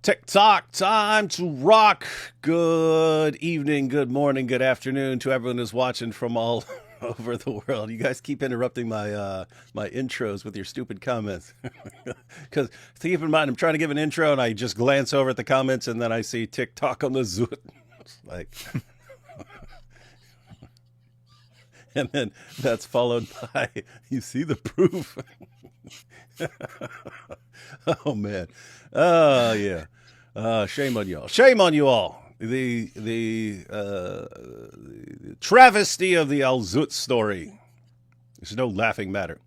TikTok time to rock. Good evening, good morning, good afternoon to everyone who's watching from all over the world. You guys keep interrupting my my intros with your stupid comments. Because keep in mind, I'm trying to give an intro and I just glance over at the comments and then I see TikTok on the zoot. It's like, and then that's followed by, you see the proof. Oh man. Oh yeah. Shame on y'all. Shame on you all. The travesty of the Al Zut story. There's no laughing matter.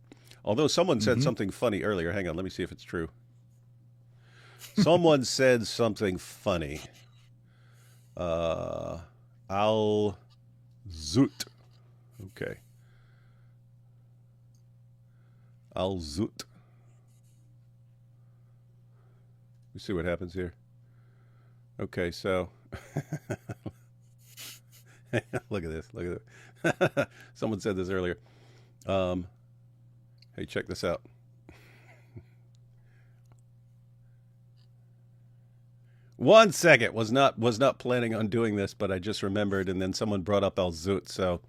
Although someone said something funny earlier. Hang on, let me see if it's true. Someone said something funny. Al Zut. Okay. Al Zut. We see what happens here. Okay, so look at this. Look at it. Someone said this earlier. Hey, check this out. One second. Was not planning on doing this, but I just remembered, and then someone brought up Al Zut. So,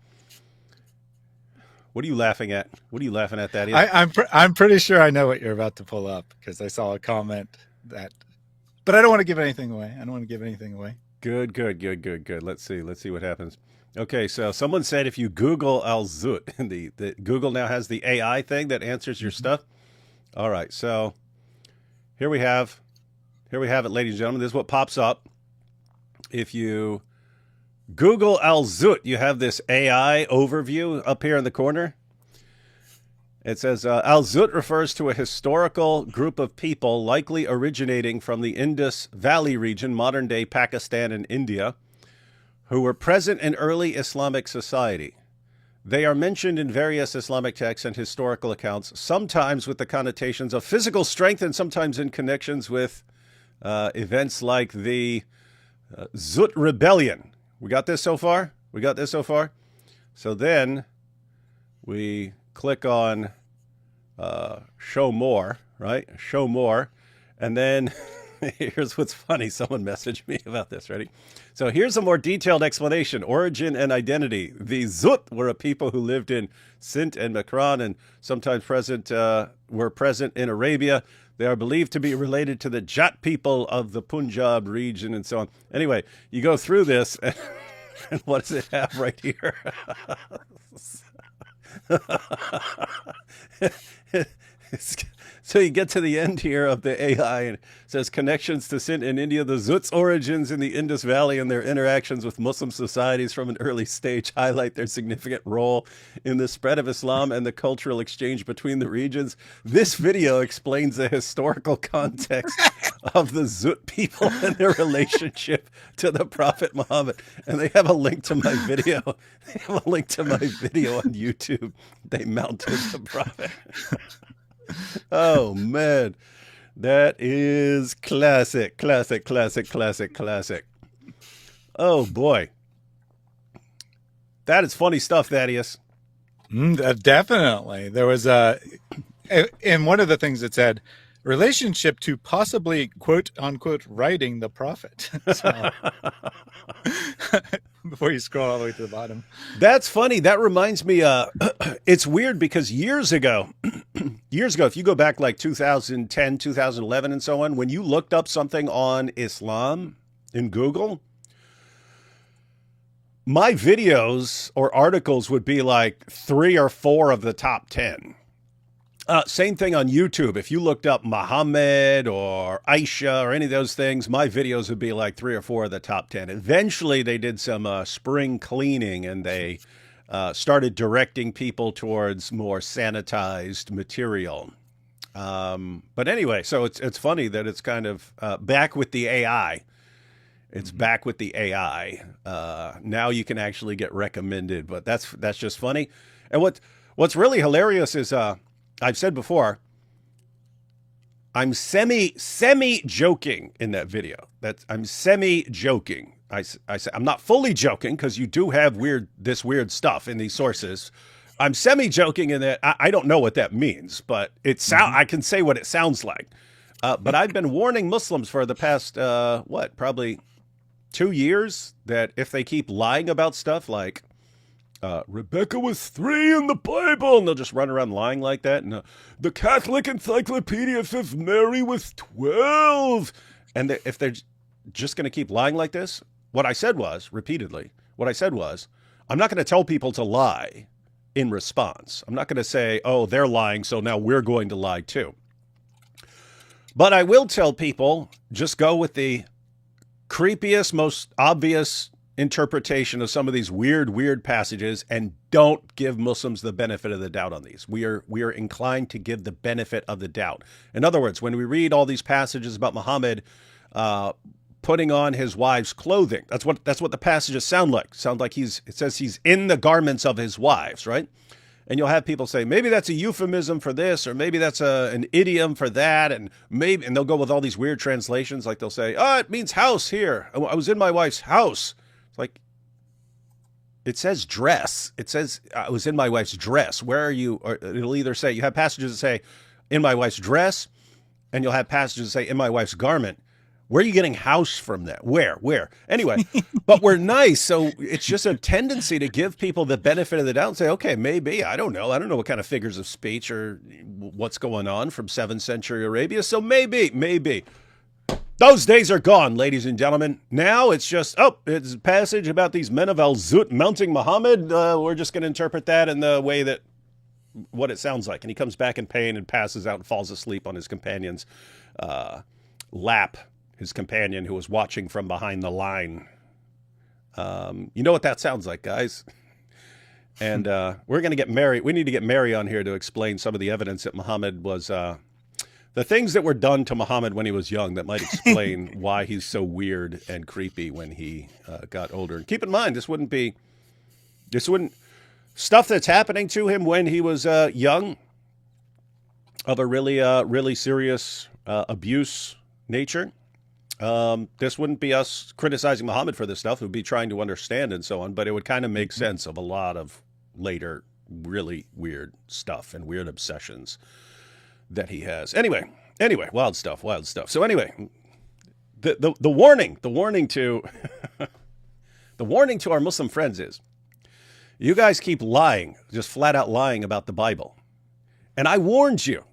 what are you laughing at? What are you laughing at, Thaddeus? I'm pretty sure I know what you're about to pull up because I saw a comment that. But I don't want to give anything away. Good. Let's see what happens. Okay, so someone said if you Google Al Zut, the Google now has the AI thing that answers your stuff. All right, so here we have it, ladies and gentlemen. This is what pops up. If you Google Al Zut, you have this AI overview up here in the corner. It says, Al Zut refers to a historical group of people likely originating from the Indus Valley region, modern-day Pakistan and India, who were present in early Islamic society. They are mentioned in various Islamic texts and historical accounts, sometimes with the connotations of physical strength and sometimes in connections with events like the Zut Rebellion. We got this so far? So then we click on show more, right? Show more. And then here's what's funny. Someone messaged me about this. Ready? So here's a more detailed explanation. Origin and identity. The Zut were a people who lived in Sindh and Makran and sometimes were present in Arabia. They are believed to be related to the Jat people of the Punjab region and so on. Anyway, you go through this and what does it have right here? So you get to the end here of the AI and it says connections to Sindh and India. The Zut's origins in the Indus Valley and their interactions with Muslim societies from an early stage highlight their significant role in the spread of Islam and the cultural exchange between the regions. This video explains the historical context of the Zut people and their relationship to the Prophet Muhammad. And they have a link to my video. They have a link to my video on YouTube. They mounted the Prophet. Oh man, that is classic. Oh boy, that is funny stuff, Thaddeus. Definitely. There was and one of the things it said, relationship to possibly quote unquote writing the prophet. So, before you scroll all the way to the bottom. That's funny. That reminds me, it's weird because years ago, if you go back like 2010, 2011 and so on, when you looked up something on Islam in Google, my videos or articles would be like 3 or 4 of the top 10. Same thing on YouTube. If you looked up Muhammad or Aisha or any of those things, my videos would be like 3 or 4 of the top 10. Eventually, they did some spring cleaning and they started directing people towards more sanitized material. But anyway, so it's funny that it's kind of back with the AI. It's back with the AI. Now you can actually get recommended, but that's just funny. And what's really hilarious is I've said before, I'm semi joking in that video. I'm semi joking. I say I'm not fully joking because you do have this weird stuff in these sources. I'm semi joking in that I don't know what that means, but I can say what it sounds like. But I've been warning Muslims for the past, probably 2 years, that if they keep lying about stuff like Rebecca was 3 in the Bible, and they'll just run around lying like that. And the Catholic Encyclopedia says Mary was 12. And if they're just going to keep lying like this, what I said was, repeatedly, I'm not going to tell people to lie in response. I'm not going to say, oh, they're lying, so now we're going to lie too. But I will tell people, just go with the creepiest, most obvious interpretation of some of these weird passages, and don't give Muslims the benefit of the doubt on these. We are inclined to give the benefit of the doubt. In other words, when we read all these passages about Muhammad putting on his wife's clothing, that's what the passages sound like. It says he's in the garments of his wives, right? And you'll have people say, maybe that's a euphemism for this, or maybe that's an idiom for that, and they'll go with all these weird translations. Like they'll say, oh, it means house here. I was in my wife's house. It's like, it says dress. It says I was in my wife's dress. Where are you? Or it'll either say, you have passages that say in my wife's dress, and you'll have passages that say in my wife's garment. Where are you getting house from that? Where? Anyway, but we're nice. So it's just a tendency to give people the benefit of the doubt and say, okay, maybe, I don't know. I don't know what kind of figures of speech or what's going on from 7th century Arabia. So maybe. Those days are gone, ladies and gentlemen. Now it's just, it's a passage about these men of Al-Zut mounting Muhammad. We're just going to interpret that in the way that what it sounds like. And he comes back in pain and passes out and falls asleep on his companion's lap. His companion who was watching from behind the line. You know what that sounds like, guys. And we're going to get Mary. We need to get Mary on here to explain some of the evidence that Muhammad was, the things that were done to Muhammad when he was young that might explain why he's so weird and creepy when he got older. And keep in mind, this wouldn't stuff that's happening to him when he was young of a really serious abuse nature. This wouldn't be us criticizing Muhammad for this stuff. It would be trying to understand and so on, but it would kind of make sense of a lot of later really weird stuff and weird obsessions that he has. Anyway, wild stuff. So anyway, the warning to the warning to our Muslim friends is, you guys keep lying, just flat out lying about the Bible. And I warned you.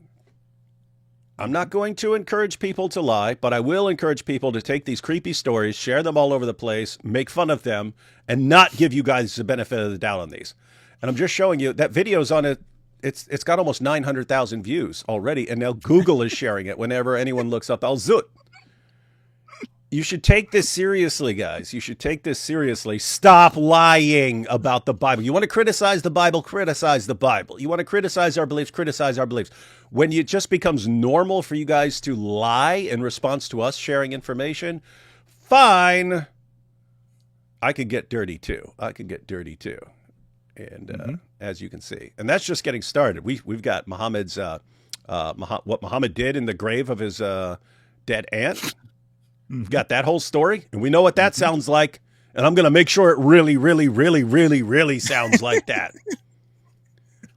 I'm not going to encourage people to lie, but I will encourage people to take these creepy stories, share them all over the place, make fun of them, and not give you guys the benefit of the doubt on these. And I'm just showing you that video's on it. It's got almost 900,000 views already, and now Google is sharing it whenever anyone looks up Al-Zut. You should take this seriously, guys. You should take this seriously. Stop lying about the Bible. You want to criticize the Bible? Criticize the Bible. You want to criticize our beliefs? Criticize our beliefs. When it just becomes normal for you guys to lie in response to us sharing information, fine. I could get dirty too. And as you can see, and that's just getting started. We've got Muhammad's what Muhammad did in the grave of his dead aunt. We've got that whole story, and we know what that sounds like. And I'm going to make sure it really sounds like that.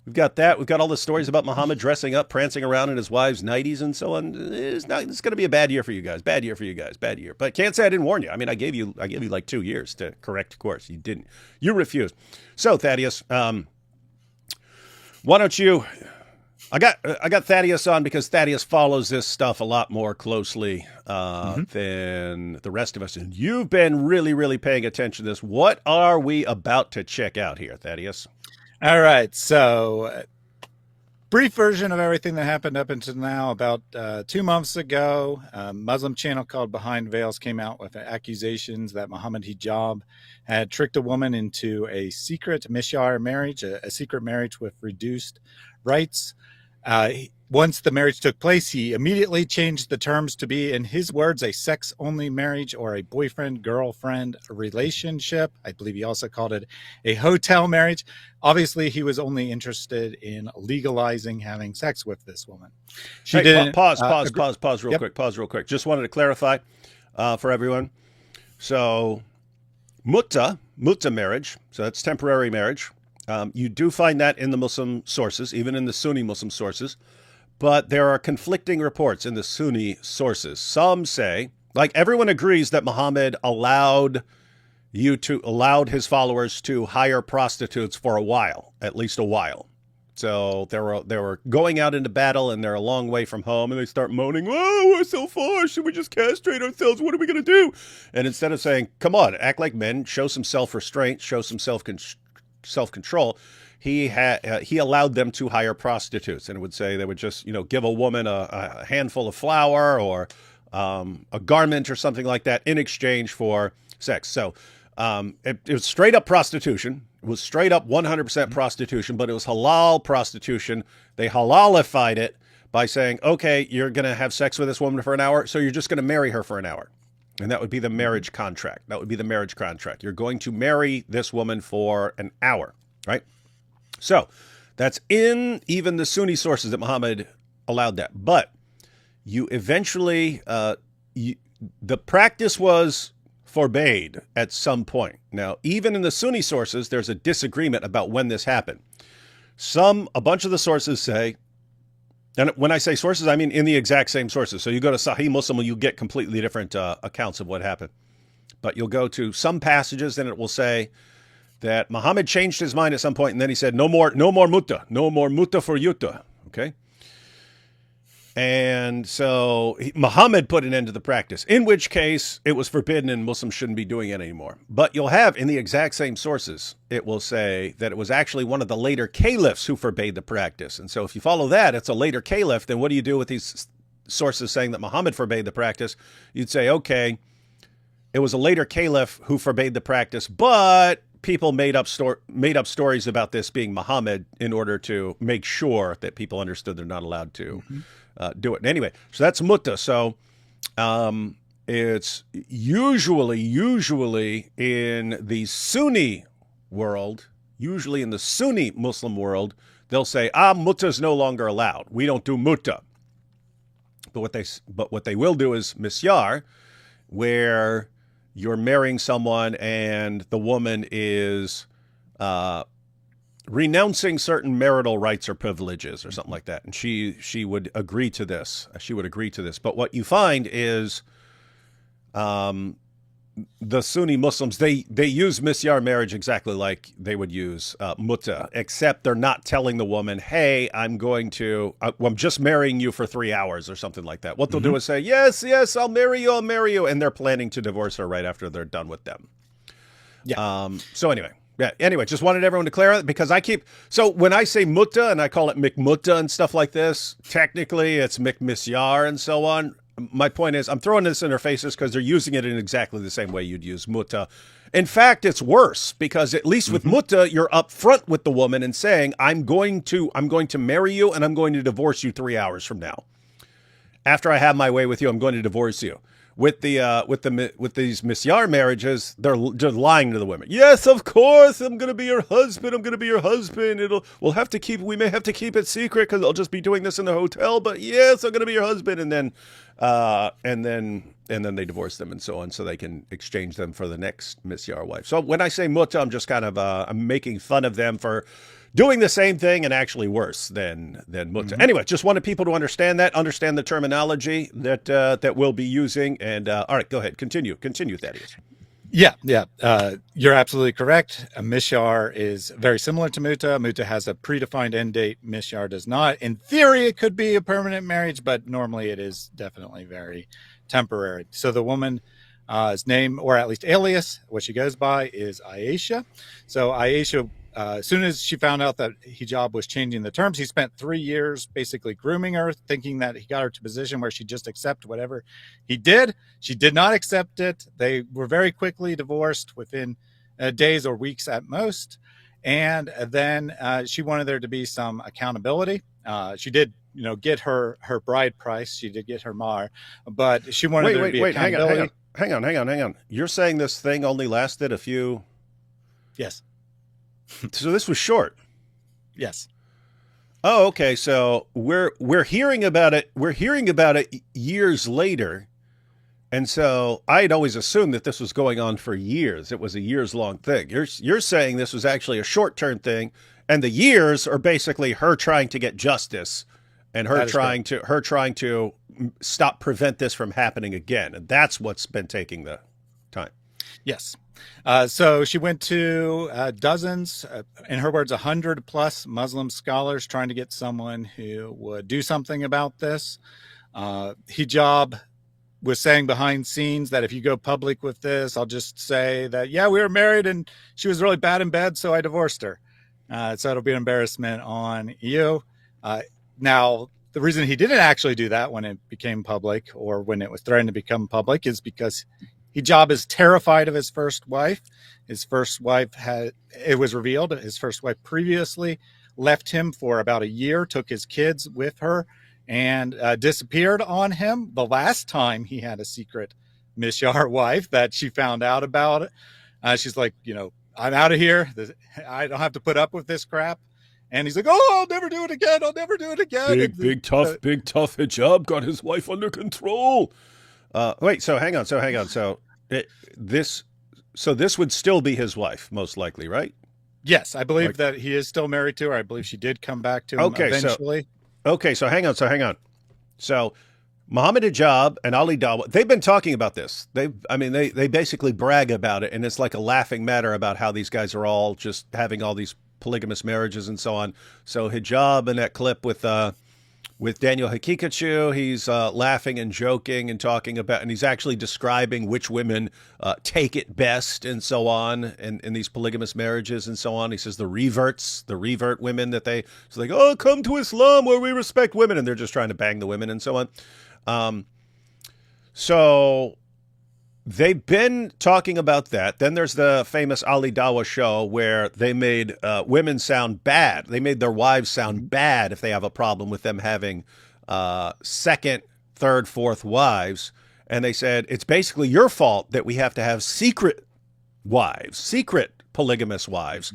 We've got that. We've got all the stories about Muhammad dressing up, prancing around in his wife's nighties and so on. It's going to be a bad year for you guys. Bad year. But can't say I didn't warn you. I mean, I gave you like 2 years to correct course. You didn't. You refused. So Thaddeus, why don't you? I got Thaddeus on because Thaddeus follows this stuff a lot more closely than the rest of us. And you've been really paying attention to this. What are we about to check out here, Thaddeus? All right. So brief version of everything that happened up until now. About 2 months ago, a Muslim channel called Behind Veils came out with accusations that Muhammad Hijab had tricked a woman into a secret mishar marriage, a secret marriage with reduced rights. Once the marriage took place, he immediately changed the terms to be, in his words, a sex-only marriage or a boyfriend-girlfriend relationship. I believe he also called it a hotel marriage. Obviously, he was only interested in legalizing having sex with this woman. She didn't. Pause real quick. Pause real quick. Just wanted to clarify for everyone. So, mutta marriage. So that's temporary marriage. You do find that in the Muslim sources, even in the Sunni Muslim sources. but there are conflicting reports in the Sunni sources. Some say, like everyone agrees that Muhammad allowed his followers to hire prostitutes for a while, at least a while. So they were going out into battle and they're a long way from home and they start moaning, "Oh, we're so far. Should we just castrate ourselves? What are we going to do?" And instead of saying, "Come on, act like men, show some self-restraint, show some self-control," he allowed them to hire prostitutes. And it would say they would just, give a woman a handful of flour or a garment or something like that in exchange for sex. So it was straight up prostitution. It was straight up 100% prostitution, but it was halal prostitution. They halalified it by saying, okay, you're going to have sex with this woman for an hour, so you're just going to marry her for an hour. And that would be the marriage contract. That would be the marriage contract. You're going to marry this woman for an hour, right? So that's in even the Sunni sources that Muhammad allowed that. But you eventually, the practice was forbade at some point. Now, even in the Sunni sources, there's a disagreement about when this happened. A bunch of the sources say, and when I say sources, I mean in the exact same sources. So you go to Sahih Muslim, you get completely different accounts of what happened. But you'll go to some passages and it will say that Muhammad changed his mind at some point, and then he said, no more mutta for yutta. Okay? And so Muhammad put an end to the practice, in which case it was forbidden and Muslims shouldn't be doing it anymore. But you'll have in the exact same sources, it will say that it was actually one of the later caliphs who forbade the practice. And so if you follow that, it's a later caliph. Then what do you do with these sources saying that Muhammad forbade the practice? You'd say, okay, it was a later caliph who forbade the practice, but people made up stories about this being Muhammad in order to make sure that people understood they're not allowed to do it. Anyway, so that's mutta. So it's usually in the Sunni world, usually in the Sunni Muslim world, they'll say, mutta is no longer allowed. We don't do mutta. But what they will do is misyar, where you're marrying someone and the woman is renouncing certain marital rights or privileges or something like that. And she would agree to this. But what you find is the Sunni Muslims, they use misyar marriage exactly like they would use mutta, except they're not telling the woman, hey, I'm just marrying you for 3 hours or something like that. What they'll do is say, yes, I'll marry you. And they're planning to divorce her right after they're done with them. Yeah. Anyway, just wanted everyone to clear it because so when I say mutta and I call it mikmutta and stuff like this, technically it's mikmisyar and so on. My point is I'm throwing this in their faces because they're using it in exactly the same way you'd use mutta. In fact, it's worse because at least with mutta, you're upfront with the woman and saying, I'm going to marry you and I'm going to divorce you 3 hours from now. After I have my way with you, I'm going to divorce you. With these misyar marriages, they're just lying to the women. Yes, of course, I'm going to be your husband. We may have to keep it secret because I'll just be doing this in the hotel. But yes, I'm going to be your husband, and then they divorce them and so on, so they can exchange them for the next misyar wife. So when I say mutta, I'm just kind of I'm making fun of them for doing the same thing and actually worse than mutta. Anyway, just wanted people to understand the terminology that we'll be using. And all right, go ahead. Continue, Thaddeus. Yeah. You're absolutely correct. A misyar is very similar to mutta. Mutta has a predefined end date. Misyar does not. In theory, it could be a permanent marriage, but normally it is definitely very temporary. So the woman's name, or at least alias, what she goes by, is Aisha. So Aisha, as soon as she found out that hijab was changing the terms, he spent 3 years basically grooming her, thinking that he got her to a position where she'd just accept whatever he did. She did not accept it. They were very quickly divorced within days or weeks at most. And then she wanted there to be some accountability. She did, get her bride price. She did get her mar, but she wanted there to be accountability. Hang on. You're saying this thing only lasted a few? Yes. So this was short. Yes. Oh, okay. So we're hearing about it. We're hearing about it years later. And so I had always assumed that this was going on for years. It was a years-long thing. You're saying this was actually a short-term thing, and the years are basically her trying to get justice and That is correct. her trying to prevent this from happening again, and that's what's been taking the time. Yes. So she went to dozens, in her words, 100 plus Muslim scholars trying to get someone who would do something about this. Hijab was saying behind scenes that if you go public with this, I'll just say that, yeah, we were married and she was really bad in bed, so I divorced her. So it'll be an embarrassment on you. Now, the reason he didn't actually do that when it became public, or when it was threatened to become public, is because Hijab is terrified of his first wife. His first wife it was revealed, his first wife previously left him for about a year, took his kids with her, and disappeared on him. The last time he had a secret Mishar wife that she found out about, she's like, I'm out of here. I don't have to put up with this crap. And he's like, oh, I'll never do it again. I'll never do it again. Big tough Hijab got his wife under control. Wait, so hang on. So this would still be his wife, most likely, right? Yes, I believe that he is still married to her. I believe she did come back to him eventually. So hang on. So Muhammad Hijab and Ali Dawah, they've been talking about this. They basically brag about it, and it's like a laughing matter about how these guys are all just having all these polygamous marriages and so on. So Hijab in that clip with Daniel Hakikachu, he's laughing and joking and talking about, and he's actually describing which women take it best and so on in these polygamous marriages and so on. He says the revert women that it's like, oh, come to Islam where we respect women, and they're just trying to bang the women and so on. So they've been talking about that. Then there's the famous Ali Dawah show where they made women sound bad. They made their wives sound bad if they have a problem with them having second, third, fourth wives. And they said, it's basically your fault that we have to have secret polygamous wives,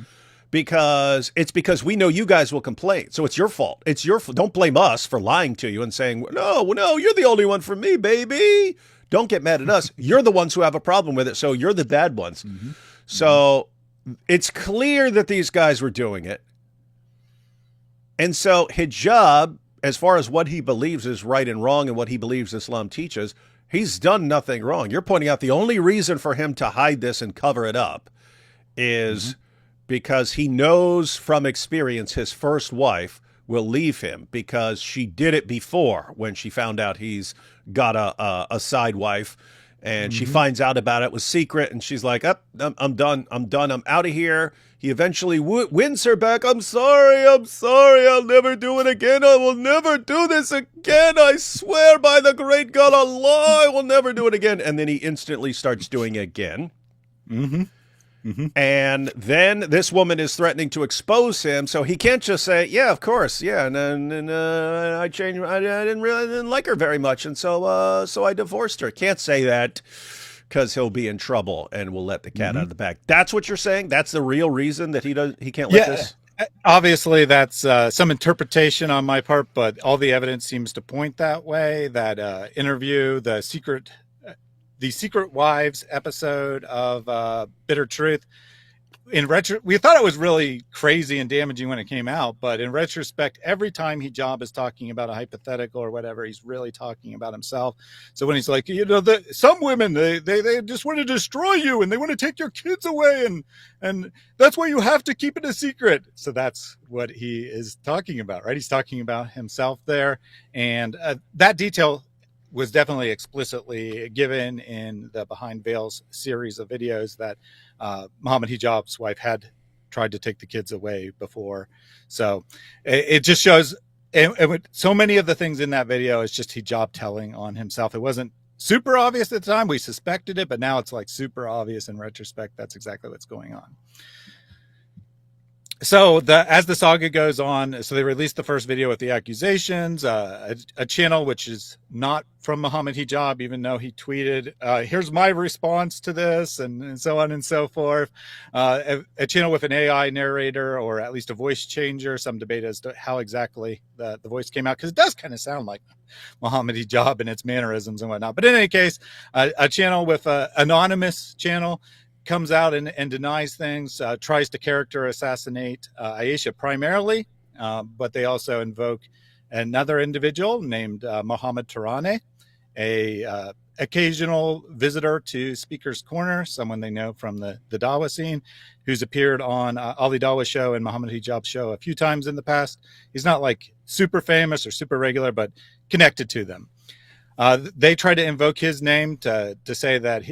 because we know you guys will complain. So it's your fault. Don't blame us for lying to you and saying, no, you're the only one for me, baby. Don't get mad at us. You're the ones who have a problem with it, so you're the bad ones. Mm-hmm. So it's clear that these guys were doing it. And so Hijab, as far as what he believes is right and wrong and what he believes Islam teaches, he's done nothing wrong. You're pointing out the only reason for him to hide this and cover it up is because he knows from experience his first wife will leave him, because she did it before when she found out he's got a side wife, and she finds out about it was secret, and she's like, I'm done, I'm out of here. He eventually wins her back. I'm sorry, I'll never do it again. I will never do this again. I swear by the great God Allah, I will never do it again. And then he instantly starts doing it again. And then this woman is threatening to expose him, so he can't just say, yeah, of course, yeah, and I changed. I didn't like her very much, and so I divorced her. Can't say that, because he'll be in trouble and will let the cat out of the bag. That's what you're saying? That's the real reason that he can't let this? Obviously, that's some interpretation on my part, but all the evidence seems to point that way. That interview, the Secret Wives episode of Bitter Truth, we thought it was really crazy and damaging when it came out, but in retrospect, every time Hijab is talking about a hypothetical or whatever, he's really talking about himself. So when he's like, some women, they just want to destroy you and they want to take your kids away, and that's why you have to keep it a secret. So that's what he is talking about, right? He's talking about himself there, and that detail was definitely explicitly given in the Behind Veils series of videos that Muhammad Hijab's wife had tried to take the kids away before. So it just shows, so many of the things in that video is just Hijab telling on himself. It wasn't super obvious at the time. We suspected it, but now it's like super obvious in retrospect. That's exactly what's going on. So as the saga goes on, so they released the first video with the accusations, a channel which is not from Muhammad Hijab, even though he tweeted, here's my response to this, and so on and so forth. A channel with an AI narrator, or at least a voice changer, some debate as to how exactly the voice came out, because it does kind of sound like Muhammad Hijab and its mannerisms and whatnot. But in any case, a channel with an anonymous channel comes out and denies things, tries to character assassinate Aisha primarily, but they also invoke another individual named Mohammed Tarane, a occasional visitor to Speaker's Corner, someone they know from the Dawah scene, who's appeared on Ali Dawah's show and Muhammad Hijab's show a few times in the past. He's not like super famous or super regular, but connected to them. They tried to invoke his name to say that,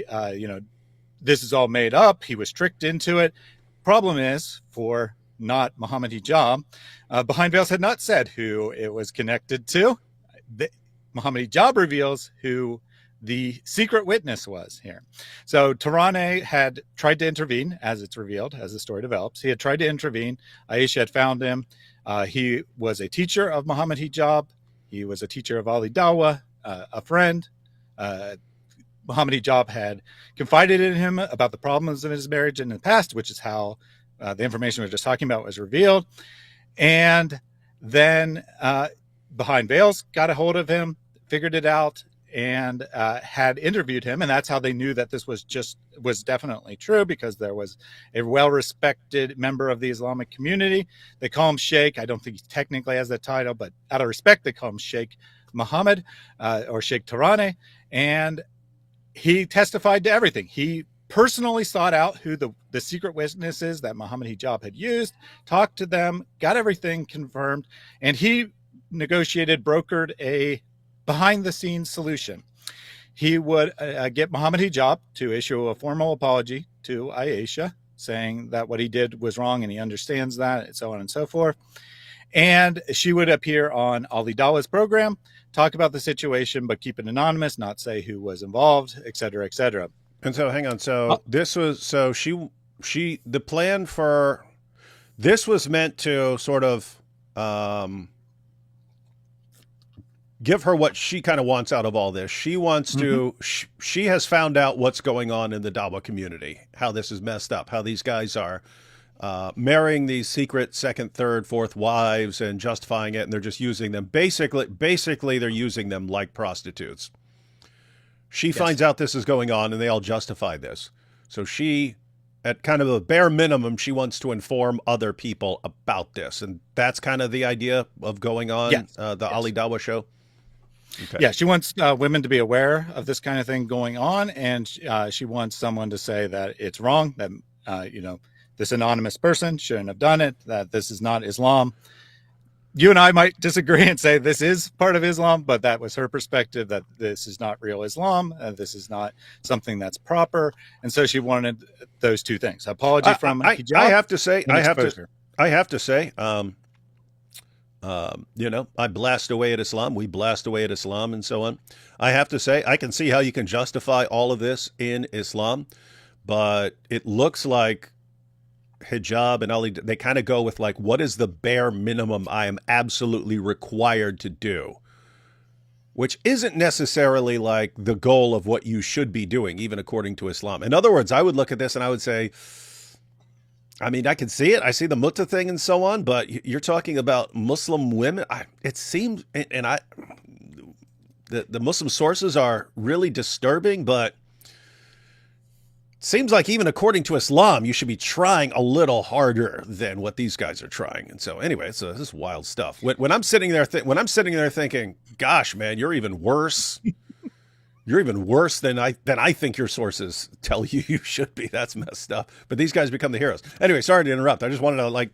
this is all made up. He was tricked into it. Problem is, for not Muhammad Hijab, Behind Veils had not said who it was connected to. Muhammad Hijab reveals who the secret witness was here. So Tarane had tried to intervene, as it's revealed, as the story develops. He had tried to intervene. Aisha had found him. He was a teacher of Muhammad Hijab. He was a teacher of Ali Dawah, a friend. Muhammad Hijab had confided in him about the problems of his marriage in the past, which is how the information we were just talking about was revealed. And then Behind Veils got a hold of him, figured it out, and had interviewed him. And that's how they knew that this was definitely true, because there was a well-respected member of the Islamic community. They call him Sheikh. I don't think he technically has that title, but out of respect, they call him Sheikh Muhammad or Sheikh Tarane. And he testified to everything. He personally sought out who the secret witnesses that Muhammad Hijab had used, talked to them, got everything confirmed, and he negotiated, brokered a behind-the-scenes solution. He would get Muhammad Hijab to issue a formal apology to Aisha, saying that what he did was wrong and he understands that, and so on and so forth. And she would appear on Ali Dawah's program, talk about the situation, but keep it anonymous, not say who was involved, et cetera, et cetera. And so, hang on. So this was, so the plan for this was meant to sort of give her what she kind of wants out of all this. She wants to, she has found out what's going on in the Dawah community, how this is messed up, how these guys are marrying these secret second, third, fourth wives and justifying it. And they're just using them. Basically they're using them like prostitutes. She finds out this is going on and they all justify this. So she, at kind of a bare minimum, she wants to inform other people about this. And that's kind of the idea of going on the Ali Dawah show. Okay. Yeah, she wants women to be aware of this kind of thing going on, and she wants someone to say that it's wrong, that this anonymous person shouldn't have done it, that this is not Islam. You and I might disagree and say this is part of Islam, but that was her perspective, that this is not real Islam, this is not something that's proper, and so she wanted those two things: apology from hijab. I have to say. I blast away at Islam. We blast away at Islam and so on. I have to say, I can see how you can justify all of this in Islam, but it looks like hijab and Ali, they kind of go with like, what is the bare minimum I am absolutely required to do? Which isn't necessarily like the goal of what you should be doing, even according to Islam. In other words, I would look at this and I would say, I mean, I can see it. I see the mutta thing and so on, but you're talking about Muslim women. It seems, and the Muslim sources are really disturbing, but it seems like even according to Islam, you should be trying a little harder than what these guys are trying. And so, anyway, this is wild stuff. When I'm sitting there, thinking, "Gosh, man, you're even worse." You're even worse than I think your sources tell you should be. That's messed up. But these guys become the heroes. Anyway, sorry to interrupt. I just wanted to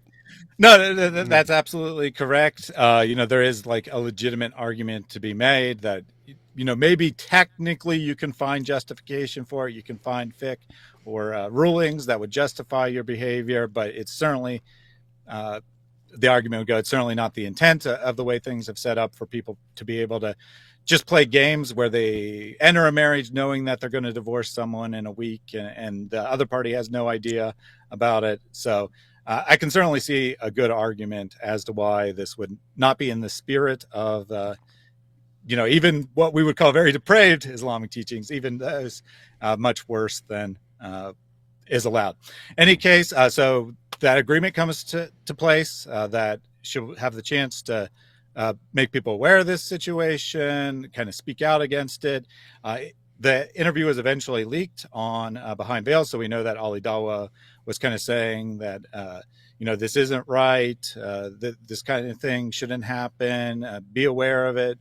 No, that's absolutely correct. There is like a legitimate argument to be made that, maybe technically you can find justification for it. You can find fiqh or rulings that would justify your behavior, but it's certainly, the argument would go, it's certainly not the intent of the way things have set up for people to be able to just play games where they enter a marriage knowing that they're going to divorce someone in a week and the other party has no idea about it. So I can certainly see a good argument as to why this would not be in the spirit of, even what we would call very depraved Islamic teachings, even those much worse than is allowed. Any case, so that agreement comes to place, that she'll have the chance to make people aware of this situation, kind of speak out against it. the interview was eventually leaked on Behind Veils, so we know that Ali Dawah was kind of saying that this isn't right, this kind of thing shouldn't happen, be aware of it,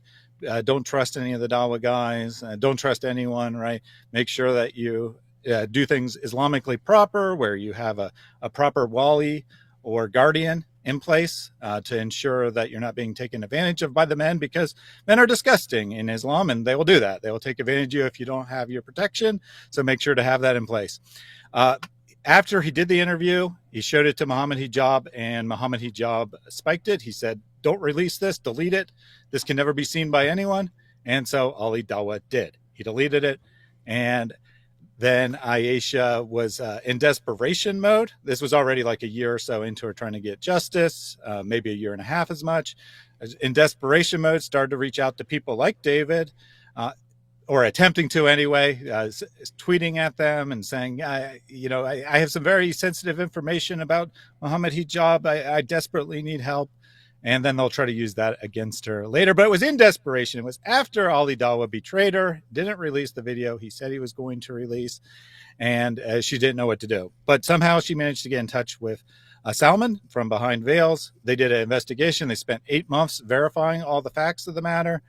don't trust any of the Dawah guys, don't trust anyone, right? Make sure that you do things Islamically proper, where you have a proper wali or guardian in place to ensure that you're not being taken advantage of by the men, because men are disgusting in Islam and they will do that. They will take advantage of you if you don't have your protection. So make sure to have that in place. After he did the interview, he showed it to Muhammad Hijab, and Muhammad Hijab spiked it. He said, don't release this, delete it. This can never be seen by anyone. And so Ali Dawah did. He deleted it. And then Aisha was in desperation mode. This was already like a year or so into her trying to get justice, maybe a year and a half as much. In desperation mode, started to reach out to people like David, or attempting to anyway, tweeting at them and saying, I have some very sensitive information about Muhammad Hijab. I desperately need help. And then they'll try to use that against her later. But it was in desperation. It was after Ali Dawah betrayed her, didn't release the video he said he was going to release, and she didn't know what to do. But somehow she managed to get in touch with Salman from Behind Veils. They did an investigation. They spent 8 months verifying all the facts of the matter,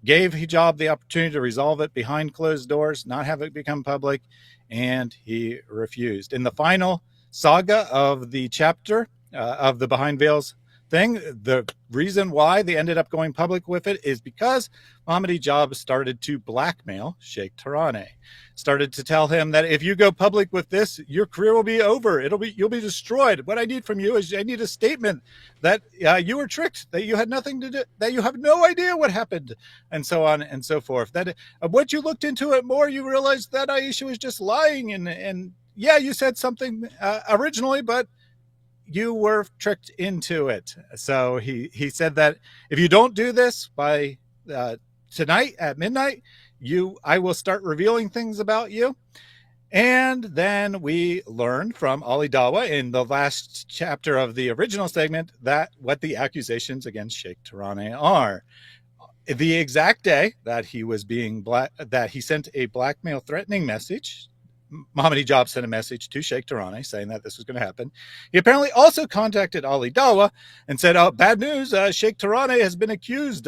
gave Hijab the opportunity to resolve it behind closed doors, not have it become public, and he refused. In the final saga of the chapter of the Behind Veils thing, the reason why they ended up going public with it is because Muhammad Hijab started to blackmail Sheikh Tarane, started to tell him that if you go public with this, your career will be over. You'll be destroyed. What I need from you is I need a statement that you were tricked, that you had nothing to do, that you have no idea what happened, and so on and so forth. That once you looked into it more, you realized that Aisha was just lying, and yeah, you said something originally, but you were tricked into it. So he said that if you don't do this by tonight at midnight, I will start revealing things about you. And then we learned from Ali Dawah in the last chapter of the original segment that what the accusations against Sheikh Tarane are. The exact day that he was that he sent a blackmail threatening message, Muhammad Hijab sent a message to Sheikh Tarane saying that this was going to happen. He apparently also contacted Ali Dawah and said, "Oh, bad news! Sheikh Tarane has been accused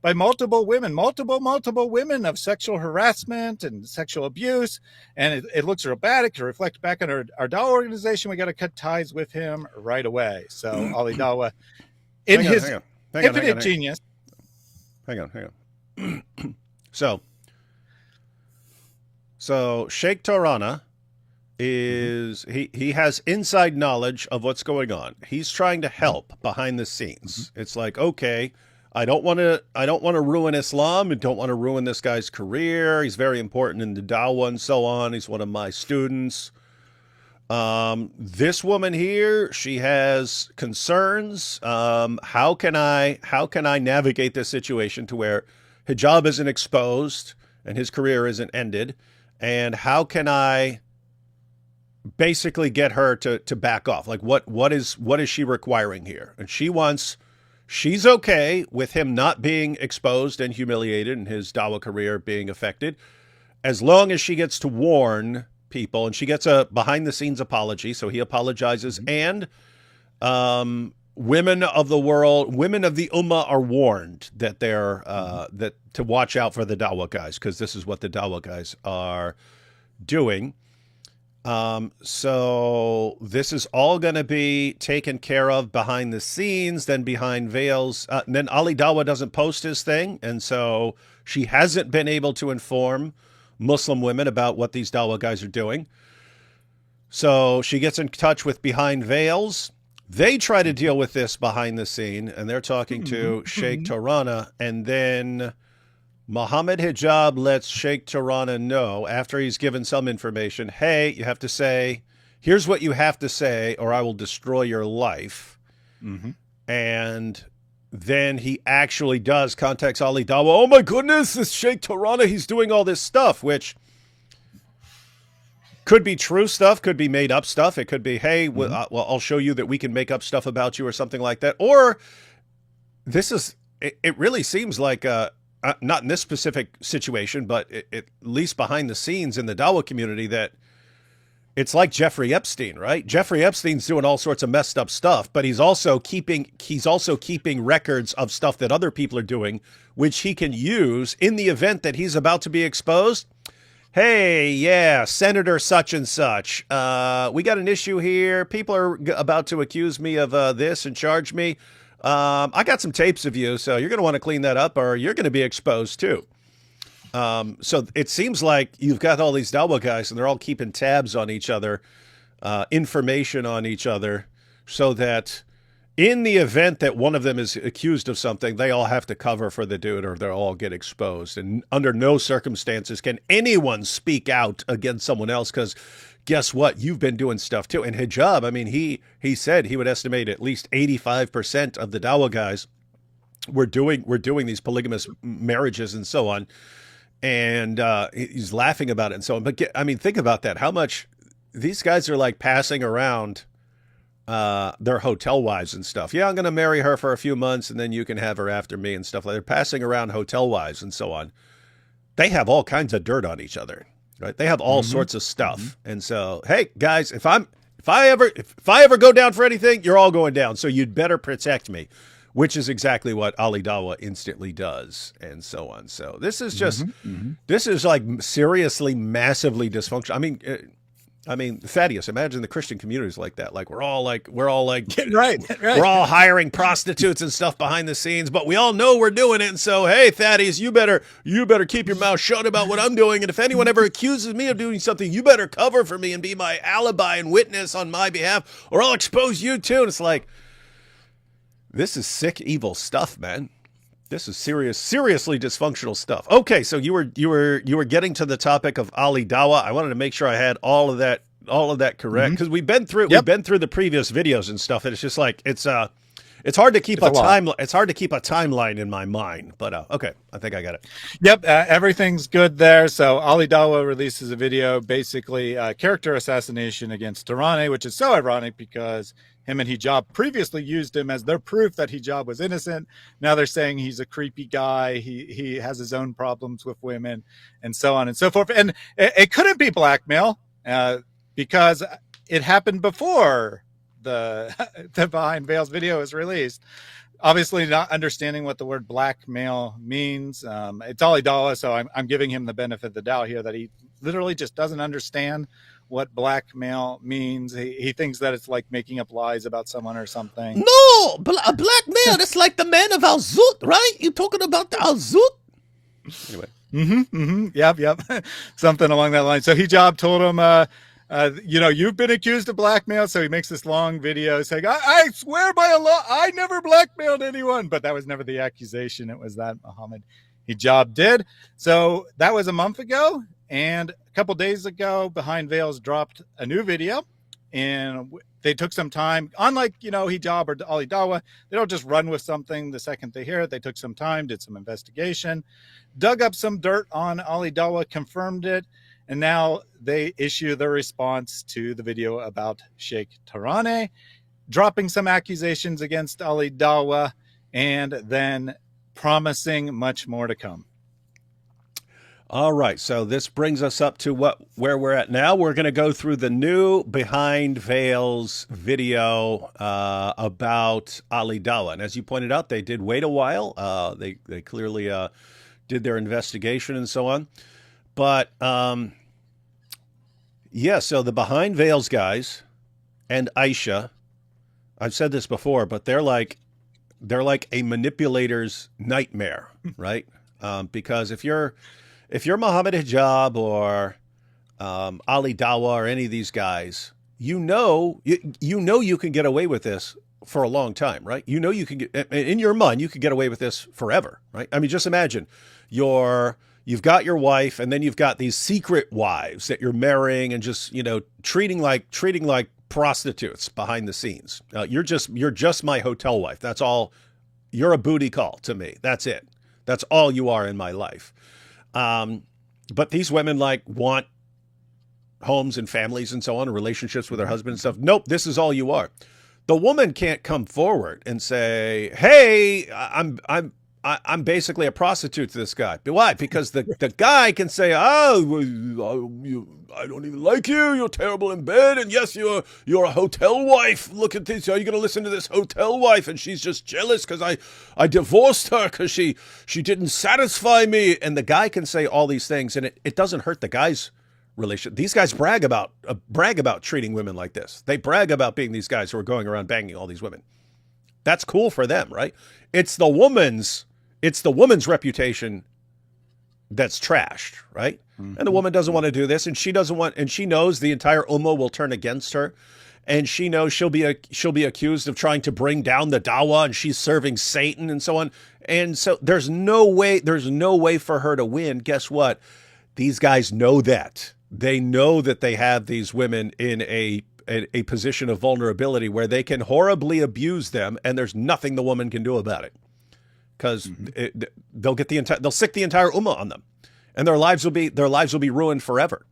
by multiple women of sexual harassment and sexual abuse, and it looks real bad. It can reflect back on our Dawah organization. We got to cut ties with him right away." So Ali Dawah, in his infinite genius, hang on. So Sheikh Tarana is he has inside knowledge of what's going on. He's trying to help behind the scenes. It's like, okay, I don't want to ruin Islam and don't want to ruin this guy's career. He's very important in the Dawah and so on. He's one of my students. This woman here, she has concerns. How can I navigate this situation to where hijab isn't exposed and his career isn't ended? And how can I basically get her to back off? Like what is she requiring here? And she's okay with him not being exposed and humiliated and his Dawah career being affected, as long as she gets to warn people and she gets a behind the scenes apology. So he apologizes, and women of the world, women of the Ummah are warned that they're that to watch out for the Dawah guys, because this is what the Dawah guys are doing. So this is all going to be taken care of behind the scenes, then behind veils. Then Ali Dawah doesn't post his thing, and so she hasn't been able to inform Muslim women about what these Dawah guys are doing. So she gets in touch with Behind Veils. They try to deal with this behind the scene, and they're talking to Sheikh Tarana, and then Muhammad Hijab lets Sheikh Tarana know, after he's given some information, hey, you have to say, here's what you have to say, or I will destroy your life. And then he actually does contacts Ali Dawah. Oh my goodness, this Sheikh Tarana, he's doing all this stuff, which could be true stuff, could be made up stuff. It could be, hey, well, I'll show you that we can make up stuff about you or something like that. Or this is, it really seems like, I not in this specific situation, but at least behind the scenes in the Dawah community, that it's like Jeffrey Epstein, right? Jeffrey Epstein's doing all sorts of messed up stuff, but he's also keeping records of stuff that other people are doing, which he can use in the event that he's about to be exposed. Hey, yeah, Senator such and such. We got an issue here. People are about to accuse me of this and charge me. I got some tapes of you, so you're going to want to clean that up, or you're going to be exposed too. So it seems like you've got all these Dawah guys, and they're all keeping tabs on each other, information on each other, so that in the event that one of them is accused of something, they all have to cover for the dude, or they'll all get exposed. And under no circumstances can anyone speak out against someone else, because guess what? You've been doing stuff too. And hijab, I mean, he said he would estimate at least 85% of the Dawah guys were doing these polygamous marriages and so on. And he's laughing about it and so on. But I mean, think about that. How much these guys are like passing around their hotel wives and stuff. Yeah, I'm going to marry her for a few months and then you can have her after me and stuff like that. They're passing around hotel wives and so on. They have all kinds of dirt on each other, right? They have all sorts of stuff. And so, hey guys, if I ever go down for anything, you're all going down. So you'd better protect me, which is exactly what Ali Dawah instantly does and so on. So this is just, this is like seriously, massively dysfunctional. I mean, Thaddeus, imagine the Christian communities like that. Like we're all like, right. We're all hiring prostitutes and stuff behind the scenes, but we all know we're doing it. And so, hey, Thaddeus, you better keep your mouth shut about what I'm doing. And if anyone ever accuses me of doing something, you better cover for me and be my alibi and witness on my behalf, or I'll expose you too. And it's like, this is sick, evil stuff, man. This is seriously dysfunctional stuff. Okay, so you were getting to the topic of Ali Dawah. I wanted to make sure I had all of that correct, because we've been through the previous videos and stuff, and it's just like it's hard to keep a timeline in my mind. But okay, I think I got it. Yep, everything's good there. So Ali Dawah releases a video, basically character assassination against Taraneh, which is so ironic because him and Hijab previously used him as their proof that Hijab was innocent. Now they're saying he's a creepy guy. He has his own problems with women and so on and so forth. And it couldn't be blackmail because it happened before the Behind Veils video was released. Obviously not understanding what the word blackmail means. It's Ali Dawah, so I'm giving him the benefit of the doubt here that he literally just doesn't understand what blackmail means. He thinks that it's like making up lies about someone or something. No, blackmail. That's like the man of Al Zut, right? You talking about the Al Zut? Anyway. Yep. Something along that line. So Hijab told him, you've been accused of blackmail. So he makes this long video saying, I swear by Allah, I never blackmailed anyone. But that was never the accusation. It was that Muhammad Hijab did. So that was a month ago. And a couple days ago, Behind Veils dropped a new video, and they took some time. Unlike, Hijab or Ali Dawah, they don't just run with something the second they hear it. They took some time, did some investigation, dug up some dirt on Ali Dawah, confirmed it, and now they issue their response to the video about Sheikh Taraneh, dropping some accusations against Ali Dawah, and then promising much more to come. All right, so this brings us up to where we're at now. We're going to go through the new Behind Veils video about Ali Dawah. And as you pointed out, they did wait a while. They clearly did their investigation and so on. But, so the Behind Veils guys and Aisha, I've said this before, but they're like a manipulator's nightmare, right? Because if you're Muhammad Hijab or Ali Dawah or any of these guys, you know you can get away with this for a long time, right? You know you can get, in your mind, you could get away with this forever, right? I mean, just imagine you've got your wife, and then you've got these secret wives that you're marrying and just treating like prostitutes behind the scenes. You're just my hotel wife. That's all. You're a booty call to me. That's it. That's all you are in my life. But these women want homes and families and so on, and relationships with their husband and stuff. Nope, this is all you are. The woman can't come forward and say, "Hey, I'm I'm basically a prostitute to this guy. But why? Because the guy can say, oh, I don't even like you. You're terrible in bed. And yes, you're a hotel wife. Look at this. Are you going to listen to this hotel wife? And she's just jealous because I divorced her because she didn't satisfy me. And the guy can say all these things, and it doesn't hurt the guy's relation. These guys brag about treating women like this. They brag about being these guys who are going around banging all these women. That's cool for them, right? It's the woman's reputation that's trashed, right? Mm-hmm. And the woman doesn't want to do this, and she knows the entire ummah will turn against her, and she knows she'll be accused of trying to bring down the Dawah, and she's serving Satan and so on. And so there's no way for her to win. Guess what? These guys know that. They know that they have these women in a position of vulnerability where they can horribly abuse them, and there's nothing the woman can do about it, because they'll sick the entire ummah on them, and their lives will be ruined forever.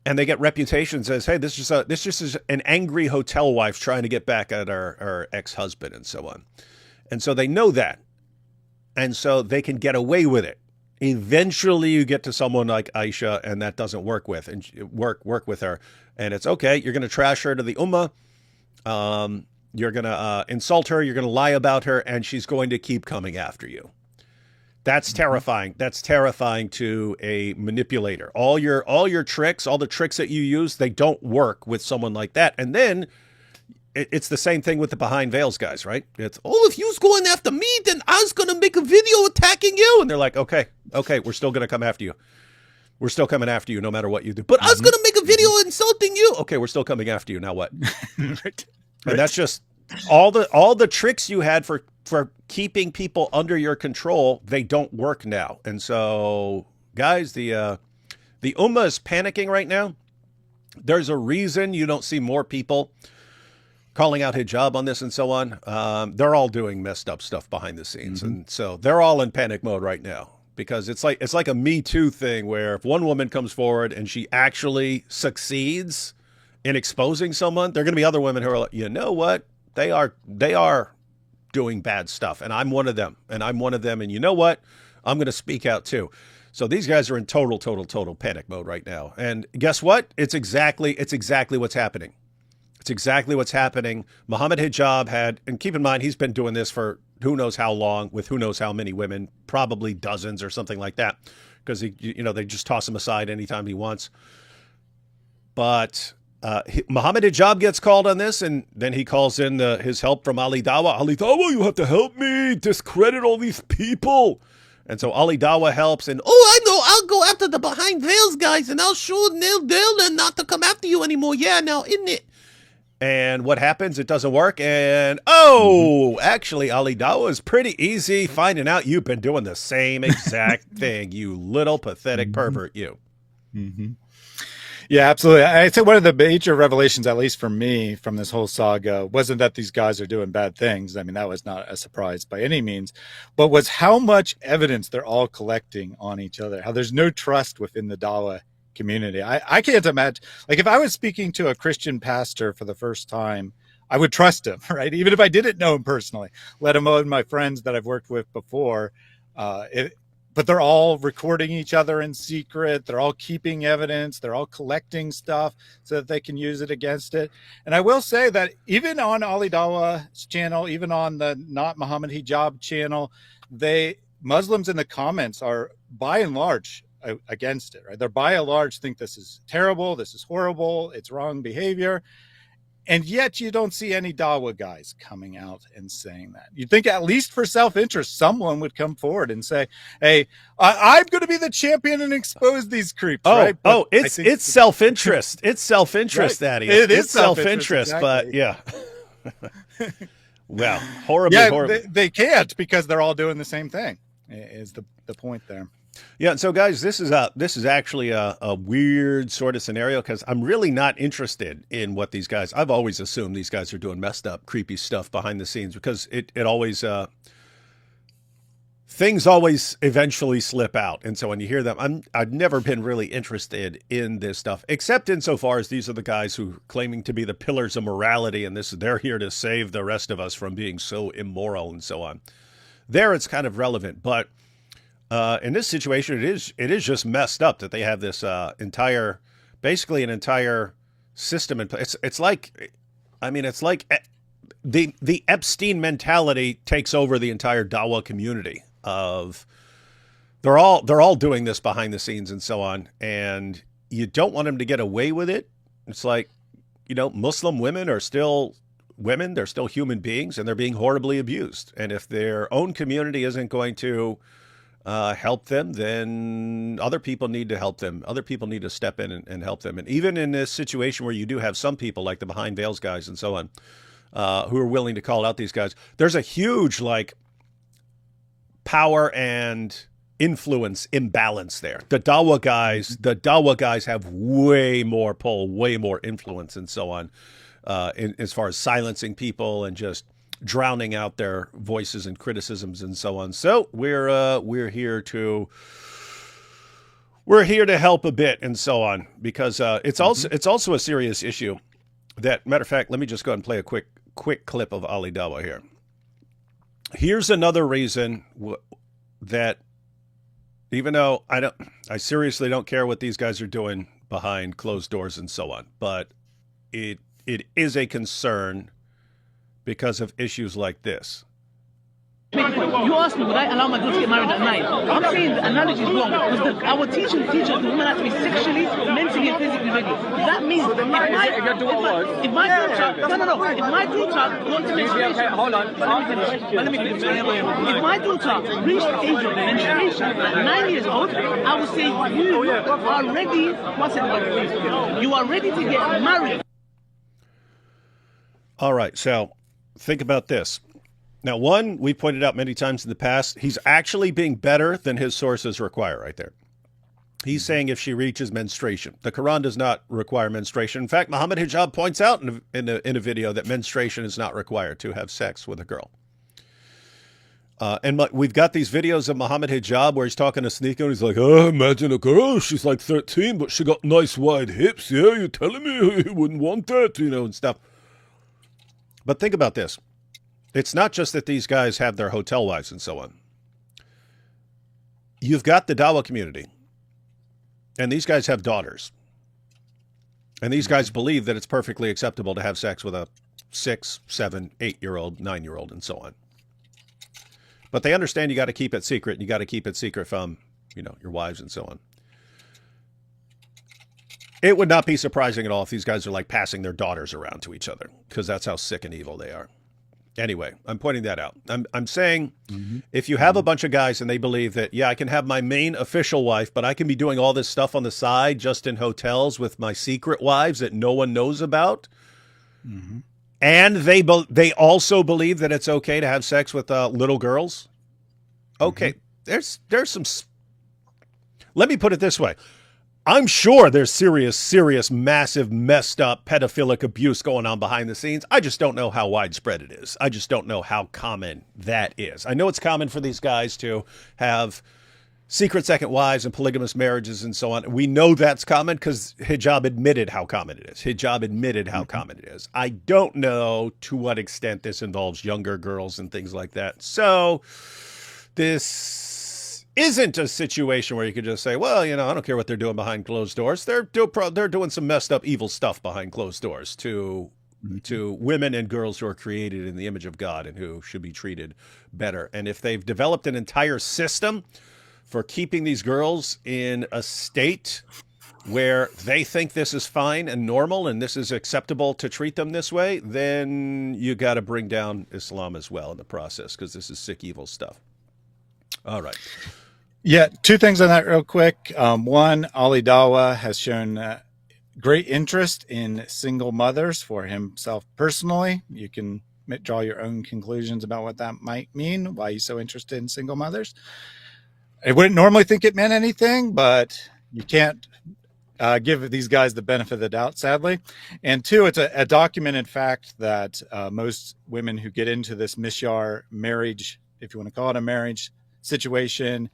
And they get reputations as, hey, this just is an angry hotel wife trying to get back at her ex-husband and so on. And so they know that, and so they can get away with it. Eventually, you get to someone like Aisha, and that doesn't work with her, and it's okay. You're going to trash her to the ummah. You're going to insult her. You're going to lie about her, and she's going to keep coming after you. That's terrifying. That's terrifying to a manipulator. All your tricks, all the tricks that you use, they don't work with someone like that. And then it's the same thing with the behind veils guys, right? It's, if you was going after me, then I was going to make a video attacking you. And they're like, okay, we're still going to come after you. We're still coming after you no matter what you do. But I was going to make a video insulting you. Okay, we're still coming after you. Now what? Right. And that's just all the tricks you had for keeping people under your control, they don't work now. And so, guys, the ummah is panicking right now. There's a reason you don't see more people calling out hijab on this and so on. They're all doing messed up stuff behind the scenes. And so they're all in panic mode right now, because it's like a Me Too thing, where if one woman comes forward and she actually succeeds in exposing someone, there are going to be other women who are like, you know what? They are doing bad stuff, and I'm one of them, and you know what? I'm going to speak out too. So these guys are in total panic mode right now. And guess what? It's exactly what's happening. It's exactly what's happening. Muhammad Hijab and keep in mind, he's been doing this for who knows how long, with who knows how many women, probably dozens or something like that, because they just toss him aside anytime he wants. But Muhammad Hijab gets called on this, and then he calls in his help from Ali Dawah. Ali Dawah, you have to help me discredit all these people. And so Ali Dawah helps, and I know, I'll go after the behind veils guys, and I'll show they'll not to come after you anymore. Yeah, now, isn't it? And what happens? It doesn't work. And actually, Ali Dawah is pretty easy finding out you've been doing the same exact thing, you little pathetic pervert, you. Yeah, absolutely. I'd say one of the major revelations, at least for me, from this whole saga wasn't that these guys are doing bad things. I mean, that was not a surprise by any means, but was how much evidence they're all collecting on each other, how there's no trust within the Dawah community. I can't imagine, like, if I was speaking to a Christian pastor for the first time, I would trust him, right? Even if I didn't know him personally, let alone my friends that I've worked with before. But they're all recording each other in secret. They're all keeping evidence. They're all collecting stuff so that they can use it against it. And I will say that even on Ali Dawah's channel, even on the Not Muhammad Hijab channel, Muslims in the comments are by and large against it, right? They're by and large think this is terrible, this is horrible, it's wrong behavior. And yet you don't see any Dawah guys coming out and saying that. You'd think at least for self-interest, someone would come forward and say, hey, I'm going to be the champion and expose these creeps, right? But it's self-interest. It's self-interest, right. Thaddeus. It is it's self-interest, exactly. But yeah. Well, horribly. They can't, because they're all doing the same thing, is the point there. Yeah, so guys, this is actually a weird sort of scenario, because I'm really not interested in what these guys. I've always assumed these guys are doing messed up, creepy stuff behind the scenes, because it always things always eventually slip out, and so when you hear them, I've never been really interested in this stuff, except insofar as these are the guys who are claiming to be the pillars of morality, and they're here to save the rest of us from being so immoral and so on. there it's kind of relevant. But in this situation, it is just messed up that they have this basically an entire system in place. It's like, I mean, it's like the Epstein mentality takes over the entire Dawah community of they're all doing this behind the scenes and so on, and you don't want them to get away with it. It's like, Muslim women are still women, they're still human beings, and they're being horribly abused. And if their own community isn't going to help them, then other people need to help them. Other people need to step in and help them. And even in this situation where you do have some people like the Behind Veils guys and so on, who are willing to call out these guys, there's a huge power and influence imbalance there. The Dawah guys have way more pull, way more influence and so on, as far as silencing people and just drowning out their voices and criticisms and so on. So we're here to help a bit and so on, because it's also a serious issue. That matter of fact, let me just go ahead and play a quick clip of Ali Dawah here. Here's another reason that even though I seriously don't care what these guys are doing behind closed doors and so on, but it is a concern because of issues like this. You asked me, would I allow my daughter to get married at night? I'm saying the analogy is wrong, because our teachers the woman has to be sexually, mentally, and physically ready. That means if my daughter wants to menstruation, hold on, let me finish. If my daughter reached the age of menstruation at 9 years old, I would say you are ready. You are ready to get married. All right, so think about this. Now, one, we pointed out many times in the past, he's actually being better than his sources require right there. He's saying if she reaches menstruation. The Quran does not require menstruation. In fact, Muhammad Hijab points out in a video that menstruation is not required to have sex with a girl. And we've got these videos of Muhammad Hijab where he's talking to Sneaker and he's like, oh, imagine a girl, she's like 13, but she got nice wide hips. Yeah, you're telling me you wouldn't want that, and stuff. But think about this. It's not just that these guys have their hotel wives and so on. You've got the Dawah community, and these guys have daughters. And these guys believe that it's perfectly acceptable to have sex with a 6, 7, 8-year-old, 9-year-old, and so on. But they understand you got to keep it secret, and you got to keep it secret from, your wives and so on. It would not be surprising at all if these guys are passing their daughters around to each other, because that's how sick and evil they are. Anyway, I'm pointing that out. I'm saying if you have a bunch of guys and they believe that, yeah, I can have my main official wife, but I can be doing all this stuff on the side just in hotels with my secret wives that no one knows about. And they also believe that it's okay to have sex with little girls. Okay, there's some. Let me put it this way. I'm sure there's serious, massive, messed up pedophilic abuse going on behind the scenes. I just don't know how widespread it is. I just don't know how common that is. I know it's common for these guys to have secret second wives and polygamous marriages and so on. We know that's common because Hijab admitted how common it is. Hijab admitted how common it is. I don't know to what extent this involves younger girls and things like that. So this isn't a situation where you could just say, well, I don't care what they're doing behind closed doors. They're doing some messed up evil stuff behind closed doors to women and girls who are created in the image of God and who should be treated better. And if they've developed an entire system for keeping these girls in a state where they think this is fine and normal and this is acceptable to treat them this way, then you got to bring down Islam as well in the process, because this is sick, evil stuff. All right. Yeah, two things on that real quick. One, Ali Dawah has shown great interest in single mothers for himself personally. You can draw your own conclusions about what that might mean, why he's so interested in single mothers. I wouldn't normally think it meant anything, but you can't give these guys the benefit of the doubt, sadly. And two, it's a documented fact that most women who get into this mishyar marriage, if you want to call it a marriage situation,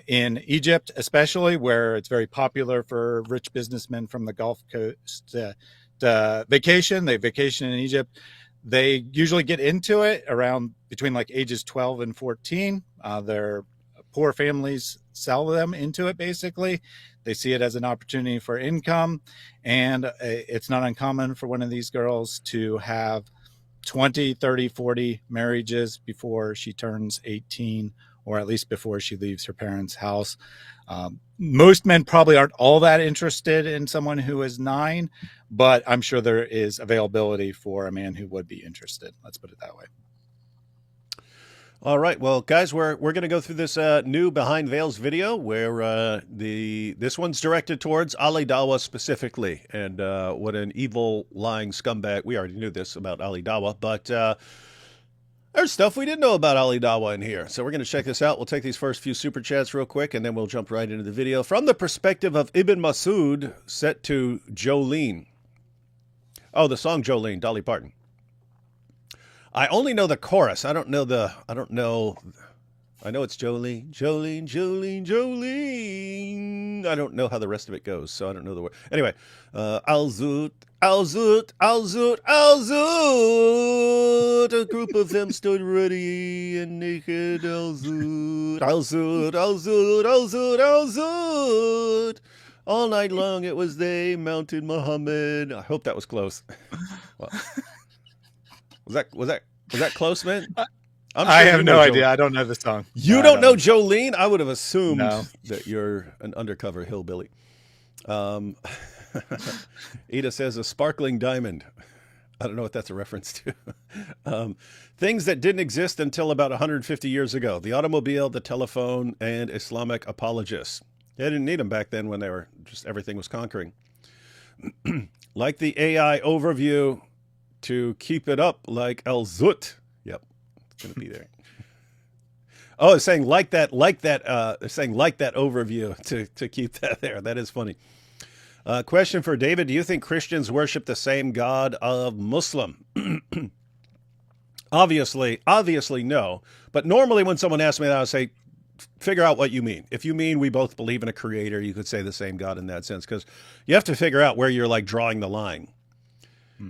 in Egypt, especially, where it's very popular for rich businessmen from the Gulf Coast to vacation. They vacation in Egypt. They usually get into it around between like ages 12 and 14. Their poor families sell them into it, basically. They see it as an opportunity for income. And it's not uncommon for one of these girls to have 20, 30, 40 marriages before she turns 18, or at least before she leaves her parents' house. Most men probably aren't all that interested in someone who is 9, but I'm sure there is availability for a man who would be interested. Let's put it that way. All right, well, guys, we're going to go through this new Behind Veils video where this one's directed towards Ali Dawah specifically, and what an evil, lying scumbag. We already knew this about Ali Dawah, but there's stuff we didn't know about Ali Dawah in here. So we're going to check this out. We'll take these first few super chats real quick, and then we'll jump right into the video. From the perspective of Ibn Masud, set to Jolene. Oh, the song Jolene, Dolly Parton. I only know the chorus. I know it's Jolene, Jolene, Jolene, Jolene. I don't know how the rest of it goes, so I don't know the word. Anyway, Al-Zut, Al-Zut, Al-Zut, Al-Zut. A group of them stood ready and naked. Al-Zut, Al-Zut, Al-Zut, Al-Zut, Al-Zut. All night long it was they mounted Muhammad. I hope that was close. Well, was that close, man? I have no idea. I don't know the song. You don't know Jolene? I would have assumed that you're an undercover hillbilly. Ida says a sparkling diamond. I don't know what that's a reference to. Things that didn't exist until about 150 years ago. The automobile, the telephone, and Islamic apologists. They didn't need them back then when they were just everything was conquering. Like the AI overview to keep it up like Al-Zut. Yep, it's going to be there. Oh, it's saying like that, they're saying like that overview to keep that there. That is funny. Question for David. Do you think Christians worship the same God of Muslim? Obviously no. But normally when someone asks me that, I say, figure out what you mean. If you mean we both believe in a creator, you could say the same God in that sense, because you have to figure out where you're like drawing the line.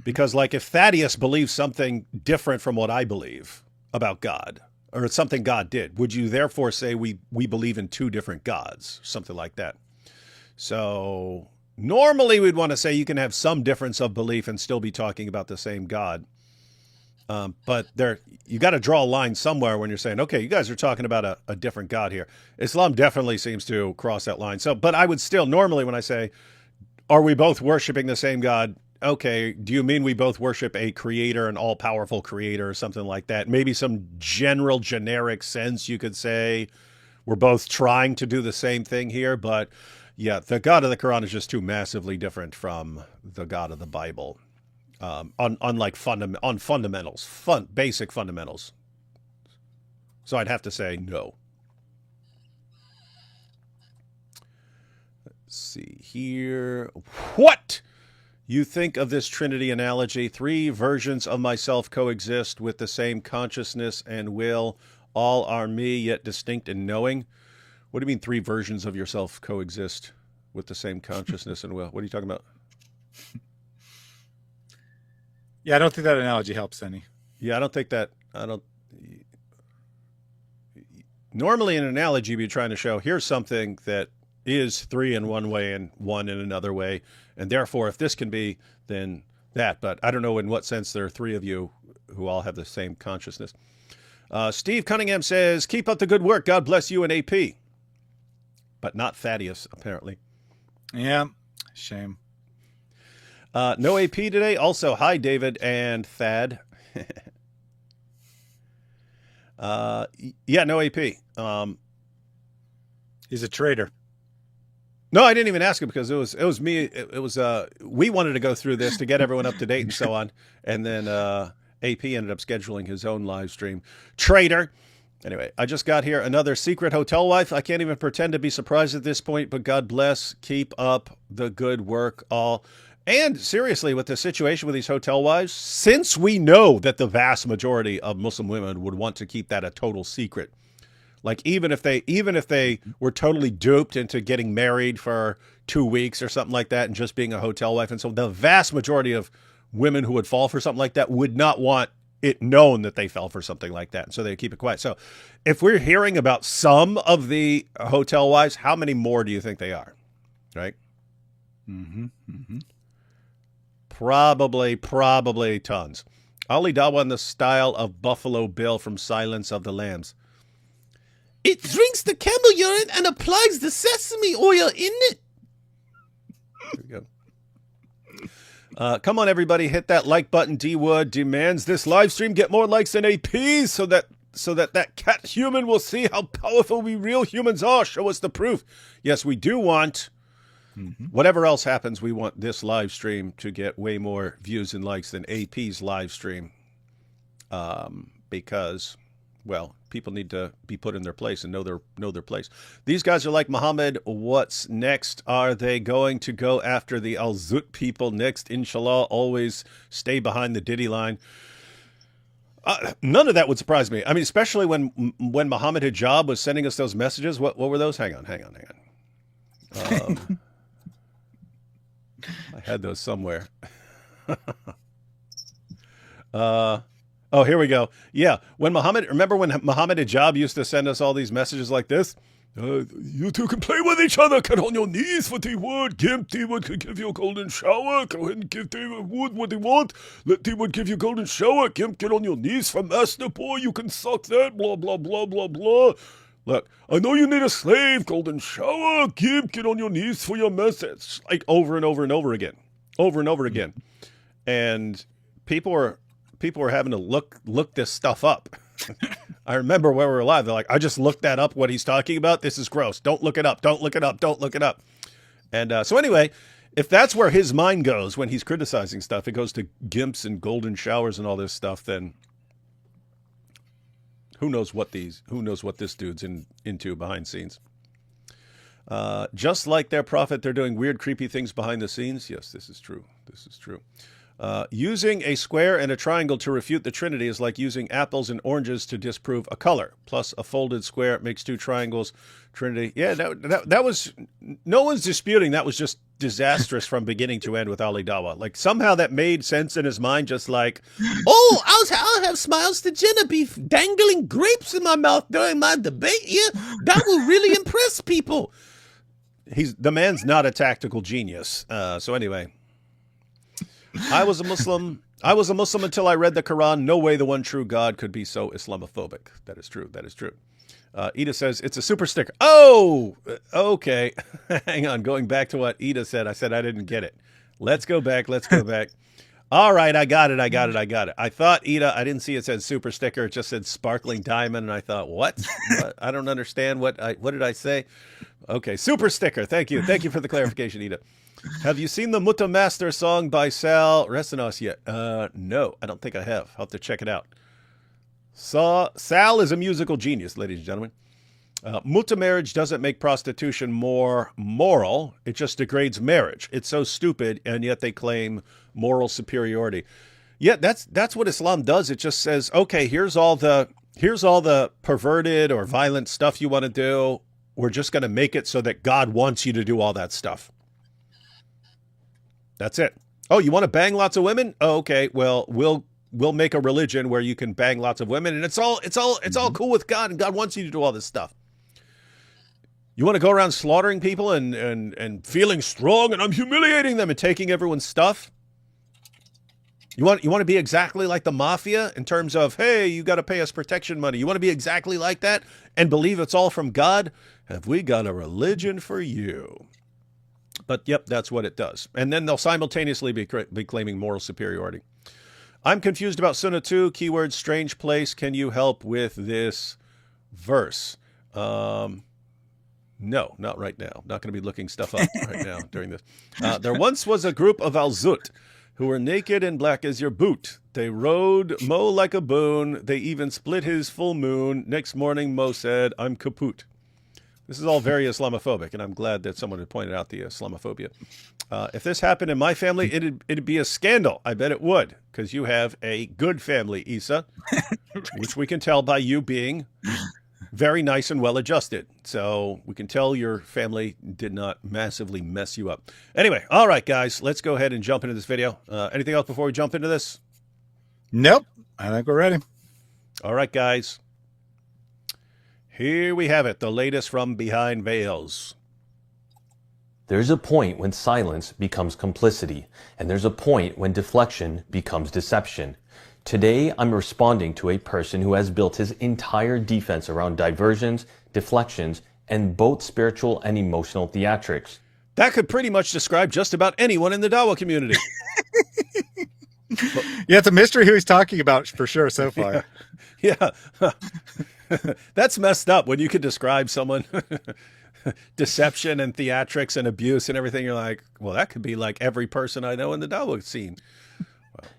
Because like if Thaddeus believes something different from what I believe about God, or it's something God did, would you therefore say we believe in two different gods, something like that? So normally we'd want to say you can have some difference of belief and still be talking about the same God. But you got to draw a line somewhere when you're saying, okay, you guys are talking about a different God here. Islam definitely seems to cross that line. So, but I would still normally when I say, are we both worshiping the same God? Okay, do you mean we both worship a creator, an all-powerful creator, or something like that? Maybe some general, generic sense you could say we're both trying to do the same thing here, but yeah, the God of the Quran is just too massively different from the God of the Bible on fundamentals, basic fundamentals. So I'd have to say no. Let's see here. What? You think of this Trinity analogy, 3 versions of myself coexist with the same consciousness and will. All are me, yet distinct in knowing. What do you mean 3 versions of yourself coexist with the same consciousness and will? What are you talking about? Yeah, I don't think that analogy helps any. Yeah, normally in an analogy, you'd be trying to show here's something that is 3 in one way and 1 in another way. And therefore, if this can be, then that. But I don't know in what sense there are 3 of you who all have the same consciousness. Steve Cunningham says, keep up the good work. God bless you and AP. But not Thaddeus, apparently. Yeah, shame. No AP today. Also, hi, David and Thad. Yeah, no AP. He's a traitor. No, I didn't even ask him because it was me. It was we wanted to go through this to get everyone up to date and so on, and then AP ended up scheduling his own live stream. Traitor. Anyway, I just got here another secret hotel wife. I can't even pretend to be surprised at this point, but God bless. Keep up the good work, all. And seriously, with the situation with these hotel wives, since we know that the vast majority of Muslim women would want to keep that a total secret. Like even if they were totally duped into getting married for 2 weeks or something like that and just being a hotel wife. And so the vast majority of women who would fall for something like that would not want it known that they fell for something like that. So they keep it quiet. So if we're hearing about some of the hotel wives, how many more do you think they are? Right? Probably tons. Ali Dawah in the style of Buffalo Bill from Silence of the Lambs. It drinks the camel urine and applies the sesame oil in it. There we go. Come on, everybody, hit that like button. D Wood demands this live stream get more likes than APs so that cat human will see how powerful we real humans are. Show us the proof. Yes, we do want, whatever else happens, we want this live stream to get way more views and likes than AP's live stream. Because, well, people need to be put in their place and know their place. These guys are like Muhammad. What's next? Are they going to go after the Al-Zut people next? Inshallah, always stay behind the Diddy line. None of that would surprise me. I mean, especially when Muhammad Hijab was sending us those messages. What were those? Hang on. I had those somewhere. Oh, here we go. Yeah, remember when Muhammad Hijab used to send us all these messages like this? You two can play with each other. Get on your knees for T-Wood. T-Wood can give you a golden shower. Go ahead and give T-Wood what they want. Let T-Wood give you a golden shower. Get on your knees for Master Boy. You can suck that. Blah, blah, blah, blah, blah. Look, I know you need a slave. Golden shower. Get on your knees for your master. It's like over and over and over again. Over and over again. And people are having to look this stuff up. I remember when we were live, they're like, I just looked that up, what he's talking about. This is gross. Don't look it up. Don't look it up. Don't look it up. And so anyway, if that's where his mind goes when he's criticizing stuff, it goes to gimps and golden showers and all this stuff, then who knows what this dude's into behind scenes. Just like their prophet, they're doing weird, creepy things behind the scenes. Yes, this is true. This is true. Using a square and a triangle to refute the Trinity is like using apples and oranges to disprove a color. Plus, a folded square makes two triangles. Trinity. Yeah, that was, no one's disputing that was just disastrous from beginning to end with Ali Dawah. Like, somehow that made sense in his mind, just like, oh, I'll have Smiles to Jenna be dangling grapes in my mouth during my debate. Yeah, that will really impress people. The man's not a tactical genius. So anyway. I was a Muslim until I read the Quran. No way the one true God could be so Islamophobic. That is true. That is true. Ida says it's a super sticker. Oh, okay. Hang on. Going back to what Ida said. I said I didn't get it. Let's go back. All right. I got it. I thought, Ida, I didn't see it said super sticker. It just said sparkling diamond. And I thought, what? I don't understand. What did I say? Okay. Super sticker. Thank you. Thank you for the clarification, Ida. Have you seen the Mutta Master song by Sal Resinos yet? No, I don't think I have. I'll have to check it out. Sal is a musical genius, ladies and gentlemen. Mutta marriage doesn't make prostitution more moral. It just degrades marriage. It's so stupid, and yet they claim moral superiority. Yeah, that's what Islam does. It just says, okay, here's all the perverted or violent stuff you want to do. We're just going to make it so that God wants you to do all that stuff. That's it. Oh, you want to bang lots of women? Oh, okay. Well, we'll make a religion where you can bang lots of women, and it's all cool with God, and God wants you to do all this stuff. You want to go around slaughtering people and feeling strong, and I'm humiliating them and taking everyone's stuff? You want to be exactly like the mafia in terms of, hey, you got to pay us protection money. You want to be exactly like that and believe it's all from God? Have we got a religion for you? But, yep, that's what it does. And then they'll simultaneously be claiming moral superiority. I'm confused about Sunnah 2, keyword strange place. Can you help with this verse? No, not right now. I'm not going to be looking stuff up right now during this. There once was a group of Al-Zut who were naked and black as your boot. They rode Mo like a boon. They even split his full moon. Next morning, Mo said, I'm kaput. This is all very Islamophobic, and I'm glad that someone had pointed out the Islamophobia. If this happened in my family, it'd be a scandal. I bet it would, because you have a good family, Isa, which we can tell by you being very nice and well adjusted. So we can tell your family did not massively mess you up. Anyway, all right, guys, let's go ahead and jump into this video. Anything else before we jump into this? Nope. I think we're ready. All right, guys. Here we have it, the latest from Behind Veils. There's a point when silence becomes complicity, and there's a point when deflection becomes deception. Today, I'm responding to a person who has built his entire defense around diversions, deflections, and both spiritual and emotional theatrics. That could pretty much describe just about anyone in the Dawah community. Yeah, it's a mystery who he's talking about for sure so far. Yeah. That's messed up when you could describe someone deception and theatrics and abuse and everything. You're like, well, that could be like every person I know in the Dawah scene.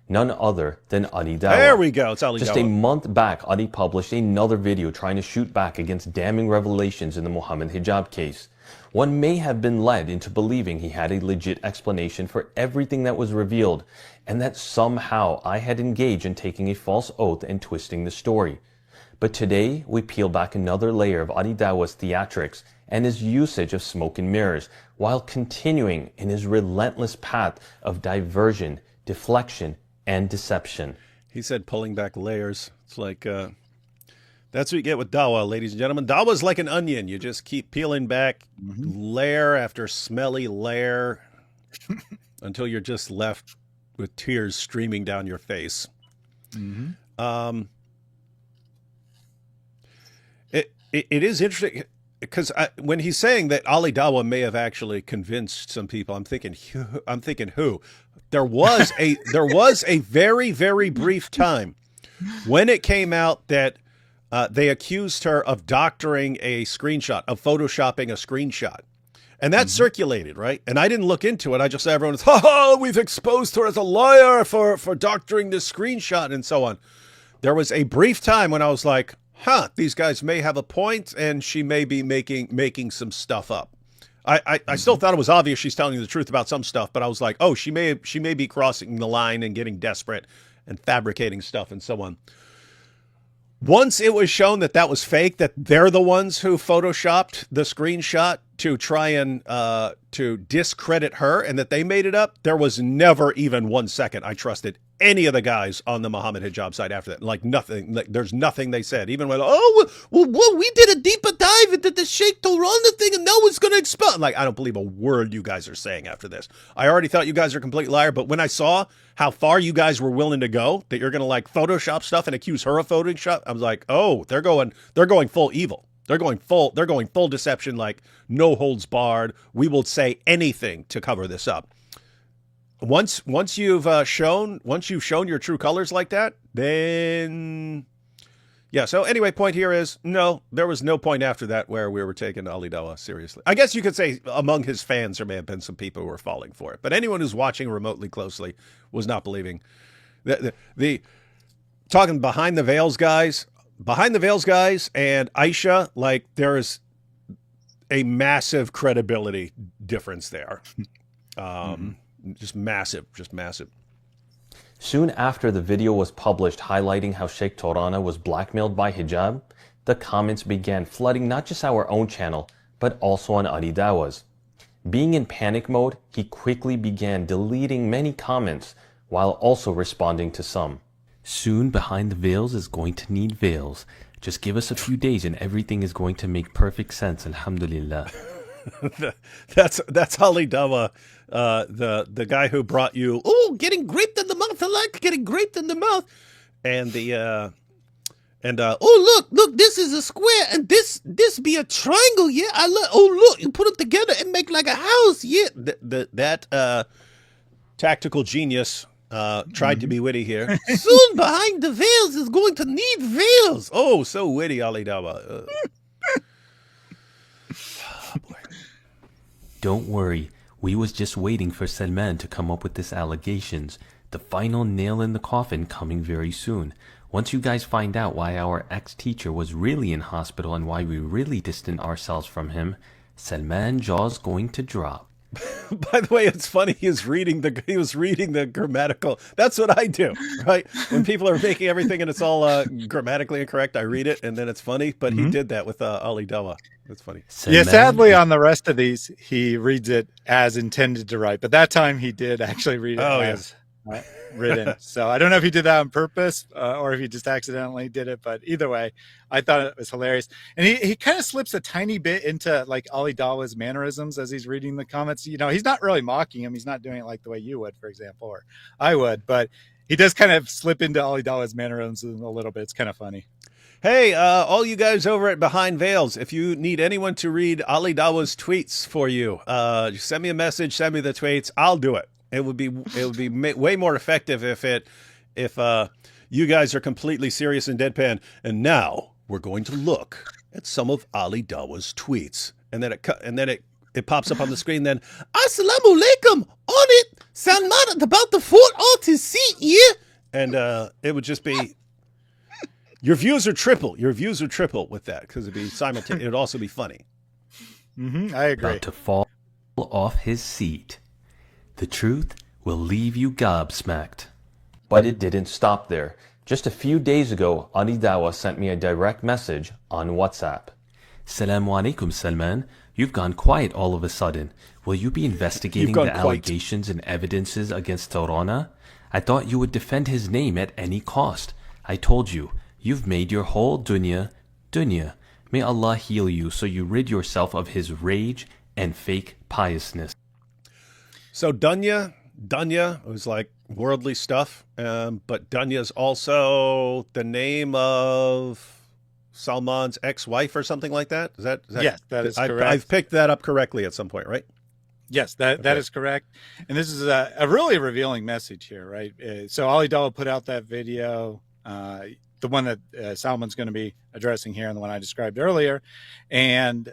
None other than Adi Dawah. There we go. It's Ali Just Dawah. a month back, Adi published another video trying to shoot back against damning revelations in the Muhammad hijab case. One may have been led into believing he had a legit explanation for everything that was revealed, and that somehow I had engaged in taking a false oath and twisting the story. But today, we peel back another layer of Adi Dawah's theatrics and his usage of smoke and mirrors, while continuing in his relentless path of diversion, deflection, and deception. He said pulling back layers. It's like, that's what you get with Dawah, ladies and gentlemen. Dawah's like an onion. You just keep peeling back layer after smelly layer until you're just left with tears streaming down your face. It is interesting because when he's saying that Ali Dawah may have actually convinced some people, I'm thinking who? There was a very, very brief time when it came out that they accused her of doctoring a screenshot, of photoshopping a screenshot. And that circulated, right? And I didn't look into it. I just said, everyone's, we've exposed her as a liar for doctoring this screenshot and so on. There was a brief time when I was like, these guys may have a point, and she may be making some stuff up. I still thought it was obvious she's telling the truth about some stuff, but I was like, oh, she may be crossing the line and getting desperate and fabricating stuff and so on. Once it was shown that that was fake, that they're the ones who photoshopped the screenshot to try and to discredit her and that they made it up, there was never even 1 second I trusted any of the guys on the Muhammad hijab side after that. Like nothing. Like, there's nothing they said. Even when, we did a deeper dive into the Sheikh Torana thing and now it's going to explode. Like, I don't believe a word you guys are saying after this. I already thought you guys are a complete liar, but when I saw how far you guys were willing to go, that you're going to like Photoshop stuff and accuse her of Photoshop, I was like, oh, they're going full evil. They're going full deception, like no holds barred. We will say anything to cover this up. Once you've shown your true colors like that, then yeah. So anyway, point here is no, there was no point after that where we were taking Ali Dawah seriously. I guess you could say among his fans there may have been some people who were falling for it, but anyone who's watching remotely closely was not believing. The talking behind the veils guys and Aisha, like there is a massive credibility difference there. Just massive. Soon after the video was published highlighting how Sheikh Torana was blackmailed by hijab, the comments began flooding not just our own channel, but also on Adi Dawah's. Being in panic mode, he quickly began deleting many comments while also responding to some. Soon Behind the Veils is going to need veils. Just give us a few days and everything is going to make perfect sense, alhamdulillah. That's Ali Dawah, the guy who brought you, getting graped in the mouth. I like getting graped in the mouth. And look, this is a square and this be a triangle. Yeah, look, you put it together and make like a house. Yeah, that tactical genius tried to be witty here. Soon Behind the Veils is going to need veils. Oh, so witty, Ali Dawah. Don't worry, we was just waiting for Salman to come up with these allegations. The final nail in the coffin coming very soon. Once you guys find out why our ex-teacher was really in hospital and why we really distanced ourselves from him, Salman jaw's going to drop. By the way, it's funny. He was reading the grammatical. That's what I do, right? When people are making everything and it's all grammatically incorrect, I read it and then it's funny. But he did that with Ali Dawah. That's funny. Yeah, sadly, on the rest of these, he reads it as intended to write. But that time he did actually read it as written. So I don't know if he did that on purpose or if he just accidentally did it. But either way, I thought it was hilarious. And he kind of slips a tiny bit into like Ali Dawah's mannerisms as he's reading the comments. You know, he's not really mocking him. He's not doing it like the way you would, for example, or I would. But he does kind of slip into Ali Dawah's mannerisms a little bit. It's kind of funny. Hey, all you guys over at Behind Veils, if you need anyone to read Ali Dawah's tweets for you, send me a message, send me the tweets. I'll do it. It would be way more effective if you guys are completely serious and deadpan. And now we're going to look at some of Ali Dawah's tweets, and then it pops up on the screen. Then Assalamu alaikum on it. Salman about the fourth artist seat, yeah. And it would just be your views are triple. Your views are triple with that because it'd be simultaneous. It'd also be funny. I agree. About to fall off his seat. The truth will leave you gobsmacked. But it didn't stop there. Just a few days ago, Ali Dawah sent me a direct message on WhatsApp. Salamu alaikum, Salman. You've gone quiet all of a sudden. Will you be investigating the allegations and evidences against Torana? I thought you would defend his name at any cost. I told you, you've made your whole dunya. May Allah heal you so you rid yourself of his rage and fake piousness. So dunya was like worldly stuff, but dunya is also the name of Salman's ex-wife or something like that. Is that yes, that is correct. I've picked that up correctly at some point, right? Yes, that is correct. And this is a really revealing message here, right? So Ali Dawah put out that video, the one that Salman's going to be addressing here and the one I described earlier. And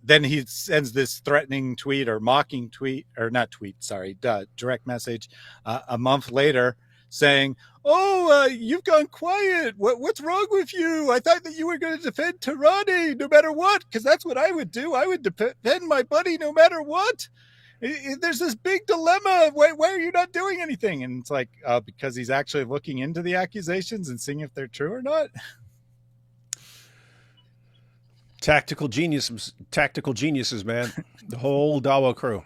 then he sends this threatening tweet or mocking tweet, or not tweet, sorry, direct message a month later saying, you've gone quiet. What's wrong with you? I thought that you were going to defend Tirani no matter what, because that's what I would do. I would defend my buddy no matter what. There's this big dilemma. Why are you not doing anything? And it's like, because he's actually looking into the accusations and seeing if they're true or not. Tactical geniuses, man. The whole Dawah crew.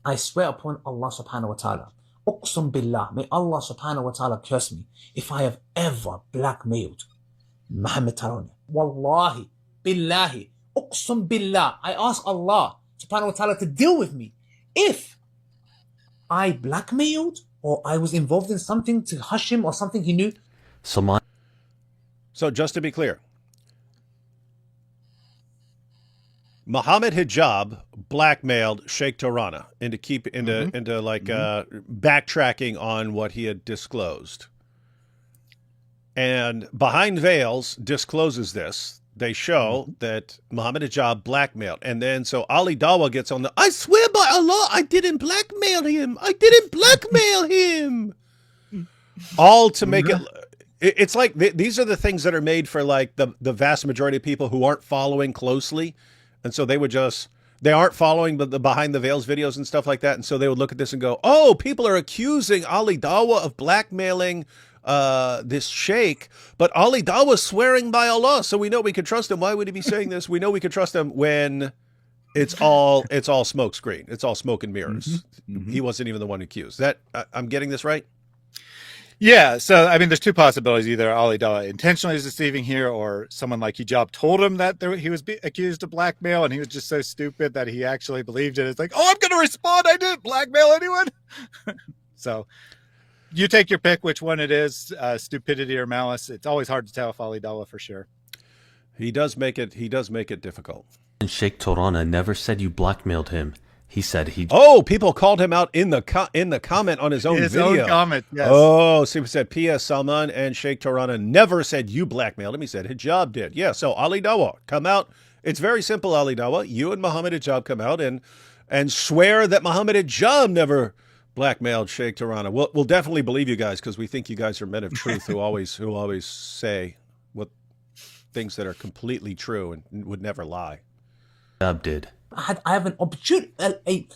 I swear upon Allah subhanahu wa ta'ala. Uqsum billah. May Allah subhanahu wa ta'ala curse me if I have ever blackmailed Muhammad Tarani. Wallahi, billahi, uqsum billah. I ask Allah subhanahu wa ta'ala to deal with me if I blackmailed or I was involved in something to hush him or something he knew. So just to be clear, Muhammad Hijab blackmailed Sheikh Torana into backtracking on what he had disclosed. And Behind Veils discloses this. They show that Muhammad Hijab blackmailed. And then so Ali Dawah gets on I swear by Allah, I didn't blackmail him. All to make it's like these are the things that are made for like the vast majority of people who aren't following closely. And so they aren't following the Behind the Veils videos and stuff like that. And so they would look at this and go, oh, people are accusing Ali Dawah of blackmailing this sheikh, but Ali Dawah swearing by Allah, so we know we can trust him. Why would he be saying this? We know we can trust him when it's all smoke screen. It's all smoke and mirrors. He wasn't even the one accused. I'm getting this right? Yeah, so I mean, there's two possibilities. Either Ali Dawah intentionally is deceiving here, or someone like Hijab told him that he was accused of blackmail, and he was just so stupid that he actually believed it. It's like, I'm going to respond. I didn't blackmail anyone. So you take your pick which one it is, stupidity or malice. It's always hard to tell if Ali Dawah for sure. He does make it difficult. And Sheikh Torana never said you blackmailed him. He said he... Oh, people called him out in the comment on his own video. His own comment, yes. Oh, so he said, P.S. Salman and Sheikh Torana never said you blackmailed him. He said Hijab did. Yeah, so Ali Dawah, come out. It's very simple, Ali Dawah. You and Muhammad Hijab come out and swear that Muhammad Hijab never blackmailed Sheikh Torana. We'll definitely believe you guys because we think you guys are men of truth who always say what things that are completely true and would never lie. Hijab did. I have an opportunity, a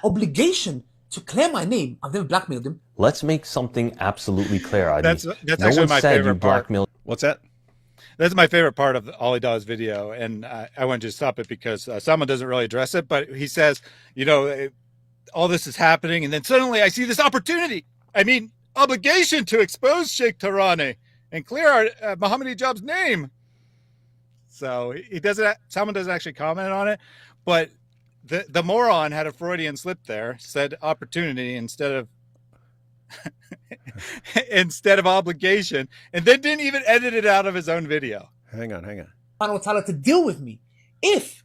obligation to clear my name. I've never blackmailed him. Let's make something absolutely clear, Adi. That's no actually one my said you favorite part. blackmailed. What's that? That's my favorite part of Ali Dawah's video, and I wanted to stop it because someone doesn't really address it, but he says, all this is happening, and then suddenly I see this opportunity. Obligation to expose Sheikh Tarani and clear our Muhammad Hijab's name. So someone doesn't actually comment on it, but the moron had a Freudian slip there, said opportunity instead of obligation, and then didn't even edit it out of his own video. Hang on. Subhanahu wa ta'ala to deal with me if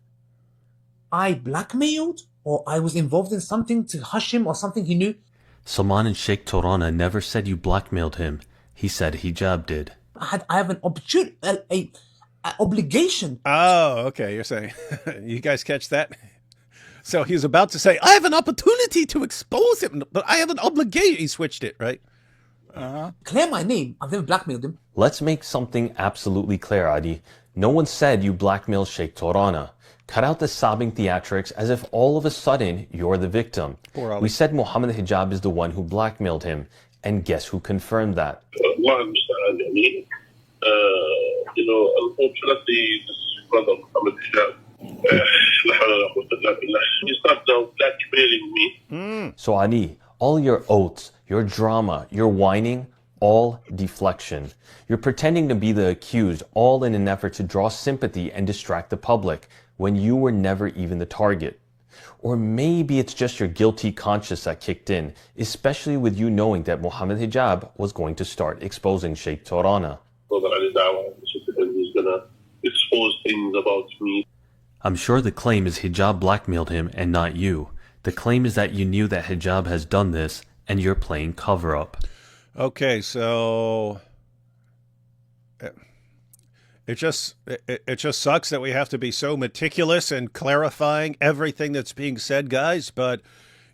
I blackmailed or I was involved in something to hush him or something he knew. Salman and Sheikh Torana never said you blackmailed him. He said Hijab did. I have an opportunity, a obligation. Oh, okay. You're saying, you guys catch that? So he's about to say, I have an opportunity to expose him, but I have an obligation. He switched it, right? Clear my name. I've never blackmailed him. Let's make something absolutely clear, Adi. No one said you blackmailed Sheikh Torana. Cut out the sobbing theatrics as if all of a sudden you're the victim. We said Muhammad Hijab is the one who blackmailed him. And guess who confirmed that? Unfortunately, this brother Muhammad Hijab, he started blackmailing me. So Adi, all your oaths, your drama, your whining, all deflection. You're pretending to be the accused, all in an effort to draw sympathy and distract the public, when you were never even the target. Or maybe it's just your guilty conscience that kicked in, especially with you knowing that Muhammad Hijab was going to start exposing Sheikh Torana. He's going to expose things about me. I'm sure the claim is Hijab blackmailed him and not you. The claim is that you knew that Hijab has done this and you're playing cover-up. Okay, so it just sucks that we have to be so meticulous and clarifying everything that's being said, guys, but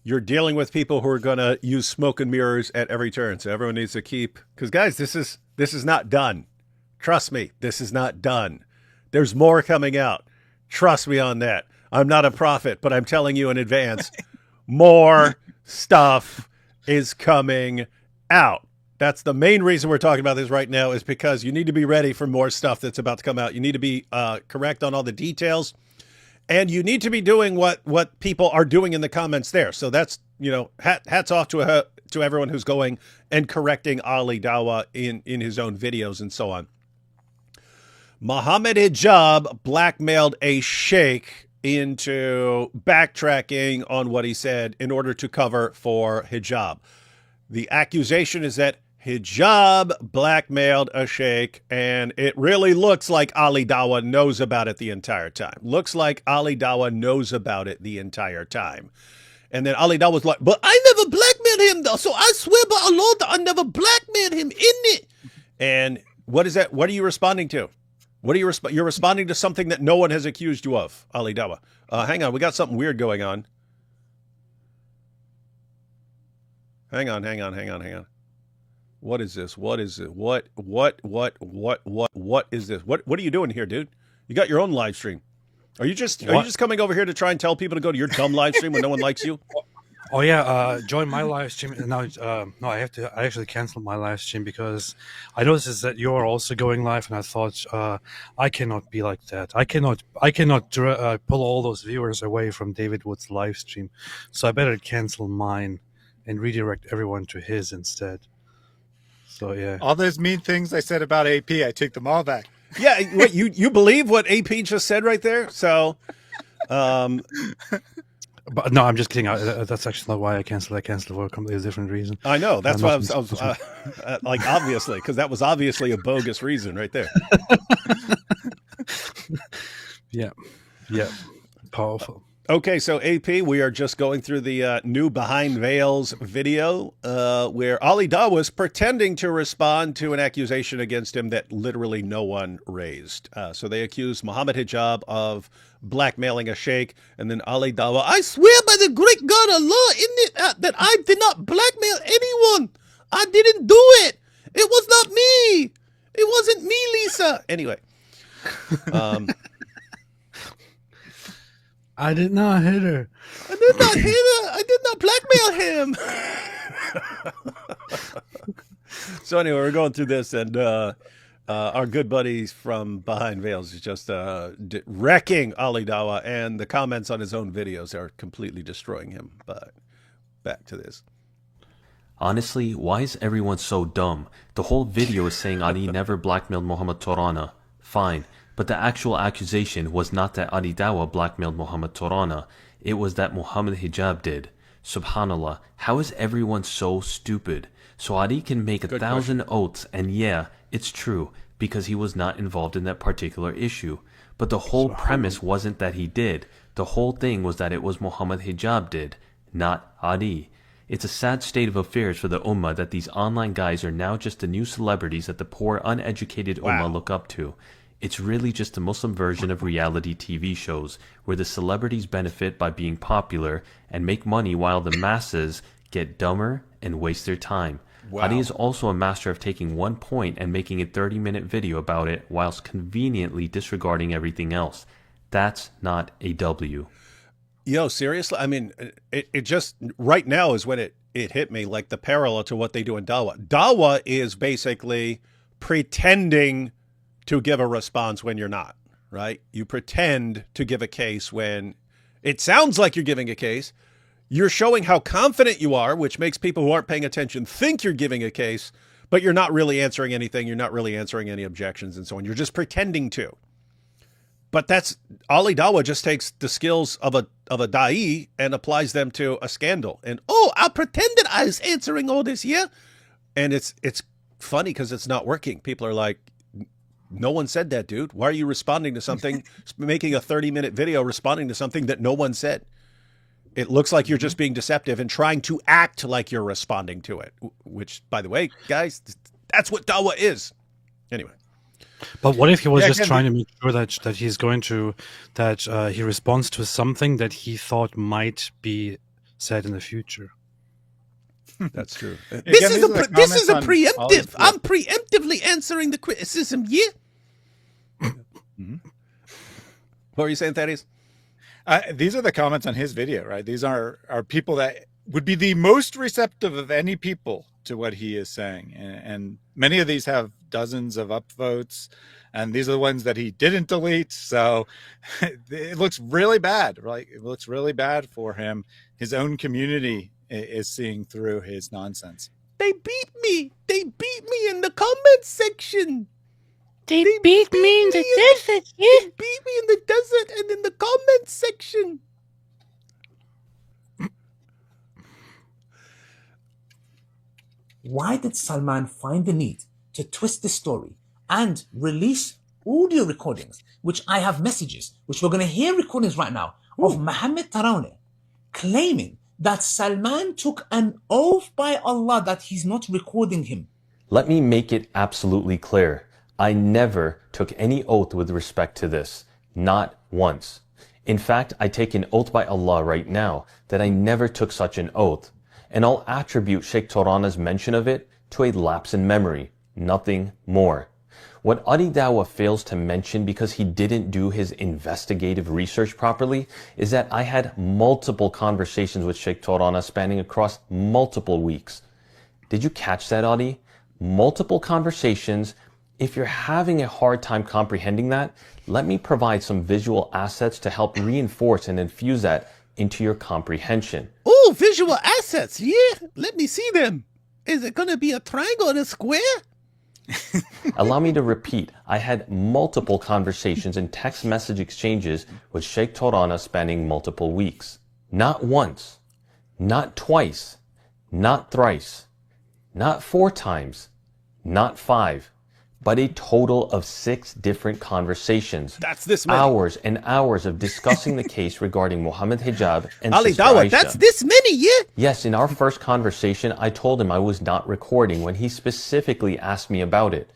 you're dealing with people who are going to use smoke and mirrors at every turn. So everyone needs to keep, because guys, this is not done. Trust me, this is not done. There's more coming out. Trust me on that. I'm not a prophet, but I'm telling you in advance, more stuff is coming out. That's the main reason we're talking about this right now, is because you need to be ready for more stuff that's about to come out. You need to be correct on all the details, and you need to be doing what people are doing in the comments there. So that's, hats off to everyone who's going and correcting Ali Dawah in his own videos and so on. Muhammad Hijab blackmailed a sheikh into backtracking on what he said in order to cover for Hijab. The accusation is that Hijab blackmailed a sheikh, and it really looks like Ali Dawah knows about it the entire time. Looks like Ali Dawah knows about it the entire time. And then Ali Dawah was like, but I never blackmailed him, though, so I swear by Allah that I never blackmailed him in it. And what is that? What are you responding to? What are you're responding to something that no one has accused you of, Ali Dawah. Hang on, we got something weird going on. Hang on. What is this? What is it? What is this? What are you doing here, dude? You got your own live stream. Are you just coming over here to try and tell people to go to your dumb live stream when no one likes you? Oh yeah, join my live stream. Now, no, I actually canceled my live stream because I noticed that you're also going live, and I thought I cannot be like that. I cannot pull all those viewers away from David Wood's live stream, so I better cancel mine and redirect everyone to his instead. So yeah, all those mean things I said about AP, I take them all back. Yeah, what, you believe what AP just said right there? So, but no, I'm just kidding. That's actually not why I canceled. I canceled for a completely different reason. I know. That's why I was like, obviously, because that was obviously a bogus reason right there. Yeah, powerful. Okay, so AP, we are just going through the new Behind Veils video where Ali Dawah was pretending to respond to an accusation against him that literally no one raised. So they accused Muhammad Hijab of blackmailing a sheikh, and then Ali Dawah, I swear by the great God Allah that I did not blackmail anyone. I didn't do it. It was not me. It wasn't me, Lisa. Anyway. I did not hit her. I did not hit her. I did not blackmail him. So anyway, we're going through this, and our good buddies from Behind Veils is just wrecking Ali Dawah, and the comments on his own videos are completely destroying him. But back to this. Honestly, why is everyone so dumb? The whole video is saying Ali never blackmailed Muhammad Torana. Fine, but the actual accusation was not that Ali Dawah blackmailed Muhammad Torana. It was that Muhammad Hijab did. Subhanallah, how is everyone so stupid? So Ali can make 1,000 oaths, and yeah, it's true, because he was not involved in that particular issue. But the whole premise wasn't that he did. The whole thing was that it was Muhammad Hijab did, not Ali. It's a sad state of affairs for the Ummah that these online guys are now just the new celebrities that the poor, uneducated Ummah look up to. It's really just the Muslim version of reality TV shows, where the celebrities benefit by being popular and make money while the masses get dumber and waste their time. Ali is also a master of taking one point and making a 30-minute video about it whilst conveniently disregarding everything else. That's not a W. Yo, seriously? I mean, it just, right now is when it hit me, like the parallel to what they do in Dawah. Dawah is basically pretending to give a response when you're not, right? You pretend to give a case when it sounds like you're giving a case. You're showing how confident you are, which makes people who aren't paying attention think you're giving a case, but you're not really answering anything. You're not really answering any objections and so on. You're just pretending to. But that's, Ali Dawah just takes the skills of a da'i and applies them to a scandal. And, oh, I pretended I was answering all this, yeah? And it's funny because it's not working. People are like, no one said that, dude. Why are you responding to something, making a 30-minute video responding to something that no one said? It looks like you're just being deceptive and trying to act like you're responding to it, which, by the way, guys, that's what Dawah is. Anyway. But what if he was just trying to make sure that he's going to, that he responds to something that he thought might be said in the future? That's true. This is a preemptive. I'm preemptively answering the criticism. Yeah. What were you saying, Thaddeus? These are the comments on his video, right? These are people that would be the most receptive of any people to what he is saying. And many of these have dozens of upvotes, and these are the ones that he didn't delete. So it looks really bad, right? It looks really bad for him. His own community is seeing through his nonsense. They beat me. They beat me in the comments section. They beat me in the desert, yeah? They beat me in the desert and in the comments section. Why did Salman find the need to twist the story and release audio recordings, which I have messages, which we're going to hear recordings right now, of Mohammed Tarawne claiming that Salman took an oath by Allah that he's not recording him? Let me make it absolutely clear. I never took any oath with respect to this. Not once. In fact, I take an oath by Allah right now that I never took such an oath. And I'll attribute Sheikh Torana's mention of it to a lapse in memory. Nothing more. What Ali Dawah fails to mention because he didn't do his investigative research properly is that I had multiple conversations with Sheikh Torana spanning across multiple weeks. Did you catch that, Ali? Multiple conversations. If you're having a hard time comprehending that, let me provide some visual assets to help reinforce and infuse that into your comprehension. Oh, visual assets. Yeah, let me see them. Is it going to be a triangle and a square? Allow me to repeat. I had multiple conversations and text message exchanges with Sheikh Torana spanning multiple weeks. Not once, not twice, not thrice, not 4 times, not 5, but a total of 6 different conversations. That's this many. Hours and hours of discussing the case regarding Muhammad Hijab and Ali Sister Dawah, Aisha. that's this many, yeah? Yes, in our first conversation, I told him I was not recording when he specifically asked me about it.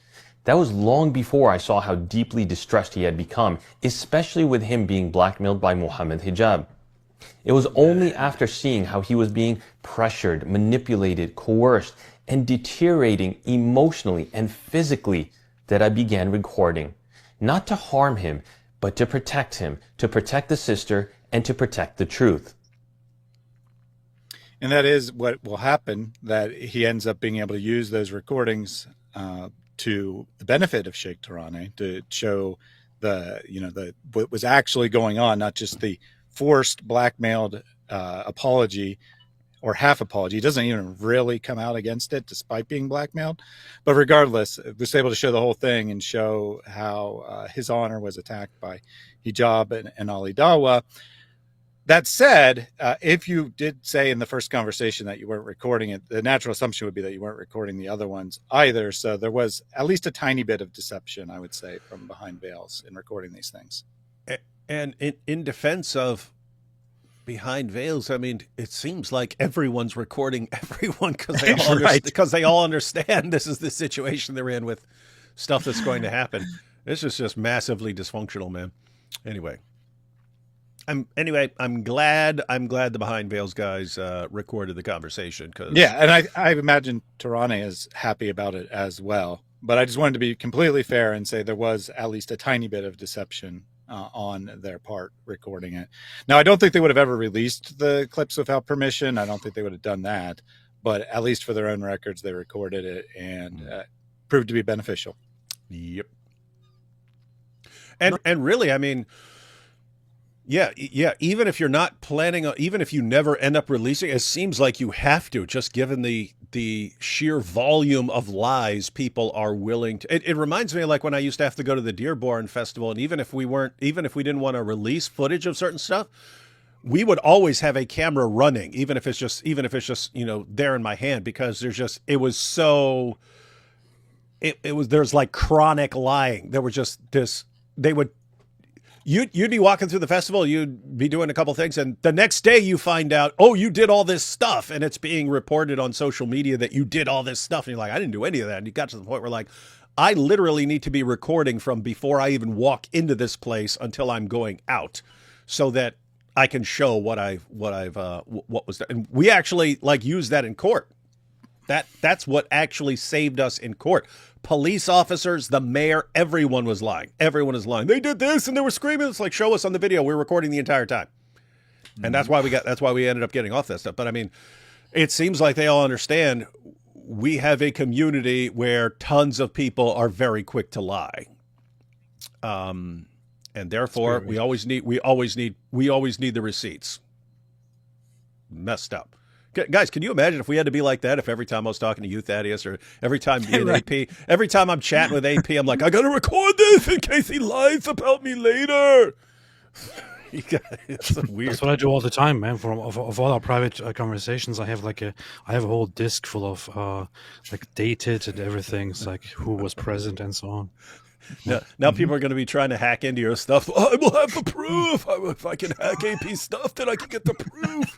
That was long before I saw how deeply distressed he had become, especially with him being blackmailed by Muhammad Hijab. It was only after seeing how he was being pressured, manipulated, coerced, and deteriorating emotionally and physically that I began recording. not to harm him, but to protect him, to protect the sister, and to protect the truth. And that is what will happen, that he ends up being able to use those recordings to the benefit of Sheikh Tarani, to show what was actually going on, not just the forced blackmailed apology or half apology. He doesn't even really come out against it despite being blackmailed. But regardless, it was able to show the whole thing and show how his honor was attacked by hijab and Ali Dawah. That said, if you did say in the first conversation that you weren't recording it, the natural assumption would be that you weren't recording the other ones either. So there was at least a tiny bit of deception, I would say, from behind veils in recording these things. And in defense of behind veils, I mean, it seems like everyone's recording everyone because they all they all understand this is the situation they're in with stuff that's going to happen. This is just massively dysfunctional, man. Anyway, I'm glad the behind veils guys recorded the conversation. And I imagine Tarani is happy about it as well. But I just wanted to be completely fair and say there was at least a tiny bit of deception on their part recording it. Now, I don't think they would have ever released the clips without permission. I don't think they would have done that. But at least for their own records, they recorded it and proved to be beneficial. Yep. And really, I mean, yeah. Even if you're not planning on, even if you never end up releasing, it seems like you have to, just given the sheer volume of lies people are willing to. It reminds me of like when I used to have to go to the Dearborn Festival, and even if we didn't want to release footage of certain stuff, we would always have a camera running, even if it's just there in my hand, because there's like chronic lying. There was just this. You'd be walking through the festival, you'd be doing a couple things, and the next day you find out, oh, you did all this stuff, and it's being reported on social media that you did all this stuff, and you're like, I didn't do any of that. And you got to the point where like, I literally need to be recording from before I even walk into this place until I'm going out, so that I can show what was done. And we actually like use that in court. That's what actually saved us in court. Police officers, the mayor, everyone was lying. Everyone is lying. They did this and they were screaming. It's like, show us on the video. We're recording the entire time. And that's why we ended up getting off that stuff. But I mean, it seems like they all understand we have a community where tons of people are very quick to lie. And therefore we always need the receipts. Messed up. Guys, can you imagine if we had to be like that? If every time I was talking to you, Thaddeus, or every time AP, every time I'm chatting with AP, I'm like, I got to record this in case he lies about me later. It's so weird. That's what I do all the time, man. Of all our private conversations, I have a whole disc full of like dated and everything. It's like who was present and so on. Now people are going to be trying to hack into your stuff. I will have the proof. If I can hack AP stuff, then I can get the proof.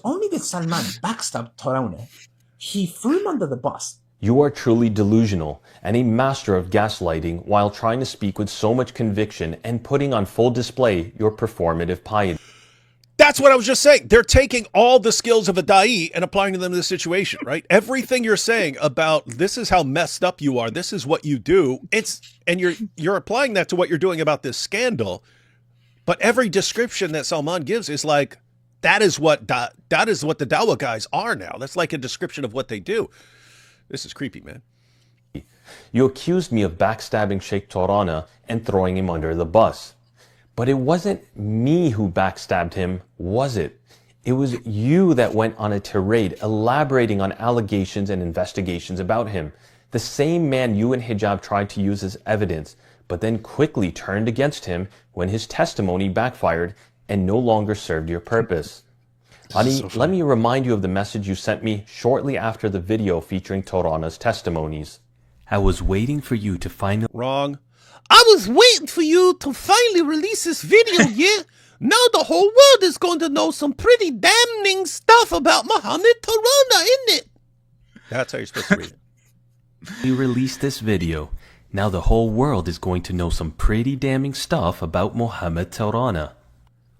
Only did Salman backstab Tarani, he threw him under the bus. You are truly delusional and a master of gaslighting while trying to speak with so much conviction and putting on full display your performative piety. That's what I was just saying. They're taking all the skills of a da'i and applying them to this situation, right? Everything you're saying about this is how messed up you are, this is what you do, and you're applying that to what you're doing about this scandal. But every description that Salman gives is like, that is what the Dawah guys are now. That's like a description of what they do. This is creepy, man. You accused me of backstabbing Sheikh Tarani and throwing him under the bus. But it wasn't me who backstabbed him, was it? It was you that went on a tirade elaborating on allegations and investigations about him. The same man you and Hijab tried to use as evidence, but then quickly turned against him when his testimony backfired and no longer served your purpose. Ali, let me remind you of the message you sent me shortly after the video featuring Tarani's testimonies. I was waiting for you to finally... Wrong. I was waiting for you to finally release this video, yeah? Now the whole world is going to know some pretty damning stuff about Muhammad Tarani, isn't it? That's how you're supposed to read it. You released this video. Now the whole world is going to know some pretty damning stuff about Muhammad Tarani.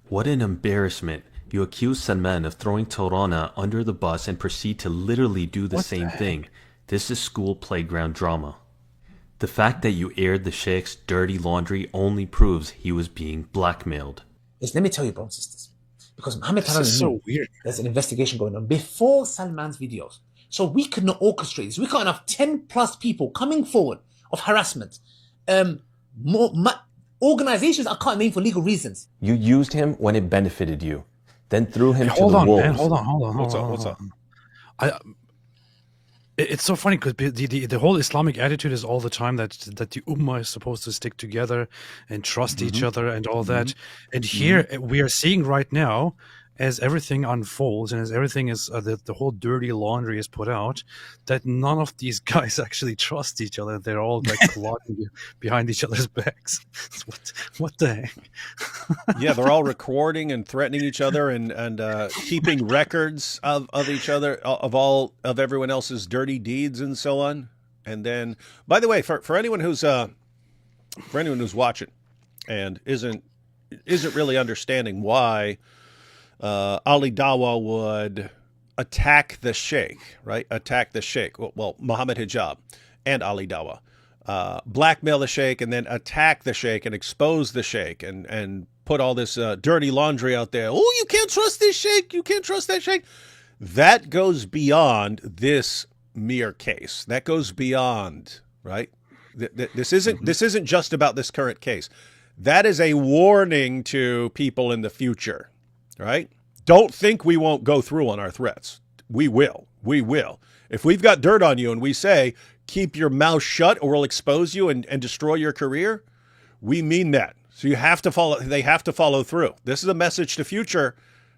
What an embarrassment. You accuse Salman of throwing Tarani under the bus and proceed to literally do the same thing. This is school playground drama. The fact that you aired the Sheikh's dirty laundry only proves he was being blackmailed. Let me tell you, brothers and sisters, because Mohammed This is so weird. There's an investigation going on before Salman's videos. So we could not orchestrate this. We can't have 10 plus people coming forward of harassment. Organizations I can't name for legal reasons. You used him when it benefited you, then threw him to the Man, wolves. hold on. What's up? It's so funny because the whole Islamic attitude is all the time that the Ummah is supposed to stick together and trust each other and all that. And here we are seeing right now, as everything unfolds and as everything is the whole dirty laundry is put out, that none of these guys actually trust each other. They're all like plotting behind each other's backs. What the heck? Yeah, they're all recording and threatening each other and keeping records of each other, of everyone else's dirty deeds and so on. And then, by the way, for anyone who's watching and isn't really understanding why Ali Dawah would attack the Sheikh, right? Attack the Sheikh. Well, Muhammad Hijab and Ali Dawah. Blackmail the Sheikh and then attack the Sheikh and expose the Sheikh and put all this dirty laundry out there. Oh, you can't trust this Sheikh. You can't trust that Sheikh. That goes beyond this mere case. That goes beyond, right? This isn't just about this current case. That is a warning to people in the future. Right? Don't think we won't go through on our threats. We will. We will. If we've got dirt on you and we say, keep your mouth shut or we'll expose you and destroy your career, we mean that. So you have to follow. They have to follow through. This is a message to future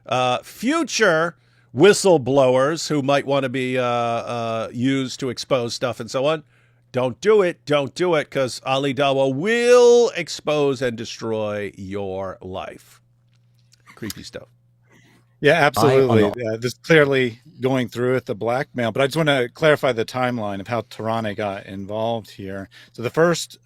whistleblowers who might want to be used to expose stuff and so on. Don't do it. Don't do it, because Ali Dawah will expose and destroy your life. Creepy stuff. Yeah, absolutely. This is clearly going through with the blackmail, but I just want to clarify the timeline of how Tarani got involved here. So the first,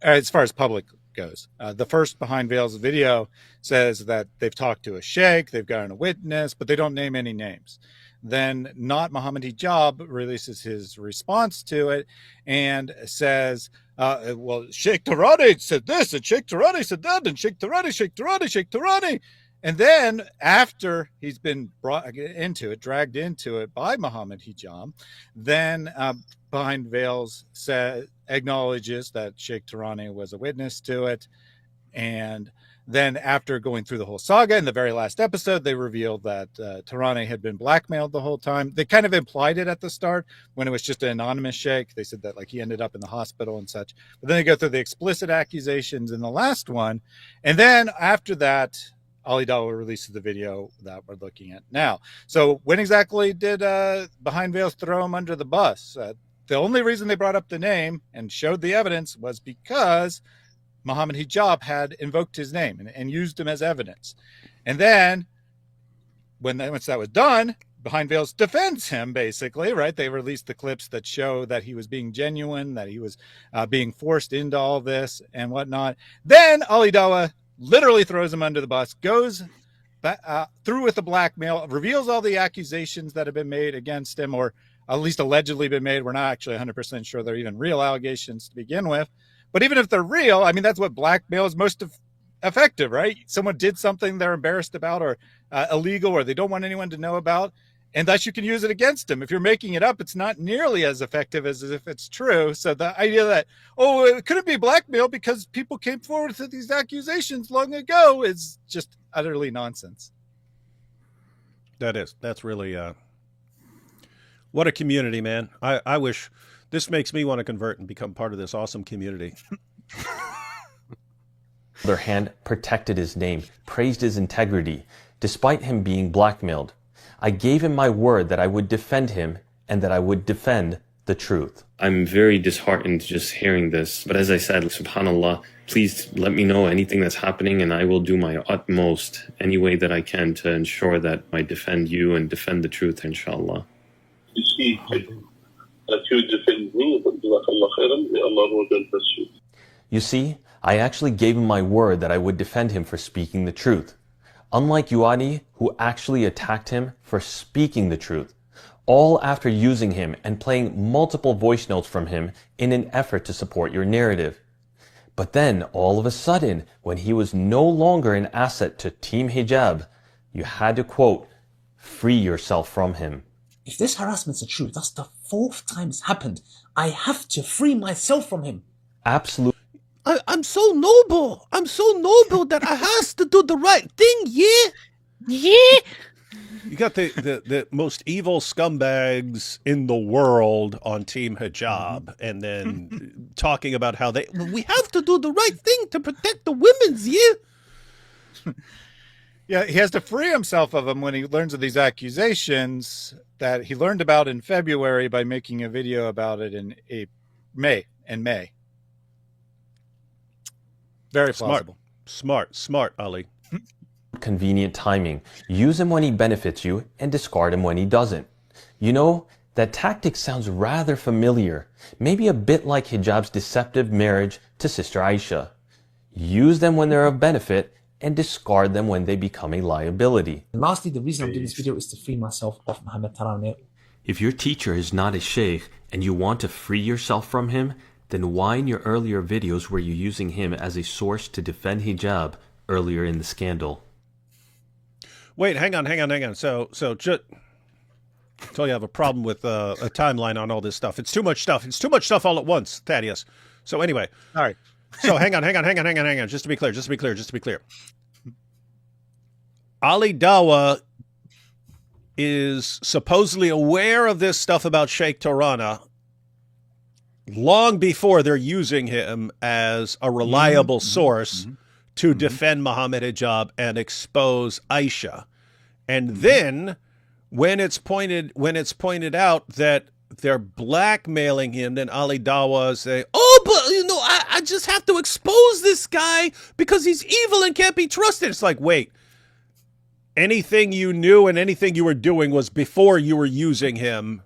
as far as public goes, the first Behind Veils video says that they've talked to a sheikh, they've gotten a witness, but they don't name any names. Then Not Muhammad Hijab releases his response to it and says, well, Sheikh Tarani said this, and Sheikh Tarani said that, and Sheikh Tarani. And then after he's been dragged into it by Muhammad Hijab, then Behind Veils acknowledges that Sheikh Tarani was a witness to it. And then after going through the whole saga, in the very last episode, they revealed that Tarani had been blackmailed the whole time. They kind of implied it at the start when it was just an anonymous sheikh. They said that like he ended up in the hospital and such. But then they go through the explicit accusations in the last one. And then after that, Ali Dawah releases the video that we're looking at now. So when exactly did Behind Veils throw him under the bus? The only reason they brought up the name and showed the evidence was because Muhammad Hijab had invoked his name and used him as evidence. And then once that was done, Behind Veils defends him, basically, right? They released the clips that show that he was being genuine, that he was being forced into all this and whatnot. Then Ali Dawah literally throws him under the bus, goes through with the blackmail, reveals all the accusations that have been made against him, or at least allegedly been made. We're not actually 100% sure they're even real allegations to begin with. But even if they're real, I mean, that's what blackmail is most effective, right? Someone did something they're embarrassed about or illegal or they don't want anyone to know about, and thus you can use it against them. If you're making it up, it's not nearly as effective as if it's true. So the idea that, oh, it couldn't be blackmail because people came forward with these accusations long ago is just utterly nonsense. That's really, what a community, man. I wish, this makes me want to convert and become part of this awesome community. Their hand protected his name, praised his integrity, despite him being blackmailed. I gave him my word that I would defend him and that I would defend the truth. I'm very disheartened just hearing this, but as I said, subhanAllah, please let me know anything that's happening and I will do my utmost any way that I can to ensure that I defend you and defend the truth, inshallah. You see, that you defend me, but Jazakallah khairan, may Allah reward you. You see, I actually gave him my word that I would defend him for speaking the truth. Unlike Yuani, who actually attacked him for speaking the truth. all after using him and playing multiple voice notes from him in an effort to support your narrative. But then, all of a sudden, when he was no longer an asset to Team Hijab, you had to, quote, free yourself from him. If this harassment's a truth, that's the 4th time it's happened. I have to free myself from him. Absolutely. I'm so noble. I'm so noble that I has to do the right thing, yeah? Yeah? You got the most evil scumbags in the world on Team Hijab, and then talking about how We have to do the right thing to protect the women's, yeah? Yeah, he has to free himself of them when he learns of these accusations that he learned about in February by making a video about it in May. Very plausible. Smart, Ali. Convenient timing. Use him when he benefits you and discard him when he doesn't. You know, that tactic sounds rather familiar, maybe a bit like Hijab's deceptive marriage to Sister Aisha. Use them when they're of benefit and discard them when they become a liability. And lastly, the reason I'm doing this video is to free myself of Muhammad Tarawih. If your teacher is not a sheikh and you want to free yourself from him, then why in your earlier videos were you using him as a source to defend hijab earlier in the scandal? Wait, hang on. So you have a problem with a timeline on all this stuff. It's too much stuff. It's too much stuff all at once, Thaddeus. So anyway. All right. So hang on. Just to be clear. Ali Dawah is supposedly aware of this stuff about Sheikh Tarana long before they're using him as a reliable source to defend Muhammad Hijab and expose Aisha. And then when it's pointed out that they're blackmailing him, then Ali Dawah say, Oh, but, I just have to expose this guy because he's evil and can't be trusted. It's like, wait, anything you knew and anything you were doing was before you were using him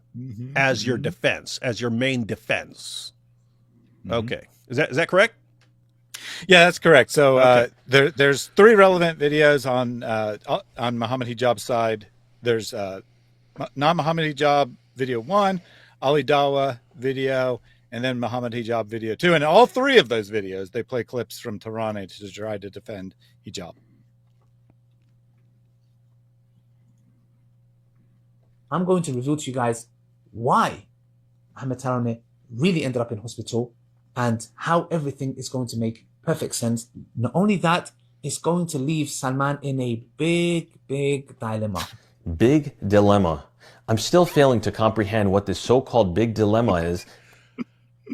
as your defense, as your main defense. Okay. Is that correct? Yeah, that's correct. So there's 3 relevant videos on Muhammad Hijab's side. There's non-Muhammad Hijab video 1, Ali Dawah video, and then Muhammad Hijab video 2. And in all 3 of those videos, they play clips from Tarana to try to defend hijab. I'm going to reveal to you guys why Muhammad Tarawih really ended up in hospital and how everything is going to make perfect sense. Not only that, it's going to leave Salman in a big dilemma. Big dilemma. I'm still failing to comprehend what this so-called big dilemma is.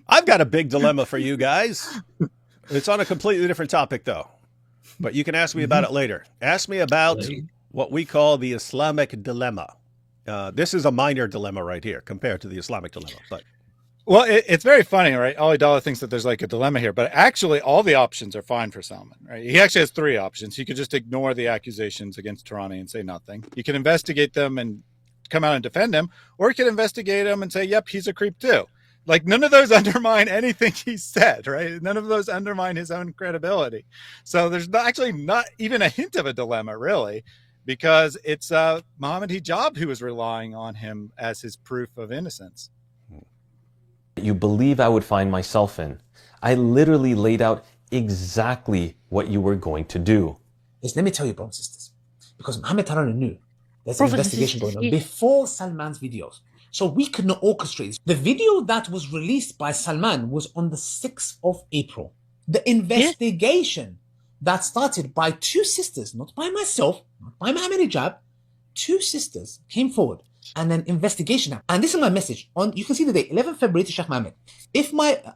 I've got a big dilemma for you guys. It's on a completely different topic, though. But you can ask me about it later. Ask me about what we call the Islamic dilemma. This is a minor dilemma right here compared to the Islamic dilemma. But well, it's very funny, right? Ali Dawah thinks that there's like a dilemma here, but actually all the options are fine for Salman, right? He actually has 3 options. He could just ignore the accusations against Tarani and say nothing. You can investigate them and come out and defend him, or he could investigate him and say, yep, he's a creep too. Like, none of those undermine anything he said, right? None of those undermine his own credibility. So there's actually not even a hint of a dilemma, really, because it's Muhammad Hijab who is relying on him as his proof of innocence. You believe I would find myself in. I literally laid out exactly what you were going to do. Yes, let me tell you, brothers and sisters, because Muhammad Tarawih knew there's an investigation going on before Salman's videos. So we could not orchestrate this. The video that was released by Salman was on the 6th of April. The investigation that started by 2 sisters, not by myself, not by Muhammad Hijab, 2 sisters came forward and an investigation happened. And this is my message. You can see the date, 11th February to Sheikh Mohammed.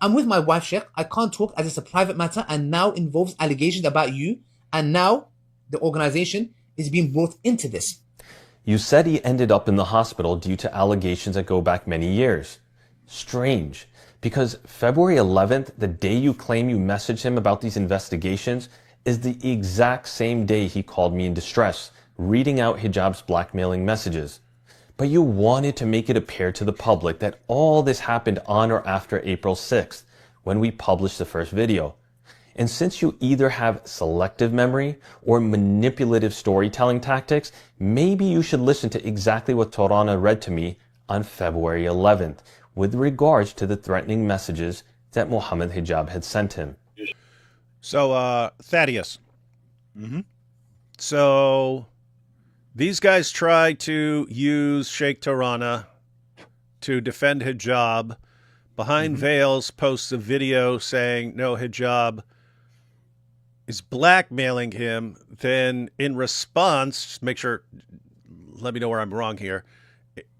I'm with my wife, Sheikh, I can't talk as it's a private matter and now involves allegations about you. And now the organization is being brought into this. You said he ended up in the hospital due to allegations that go back many years. Strange, because February 11th, the day you claim you messaged him about these investigations, is the exact same day he called me in distress, reading out Hijab's blackmailing messages. But you wanted to make it appear to the public that all this happened on or after April 6th, when we published the first video. And since you either have selective memory or manipulative storytelling tactics, maybe you should listen to exactly what Tarana read to me on February 11th with regards to the threatening messages that Muhammad Hijab had sent him. So, Thaddeus. So, these guys tried to use Sheikh Tarana to defend hijab. Behind Veils posts a video saying, no, hijab is blackmailing him. Then in response, just make sure, let me know where I'm wrong here.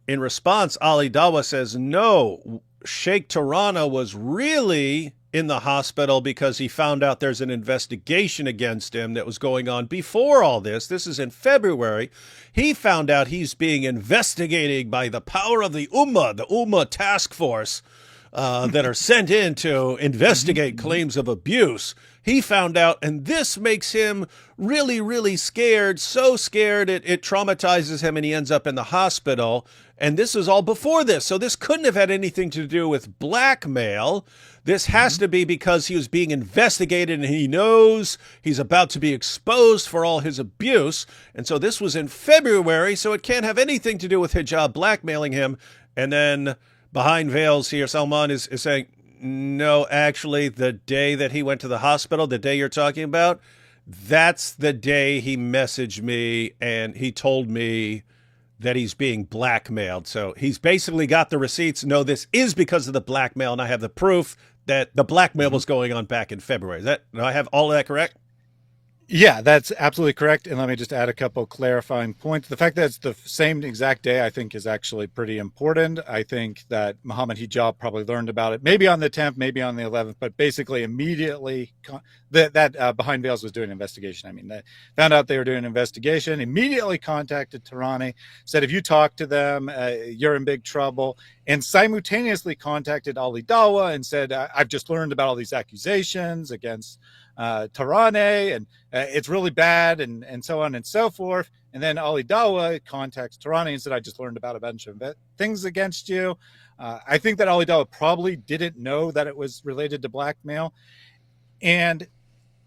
In response, Ali Dawah says, no, Sheikh Tarana was really in the hospital because he found out there's an investigation against him that was going on before all this. This is in February. He found out he's being investigated by the power of the Ummah task force that are sent in to investigate claims of abuse. He found out, and this makes him really, really scared, so scared it traumatizes him and he ends up in the hospital. And this was all before this. So this couldn't have had anything to do with blackmail. This has to be because he was being investigated and he knows he's about to be exposed for all his abuse. And so this was in February, so it can't have anything to do with hijab blackmailing him. And then behind Veils here, Salman is saying, no, actually, the day that he went to the hospital, the day you're talking about, that's the day he messaged me and he told me that he's being blackmailed. So he's basically got the receipts. No, this is because of the blackmail, and I have the proof that the blackmail was going on back in February. Do I have all of that correct? Yeah, that's absolutely correct. And let me just add a couple clarifying points. The fact that it's the same exact day, I think, is actually pretty important. I think that Muhammad Hijab probably learned about it, maybe on the 10th, maybe on the 11th, but basically immediately that Behind Veils was doing an investigation. I mean, they found out they were doing an investigation, immediately contacted Tarani, said, if you talk to them, you're in big trouble, and simultaneously contacted Ali Dawah and said, I've just learned about all these accusations against Tarani, and it's really bad, and so on and so forth. And then Ali Dawah contacts Tarani and said, I just learned about a bunch of things against you. I think that Ali Dawah probably didn't know that it was related to blackmail. And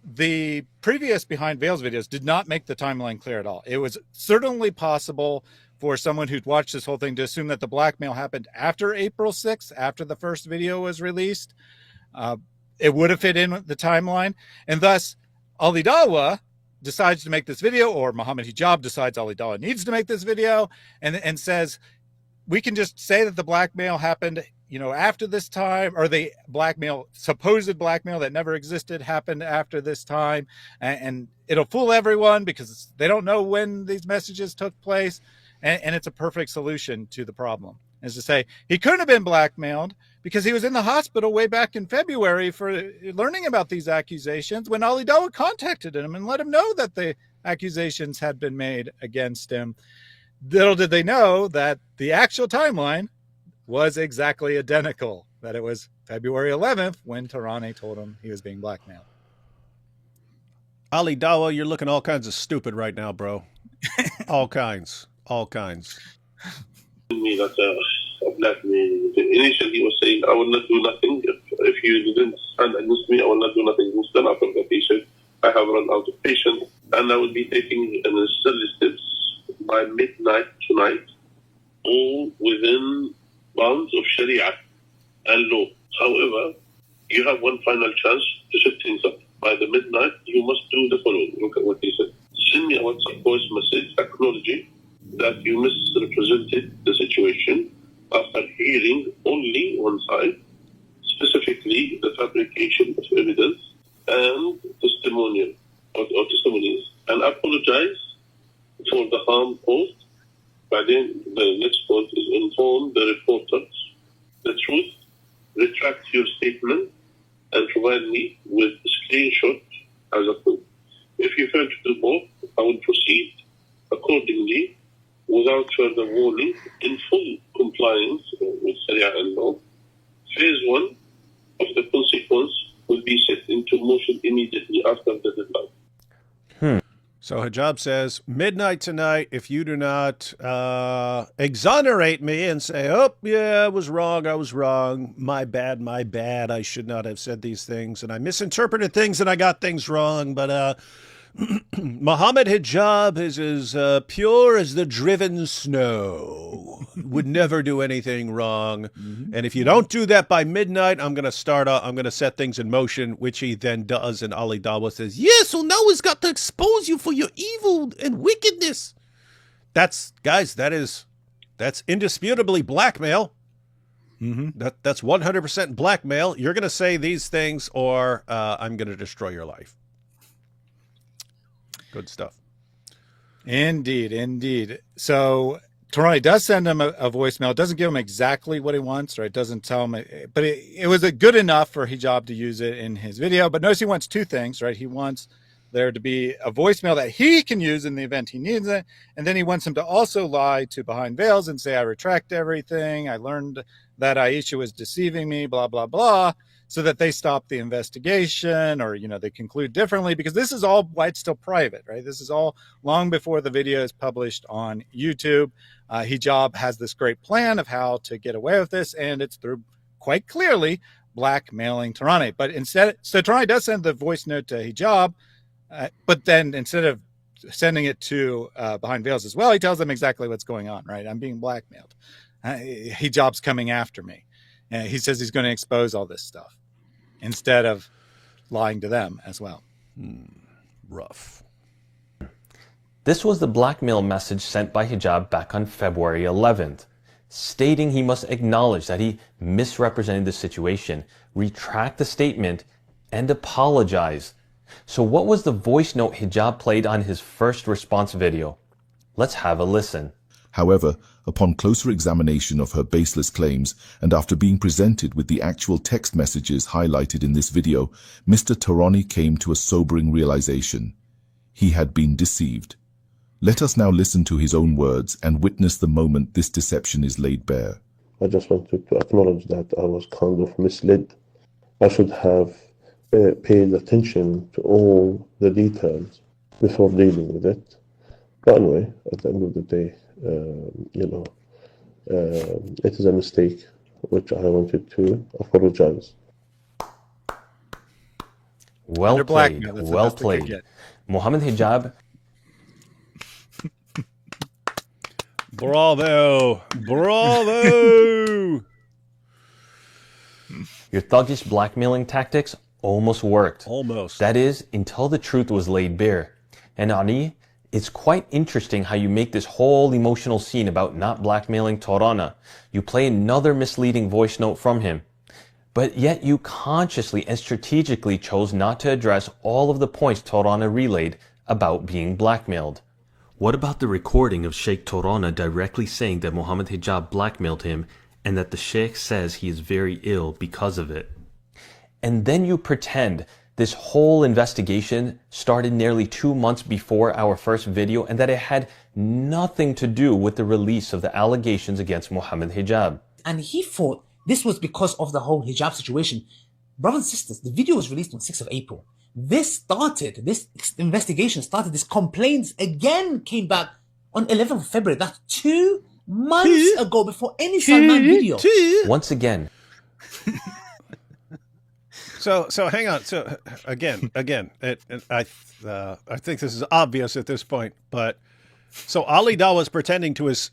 the previous Behind Veils videos did not make the timeline clear at all. It was certainly possible for someone who'd watched this whole thing to assume that the blackmail happened after April 6th, after the first video was released. It would have fit in the timeline. And thus, Ali Dawah decides to make this video, or Muhammad Hijab decides Ali Dawah needs to make this video, and says, we can just say that the blackmail happened, after this time, or the supposed blackmail that never existed happened after this time. And it'll fool everyone because they don't know when these messages took place. And it's a perfect solution to the problem, is to say he couldn't have been blackmailed because he was in the hospital way back in February for learning about these accusations when Ali Dawah contacted him and let him know that the accusations had been made against him. Little did they know that the actual timeline was exactly identical, that it was February 11th when Tarani told him he was being blackmailed. Ali Dawah, you're looking all kinds of stupid right now, bro. All kinds. Me that blackmail. Initially, he was saying, I will not do nothing. If you didn't stand against me, I will not do nothing against them. After that, he said, I have run out of patience, and I will be taking necessary steps by midnight tonight, all within bounds of Sharia and law. However, you have one final chance to set things up. By the midnight, you must do the following. Look at what he said. Send me a WhatsApp voice message acknowledging that you misrepresented the situation after hearing only one side, specifically the fabrication of evidence and testimonial or testimonies, and apologize for the harm caused. By then, the next point is inform the reporters the truth, retract your statement, and provide me with a screenshot as a proof. If you fail to do both, I will proceed accordingly without further warning in full compliance with Sharia and law. Phase 1 of the consequence will be set into motion immediately after the deadline. So Hijab says, midnight tonight, if you do not exonerate me and say, oh, yeah, I was wrong, my bad, I should not have said these things, and I misinterpreted things and I got things wrong, but Muhammad Hijab is as pure as the driven snow. Would never do anything wrong. And if you don't do that by midnight, I'm going to set things in motion, which he then does. And Ali Dawah says, Yeah, so now he's got to expose you for your evil and wickedness. that's indisputably blackmail. That's 100% blackmail. You're going to say these things or I'm going to destroy your life. Good stuff. Indeed. So Tarani does send him a voicemail. It doesn't give him exactly what he wants, right? It doesn't tell him, but it was good enough for Hijab to use it in his video. But notice he wants two things, right? He wants there to be a voicemail that he can use in the event he needs it. And then he wants him to also lie to Behind Veils and say, I retract everything. I learned that Aisha was deceiving me, blah, blah, blah, so that they stop the investigation or, they conclude differently, because this is all why it's still private, right? This is all long before the video is published on YouTube. Hijab has this great plan of how to get away with this, and it's through quite clearly blackmailing Tarani. But instead, so Tarani does send the voice note to Hijab, but then instead of sending it to Behind Veils as well, he tells them exactly what's going on, right? I'm being blackmailed. Hijab's coming after me. And he says he's going to expose all this stuff instead of lying to them as well. Rough. This was the blackmail message sent by Hijab back on February 11th, stating he must acknowledge that he misrepresented the situation, retract the statement, and apologize. So what was the voice note Hijab played on his first response video? Let's have a listen. However, upon closer examination of her baseless claims and after being presented with the actual text messages highlighted in this video, Mr. Tarani came to a sobering realization. He had been deceived. Let us now listen to his own words and witness the moment this deception is laid bare. I just wanted to acknowledge that I was kind of misled. I should have paid attention to all the details before dealing with it. But anyway, at the end of the day, it is a mistake which I wanted to apologize. Well played. Well played. Muhammad Hijab. Bravo. Bravo. Your thuggish blackmailing tactics almost worked. Almost. That is, until the truth was laid bare. And Ali, it's quite interesting how you make this whole emotional scene about not blackmailing Torana. You play another misleading voice note from him. But yet you consciously and strategically chose not to address all of the points Torana relayed about being blackmailed. What about the recording of Sheikh Torana directly saying that Muhammad Hijab blackmailed him and that the Sheikh says he is very ill because of it? And then you pretend this whole investigation started nearly 2 months before our first video and that it had nothing to do with the release of the allegations against Muhammad Hijab. And he thought this was because of the whole hijab situation. Brothers and sisters, the video was released on 6th of April. This investigation started, this complaints again came back on 11th of February. That's 2 months ago, before any Salman video. Once again. So hang on. So again, I think this is obvious at this point, but so Ali Dawah is pretending to his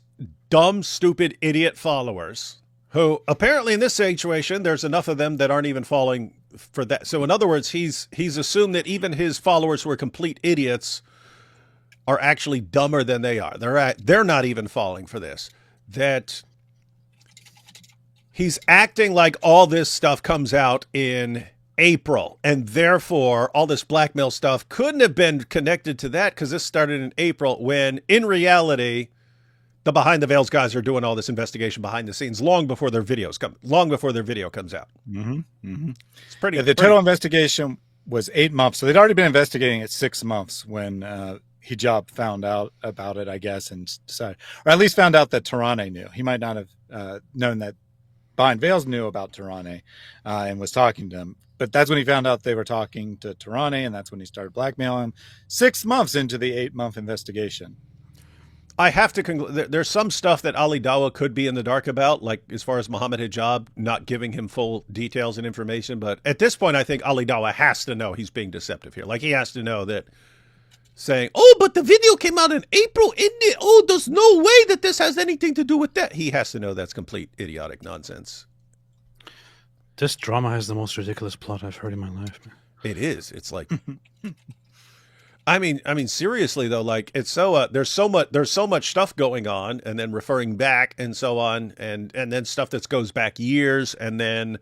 dumb, stupid, idiot followers, who apparently in this situation, there's enough of them that aren't even falling for that. So in other words, he's assumed that even his followers who are complete idiots are actually dumber than they are. They're not even falling for this. That he's acting like all this stuff comes out in April, and therefore all this blackmail stuff couldn't have been connected to that because this started in April, when in reality the Behind the Veils guys are doing all this investigation behind the scenes long before their video comes out. It's pretty. The total investigation was 8 months, so they'd already been investigating it 6 months when Hijab found out about it, I guess, and decided, or at least found out that Tarani knew. He might not have known that Behind Veils knew about Tarani and was talking to him. But that's when he found out they were talking to Tarani, and that's when he started blackmailing him 6 months into the 8-month investigation. I have to conclude, there's some stuff that Ali Dawah could be in the dark about, like as far as Muhammad Hijab, not giving him full details and information. But at this point, I think Ali Dawah has to know he's being deceptive here. Like, he has to know that saying, "Oh, but the video came out in April, isn't it? Oh, there's no way that this has anything to do with that." He has to know that's complete idiotic nonsense. This drama has the most ridiculous plot I've heard in my life. It is. It's like, I mean, seriously though, like it's so there's so much stuff going on, and then referring back and so on, and then stuff that goes back years, and then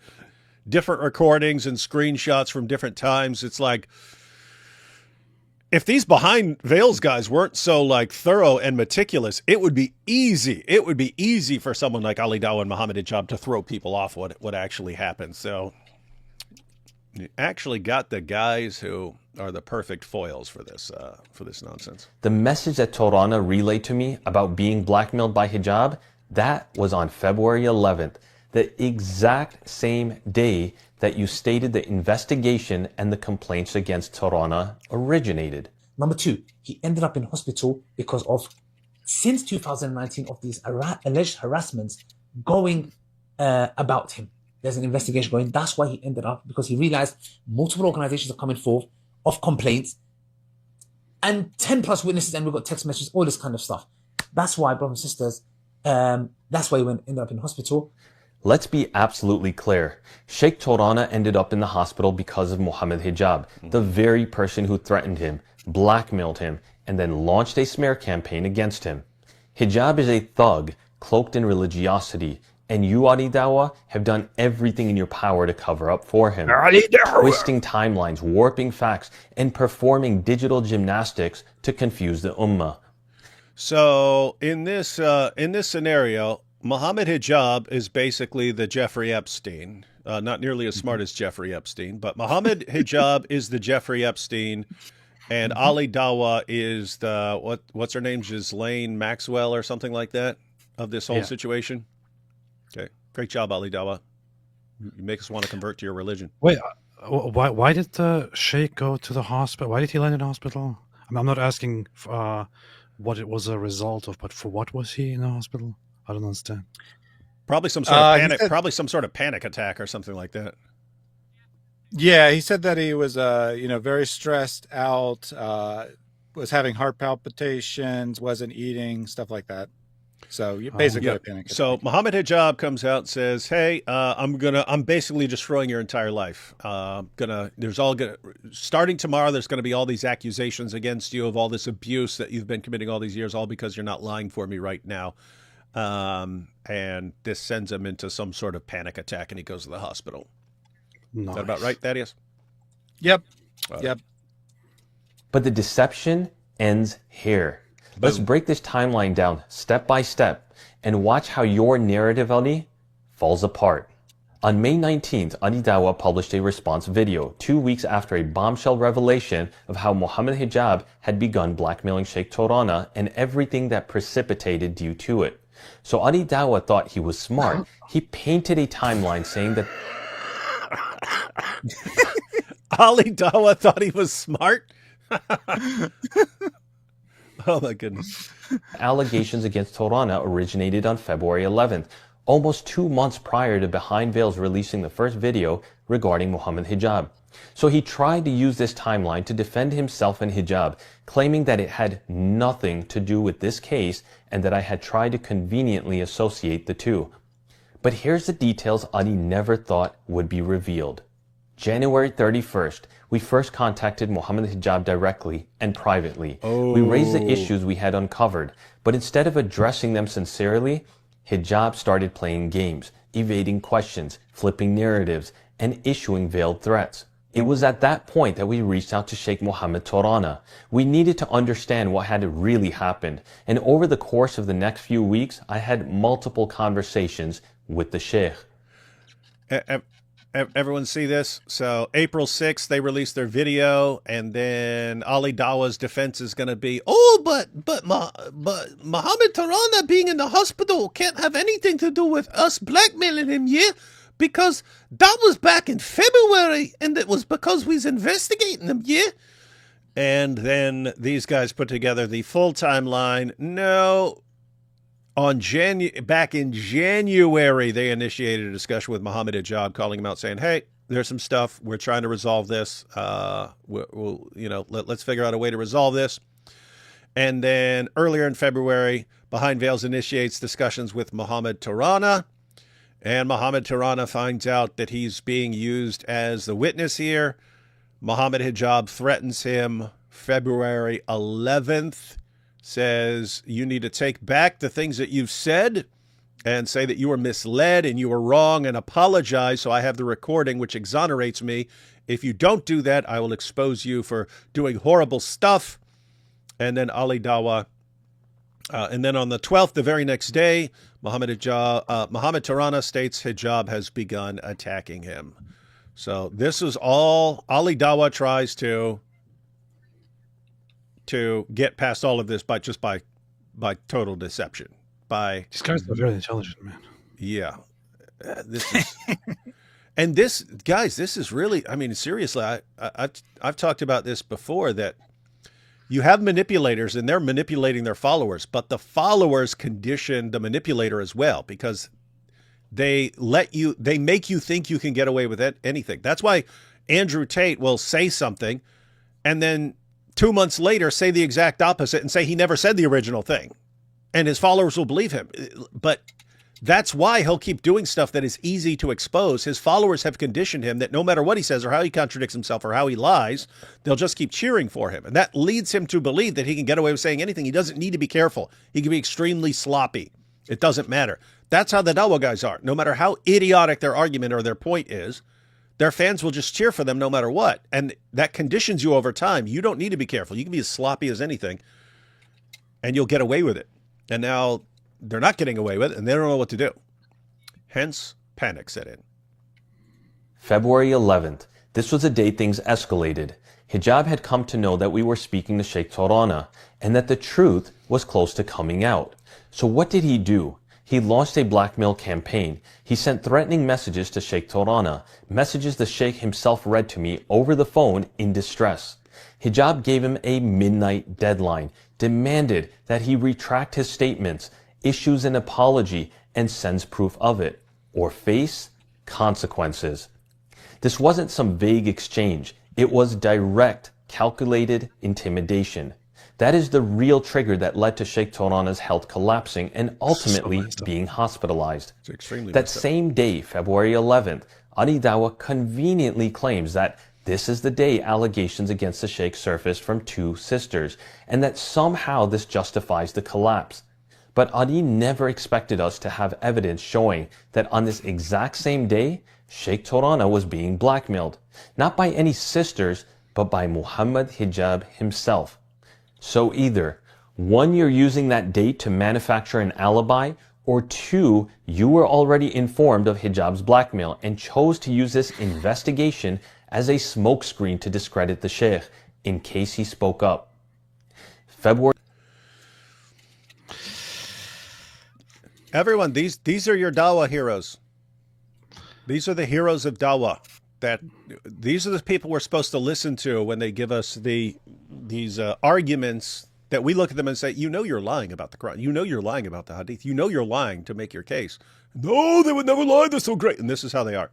different recordings and screenshots from different times. It's like, if these behind veils guys weren't so like thorough and meticulous, it would be easy. It would be easy for someone like Ali Dawah and Muhammad Hijab to throw people off what actually happened. So you actually got the guys who are the perfect foils for this nonsense. The message that Torana relayed to me about being blackmailed by Hijab, that was on February 11th, the exact same day that you stated the investigation and the complaints against Torana originated. Number two, he ended up in hospital because of, since 2019, of these alleged harassments going about him. There's an investigation going. That's why he ended up, because he realized multiple organizations are coming forth of complaints and 10 plus witnesses, and we've got text messages, all this kind of stuff. That's why, brothers and sisters, that's why he ended up in hospital. Let's be absolutely clear. Sheikh Torana ended up in the hospital because of Muhammad Hijab, the very person who threatened him, blackmailed him, and then launched a smear campaign against him. Hijab is a thug cloaked in religiosity, and you, Ali Dawah, have done everything in your power to cover up for him. Twisting timelines, warping facts, and performing digital gymnastics to confuse the ummah. So in this scenario, Muhammad Hijab is basically the Jeffrey Epstein, not nearly as smart as Jeffrey Epstein, but Muhammad Hijab is the Jeffrey Epstein, and Ali Dawah is the, what's her name, Ghislaine Maxwell or something like that, of this whole situation. Okay, great job, Ali Dawah. You make us want to convert to your religion. Wait, why did the Sheikh go to the hospital? Why did he land in the hospital? I'm not asking what it was a result of, but for what was he in the hospital? I don't understand. Probably some sort of panic. Probably some sort of panic attack or something like that. Yeah, he said that he was, very stressed out, was having heart palpitations, wasn't eating, stuff like that. So basically, a panic attack. So Muhammad Hijab comes out and says, "Hey, I'm basically destroying your entire life. Starting tomorrow, there's gonna be all these accusations against you of all this abuse that you've been committing all these years, all because you're not lying for me right now." And this sends him into some sort of panic attack, and he goes to the hospital. Nice. Is that about right, Thaddeus? Yep. Yep. But the deception ends here. Let's break this timeline down step by step and watch how your narrative, Ali, falls apart. On May 19th, Ali Dawah published a response video 2 weeks after a bombshell revelation of how Muhammad Hijab had begun blackmailing Sheikh Torana and everything that precipitated due to it. So Ali Dawah thought he was smart. He painted a timeline saying that Ali Dawah thought he was smart? Oh my goodness. Allegations against Torana originated on February 11th, almost 2 months prior to Behind Veils releasing the first video regarding Muhammad Hijab. So he tried to use this timeline to defend himself and Hijab, claiming that it had nothing to do with this case and that I had tried to conveniently associate the two. But here's the details Ali never thought would be revealed. January 31st, we first contacted Muhammad Hijab directly and privately. We raised the issues we had uncovered, but instead of addressing them sincerely, Hijab started playing games, evading questions, flipping narratives, and issuing veiled threats. It was at that point that we reached out to Sheikh Mohammed Torana. We needed to understand what had really happened, and over the course of the next few weeks, I had multiple conversations with the Sheikh. Everyone see this? So April 6th, they released their video, and then Ali Dawah's defense is going to be, "Oh, but Muhammad Torana being in the hospital can't have anything to do with us blackmailing him, yeah? Because that was back in February, and it was because we was investigating him, yeah?" And then these guys put together the full timeline. No. Back in January, they initiated a discussion with Muhammad Hijab, calling him out, saying, "Hey, There's some stuff. We're trying to resolve this. Let's figure out a way to resolve this. And then earlier in February, Behind Veils initiates discussions with Mohammed Tarana. And Mohammed Tarana finds out that he's being used as the witness here. Mohammed Hijab threatens him February 11th, says you need to take back the things that you've said and say that you were misled and you were wrong and apologize. So I have the recording, which exonerates me. If you don't do that, I will expose you for doing horrible stuff. And then Ali Dawah. And then on the 12th, the very next day, Mohammed Tarana states Hijab has begun attacking him. So this is all Ali Dawah tries to get past all of this by total deception. These guys are very intelligent, man. Yeah. This is and this, guys, this is really, I mean, seriously, I've talked about this before, that you have manipulators and they're manipulating their followers, but the followers condition the manipulator as well, because they make you think you can get away with anything. That's why Andrew Tate will say something and then 2 months later say the exact opposite and say he never said the original thing. And his followers will believe him. But that's why he'll keep doing stuff that is easy to expose. His followers have conditioned him that no matter what he says or how he contradicts himself or how he lies, they'll just keep cheering for him. And that leads him to believe that he can get away with saying anything. He doesn't need to be careful. He can be extremely sloppy. It doesn't matter. That's how the Dawah guys are. No matter how idiotic their argument or their point is, their fans will just cheer for them no matter what. And that conditions you over time. You don't need to be careful. You can be as sloppy as anything and you'll get away with it. And now they're not getting away with it, and they don't know what to do. Hence, panic set in. February 11th. This was the day things escalated. Hijab had come to know that we were speaking to Sheikh Tarana, and that the truth was close to coming out. So what did he do? He launched a blackmail campaign. He sent threatening messages to Sheikh Tarana, messages the Sheikh himself read to me over the phone in distress. Hijab gave him a midnight deadline, demanded that he retract his statements, issues an apology, and sends proof of it, or face consequences. This wasn't some vague exchange. It was direct, calculated intimidation. That is the real trigger that led to Sheikh Tarana's health collapsing and ultimately being hospitalized. That same day, February 11th, Ali Dawah conveniently claims that this is the day allegations against the Sheikh surfaced from two sisters, and that somehow this justifies the collapse. But Ali never expected us to have evidence showing that on this exact same day, Sheikh Tarana was being blackmailed, not by any sisters, but by Mohammed Hijab himself. So either, 1, you're using that date to manufacture an alibi, or 2, you were already informed of Hijab's blackmail and chose to use this investigation as a smokescreen to discredit the Sheikh in case he spoke up. February. Everyone, these are your Dawah heroes. These are the heroes of Dawah. These are the people we're supposed to listen to when they give us these arguments that we look at them and say, you know, you're lying about the Quran. You know, you're lying about the Hadith. You know, you're lying to make your case. No, they would never lie. They're so great. And this is how they are.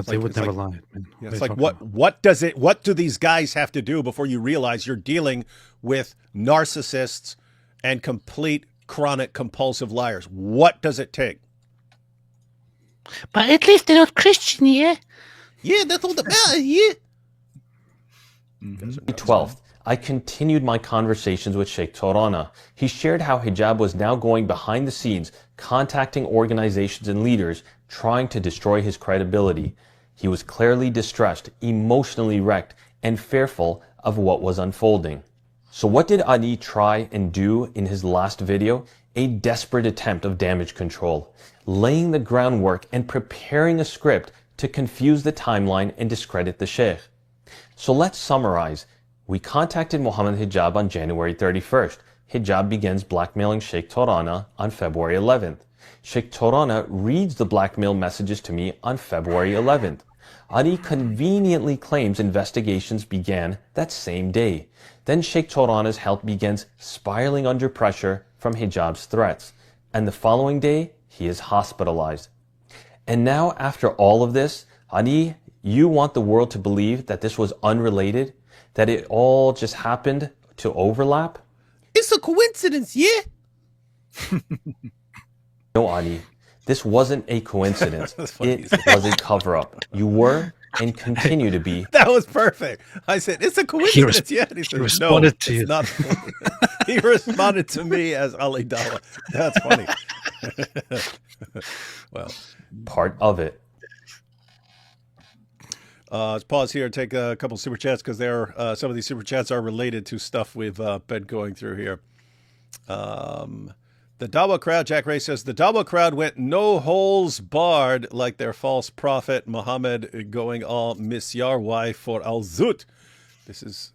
They would never lie. Yeah, it's like, what do these guys have to do before you realize you're dealing with narcissists and complete chronic compulsive liars? What does it take? But at least they're not Christian, yeah? Yeah, that's all that matters, yeah? 12th, I continued my conversations with Sheikh Tarana. He shared how Hijab was now going behind the scenes, contacting organizations and leaders, trying to destroy his credibility. He was clearly distressed, emotionally wrecked, and fearful of what was unfolding. So what did Ali try and do in his last video? A desperate attempt of damage control, laying the groundwork and preparing a script to confuse the timeline and discredit the Sheikh. So let's summarize. We contacted Mohammed Hijab on January 31st. Hijab begins blackmailing Sheikh Tarana on February 11th. Sheikh Tarana reads the blackmail messages to me on February 11th. Ali conveniently claims investigations began that same day. Then Sheikh Tarana's health begins spiraling under pressure from Hijab's threats. And the following day, he is hospitalized. And now, after all of this, Ani, you want the world to believe that this was unrelated? That it all just happened to overlap? It's a coincidence, yeah? No, Ani. This wasn't a coincidence. It was a cover-up. You were and continue to be. That was perfect. I said, it's a coincidence. Yeah. And he said, responded no, to you. it's not. He responded to me as Ali Dawah. That's funny. Well, Part of it. let's pause here and take a couple super chats because some of these super chats are related to stuff we've been going through here. The Dawah crowd, Jack Ray says, the Dawah crowd went no holes barred like their false prophet Muhammad going all misyar for al-Zut. This is,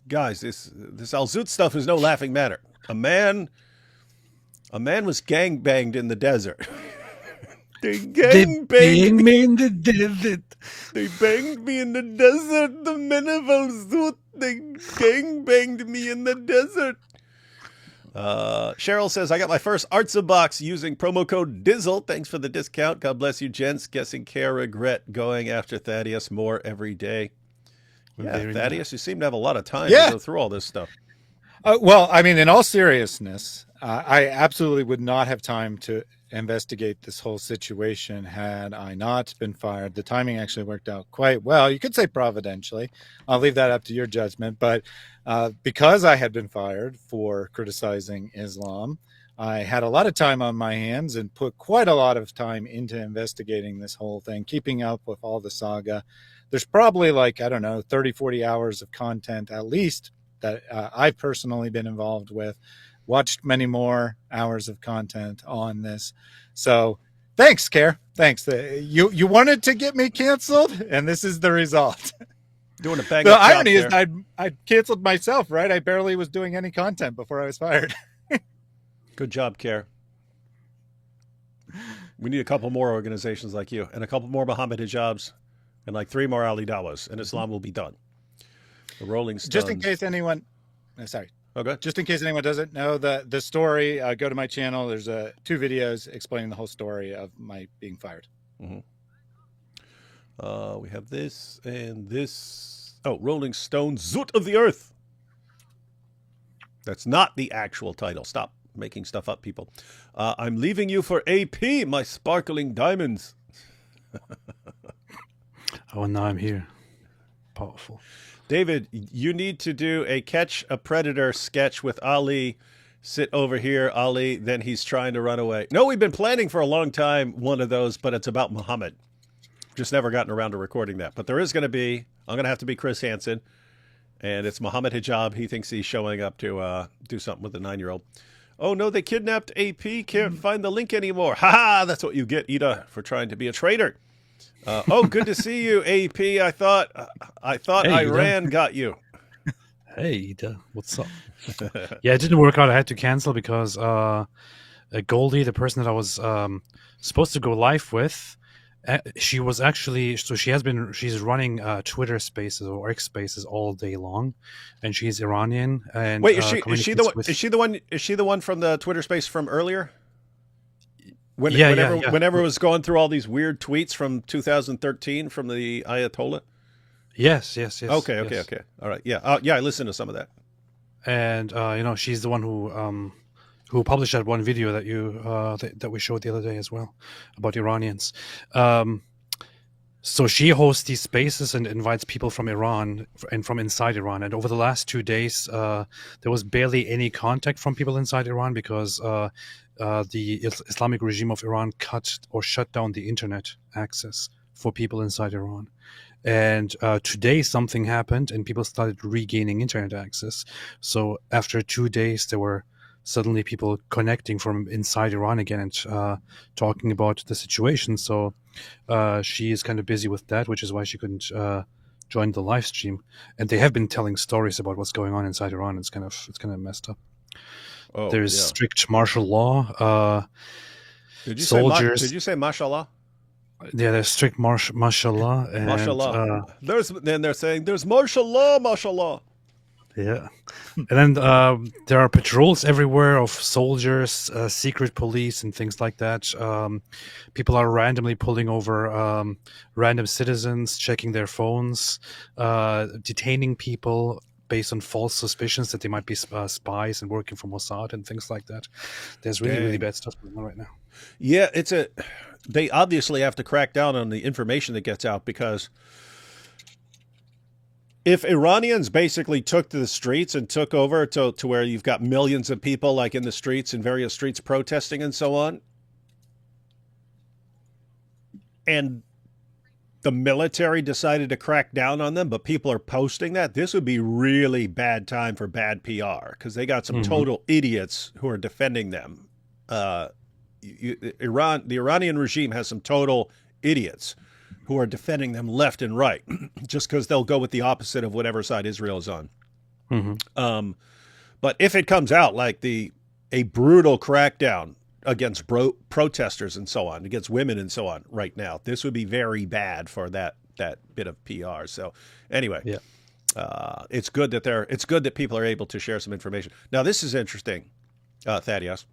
guys, this al-Zut stuff is no laughing matter. A man was gangbanged in the desert. They gangbanged me in the desert. They banged me in the desert. The men of al-Zut, they gangbanged me in the desert. Cheryl says, I got my first Artsa box using promo code Dizzle. Thanks for the discount. God bless you, gents. Guessing care regret going after Thaddeus more every day. Yeah, Thaddeus, you seem to have a lot of time to go through all this stuff. Well, I mean, in all seriousness, I absolutely would not have time to investigate this whole situation had I not been fired. The timing actually worked out quite well. You could say providentially. I'll leave that up to your judgment. But because I had been fired for criticizing Islam, I had a lot of time on my hands and put quite a lot of time into investigating this whole thing, keeping up with all the saga. There's probably 30, 40 hours of content at least that I've personally been involved with. Watched many more hours of content on this. So thanks, Care. Thanks. You wanted to get me canceled, and this is the result. Doing a bang. The irony is I canceled myself, right? I barely was doing any content before I was fired. Good job, Care. We need a couple more organizations like you and a couple more Muhammad hijabs and 3 more Ali Dawahs, and Islam will be done. The Rolling Stones. Just in case anyone... Sorry. Okay. Just in case anyone doesn't know the story, go to my channel. There's 2 videos explaining the whole story of my being fired. Mm-hmm. We have this and this. Oh, Rolling Stones, Zut of the Earth. That's not the actual title. Stop making stuff up, people. I'm leaving you for AP, my sparkling diamonds. Oh, now I'm here. Powerful. David, you need to do a Catch a Predator sketch with Ali. Sit over here, Ali. Then he's trying to run away. No, we've been planning for a long time one of those, but it's about Muhammad. Just never gotten around to recording that. But there is going to be, I'm going to have to be Chris Hansen. And it's Muhammad Hijab. He thinks he's showing up to do something with the 9-year-old. Oh, no, they kidnapped AP. Can't find the link anymore. Ha ha, that's what you get, Ida, for trying to be a traitor. Oh, good to see you, AP. I thought hey, Iran got you. Hey, Ida, what's up? Yeah, it didn't work out. I had to cancel because Goldie, the person that I was supposed to go live with, she was actually, so she's running Twitter Spaces or X Spaces all day long, and she's Iranian. And wait, is she the one from the Twitter Space from earlier? Whenever it was going through all these weird tweets from 2013 from the Ayatollah. Yes. Okay. All right. Yeah. I listened to some of that. And she's the one who published that one video that that we showed the other day as well about Iranians. So she hosts these spaces and invites people from Iran and from inside Iran. And over the last 2 days, there was barely any contact from people inside Iran because the Islamic regime of Iran cut or shut down the internet access for people inside Iran. And today something happened and people started regaining internet access. So after 2 days, there were suddenly people connecting from inside Iran again and talking about the situation. So she is kind of busy with that, which is why she couldn't join the live stream. And they have been telling stories about what's going on inside Iran. It's kind of messed up. Oh, there's strict martial law. Did you say mashallah? Yeah, there's strict mashallah. And, mashallah. They're saying there's martial law, mashallah. Yeah. And then there are patrols everywhere of soldiers, secret police, and things like that. People are randomly pulling over random citizens, checking their phones, detaining people based on false suspicions that they might be spies and working for Mossad and things like that. There's really, really bad stuff going on right now. Yeah, they obviously have to crack down on the information that gets out, because if Iranians basically took to the streets and took over to where you've got millions of people like in the streets, in various streets protesting and so on, and the military decided to crack down on them, but people are posting that, this would be really bad time for bad PR, because they got some total idiots who are defending them. The Iranian regime has some total idiots who are defending them left and right, just because they'll go with the opposite of whatever side Israel is on. But if it comes out like a brutal crackdown against protesters and so on, against women and so on right now, this would be very bad for that bit of PR. So anyway, it's good that people are able to share some information. Now, this is interesting, Thaddeus.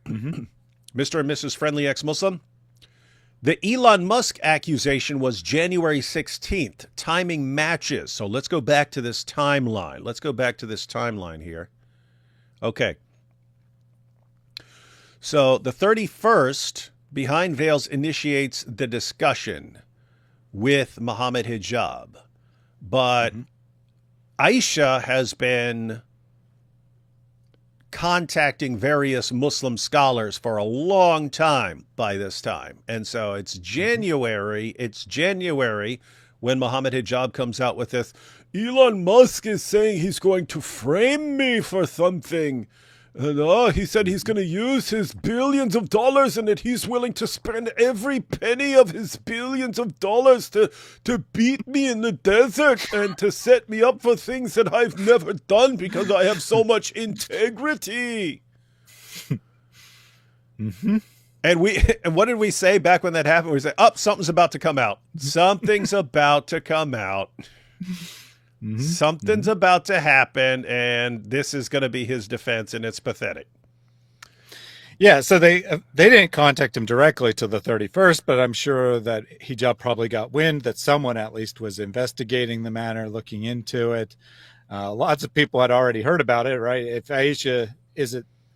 Mr. and Mrs. Friendly Ex-Muslim. The Elon Musk accusation was January 16th. Timing matches. So let's go back to this timeline. Here. Okay. So the 31st, Behind Veils initiates the discussion with Mohammed Hijab. But Aisha has been contacting various Muslim scholars for a long time by this time. And so it's January when Mohammed Hijab comes out with this, Elon Musk is saying he's going to frame me for something. And he said he's going to use his billions of dollars and that he's willing to spend every penny of his billions of dollars to beat me in the desert and to set me up for things that I've never done because I have so much integrity. And what did we say back when that happened? We said, something's about to come out. Something's about to come out. Something's about to happen, and this is going to be his defense, and it's pathetic. Yeah, so they didn't contact him directly till the 31st, but I'm sure that Hijab probably got wind that someone at least was investigating the matter, looking into it. Lots of people had already heard about it, right? If Aisha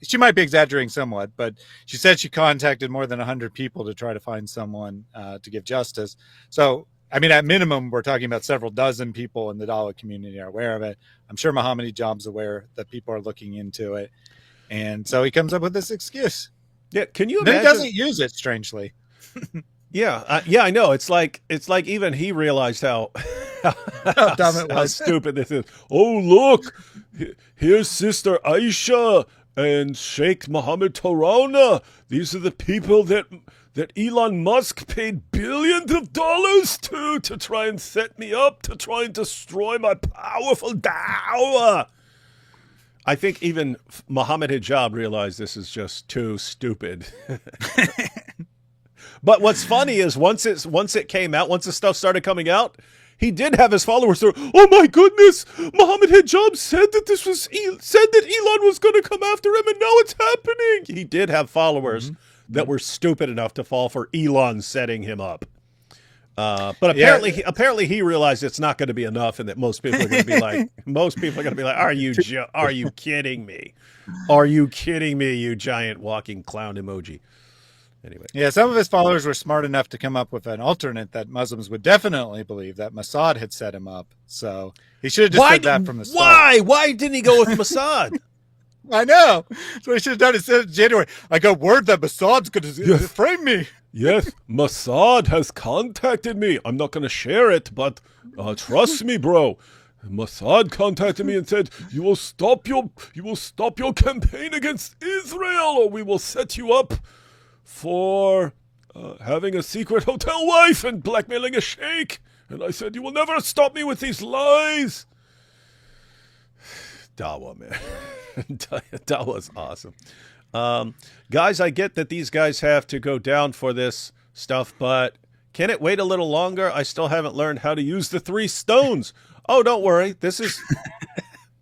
she might be exaggerating somewhat, but she said she contacted more than 100 people to try to find someone to give justice. So, I mean, at minimum, we're talking about several dozen people in the Dawah community are aware of it. I'm sure Mohammed Hijab's aware that people are looking into it. And so he comes up with this excuse. Yeah, can you imagine? Then he doesn't use it, strangely. Yeah, I know. It's like even he realized how dumb it was. How stupid this is. Oh, look, here's Sister Aisha and Sheikh Mohammed Tarana. These are the people that Elon Musk paid billions of dollars to try and set me up, to try and destroy my powerful Dawah. I think even Mohammed Hijab realized this is just too stupid. But what's funny is once it came out, once the stuff started coming out, he did have his followers there. Oh my goodness! Mohammed Hijab said that Elon was going to come after him, and now it's happening. He did have followers that were stupid enough to fall for Elon setting him up. But apparently he realized it's not going to be enough, and that most people are going to be like, are you kidding me? Are you kidding me, you giant walking clown emoji? Anyway. Yeah, some of his followers were smart enough to come up with an alternate that Muslims would definitely believe, that Mossad had set him up. So he should have just said that from the start. Why didn't he go with Mossad? I know. That's what he should have done instead of January. I got word that Mossad's going to frame me. Yes, Mossad has contacted me. I'm not going to share it, but trust me, bro. Mossad contacted me and said, you will stop your campaign against Israel, or we will set you up for having a secret hotel wife and blackmailing a sheikh. And I said, you will never stop me with these lies. Dawah, man. Dawah's awesome. Guys, I get that these guys have to go down for this stuff, but can it wait a little longer? I still haven't learned how to use the 3 stones. Oh, don't worry. This is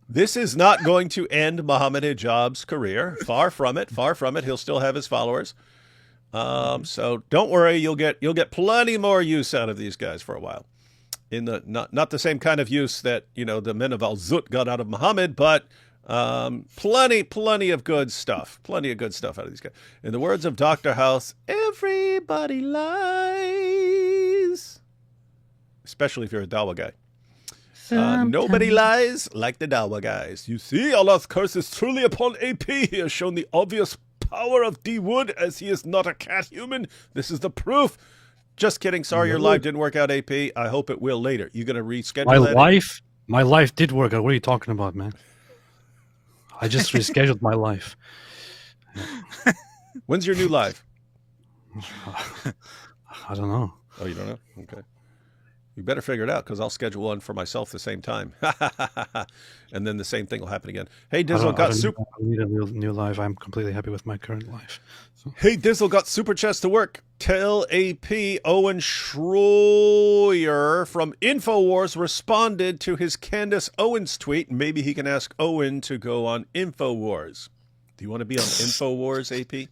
This is not going to end Muhammad Hijab's career. Far from it. Far from it. He'll still have his followers. So don't worry. You'll get plenty more use out of these guys for a while. In the not the same kind of use that the men of Al-Zut got out of Muhammad, but plenty of good stuff. Plenty of good stuff out of these guys. In the words of Dr. House, everybody lies, especially if you're a Dawah guy. Nobody lies like the Dawah guys. You see, Allah's curse is truly upon AP. He has shown the obvious power of D. Wood, as he is not a cat human. This is the proof. Just kidding. Sorry your live didn't work out, AP. I hope it will later. You going to reschedule My life did work out. What are you talking about, man? I just rescheduled my life. When's your new live? I don't know. Oh, you don't know? Okay. You better figure it out, because I'll schedule one for myself the same time. And then the same thing will happen again. Hey, Dizzle got super... I need a new life. I'm completely happy with my current life. So. Hey, Dizzle got super chats to work. Tell AP Owen Schroyer from InfoWars responded to his Candace Owens tweet. Maybe he can ask Owen to go on InfoWars. Do you want to be on InfoWars, AP?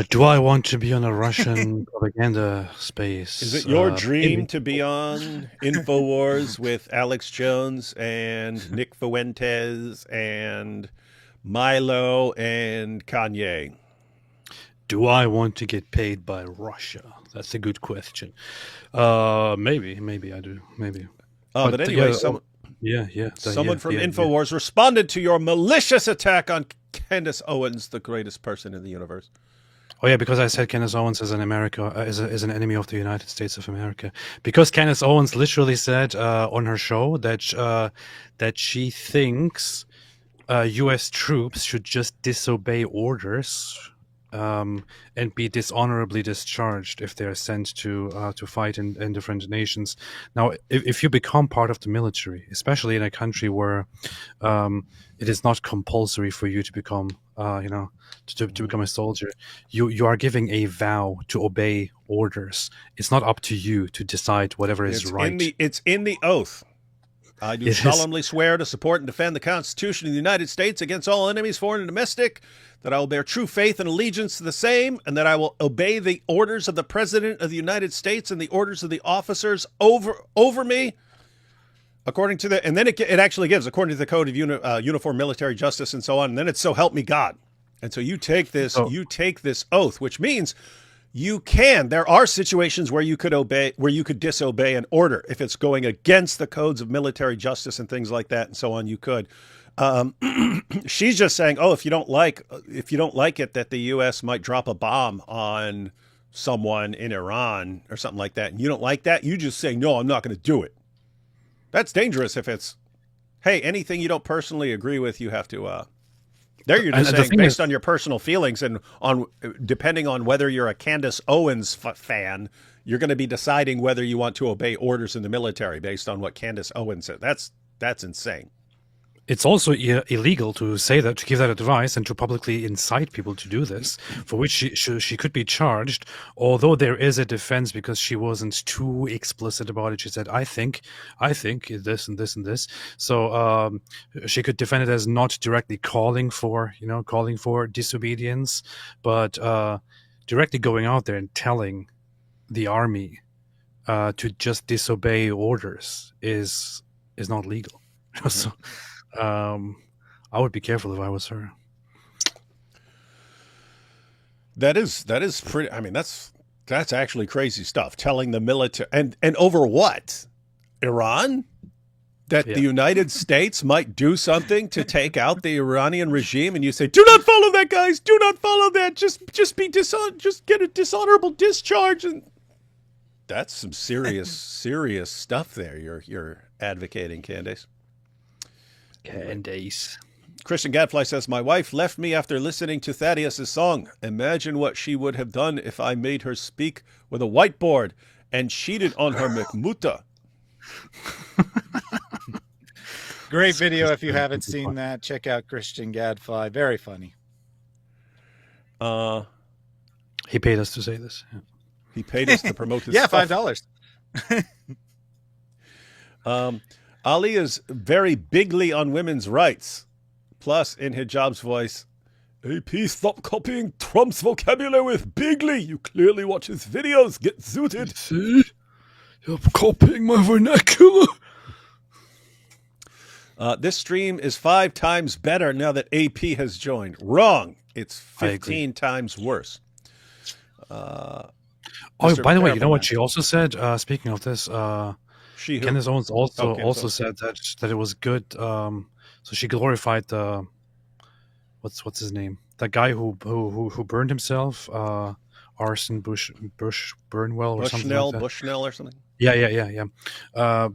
Do I want to be on a Russian propaganda space? Is it your dream to be on InfoWars with Alex Jones and Nick Fuentes and Milo and Kanye? Do I want to get paid by Russia? That's a good question. Maybe I do. Maybe. But anyway, someone from InfoWars responded to your malicious attack on Candace Owens, the greatest person in the universe. Oh yeah, because I said Candace Owens is an an enemy of the United States of America. Because Candace Owens literally said on her show that she thinks U.S. troops should just disobey orders and be dishonorably discharged if they are sent to fight in different nations. Now, if you become part of the military, especially in a country where it is not compulsory for you to become to become a soldier, you are giving a vow to obey orders. It's not up to you to decide whatever is right. It's in the oath. I do solemnly swear to support and defend the Constitution of the United States against all enemies, foreign and domestic, that I will bear true faith and allegiance to the same, and that I will obey the orders of the President of the United States and the orders of the officers over me, according to the, and then it actually gives, according to the Code of Uniform Military Justice and so on, and then it's so help me God. And so you take this oath, which means there are situations where you could disobey an order if it's going against the codes of military justice and things like that and so on. You could. She's just saying, if you don't like it that the U.S. might drop a bomb on someone in Iran or something like that, and you don't like that, you just say, no, I'm not going to do it. That's dangerous if it's, hey, anything you don't personally agree with, you have to. There you're just saying, based on your personal feelings and depending on whether you're a Candace Owens fan, you're going to be deciding whether you want to obey orders in the military based on what Candace Owens said. That's insane. It's also illegal to say that, to give that advice, and to publicly incite people to do this, for which she could be charged. Although there is a defense because she wasn't too explicit about it. She said, "I think this and this and this." So she could defend it as not directly calling for disobedience, but directly going out there and telling the army to just disobey orders is not legal. So. I would be careful if I was her. That is pretty. I mean, that's actually crazy stuff. Telling the military and over what? Iran? That the United States might do something to take out the Iranian regime, and you say, "Do not follow that, guys. Do not follow that. Just get a dishonorable discharge." And that's some serious stuff there. You're advocating, Candace. Candace. Christian Gadfly says, my wife left me after listening to Thaddeus' song. Imagine what she would have done if I made her speak with a whiteboard and cheated on her McMuta. Great video. If you haven't seen that, check out Christian Gadfly. Very funny. He paid us to say this. Yeah. He paid us to promote his stuff. $5. Ali is very bigly on women's rights. Plus, in hijab's voice, AP, stop copying Trump's vocabulary with bigly. You clearly watch his videos. Get zooted. See? You're copying my vernacular. This stream is 5 times better now that AP has joined. Wrong. It's 15 times worse. Oh, by the way, you know what she also said? Speaking of this, Candace Owens also said that it was good. So she glorified the what's his name? That guy who burned himself, Arson Burnwell or something like that. Bushnell or something. Yeah.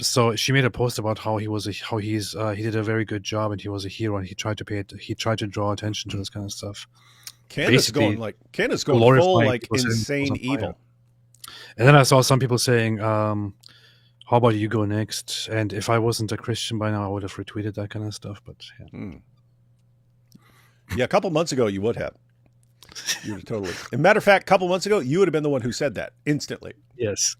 So she made a post about how he did a very good job and he was a hero and he tried to draw attention to this kind of stuff. Candace going full like insane evil. And then I saw some people saying, "How about you go next?" And if I wasn't a Christian by now, I would have retweeted that kind of stuff. But yeah, a couple months ago you would have. You would totally. As a matter of fact, a couple months ago you would have been the one who said that instantly. Yes.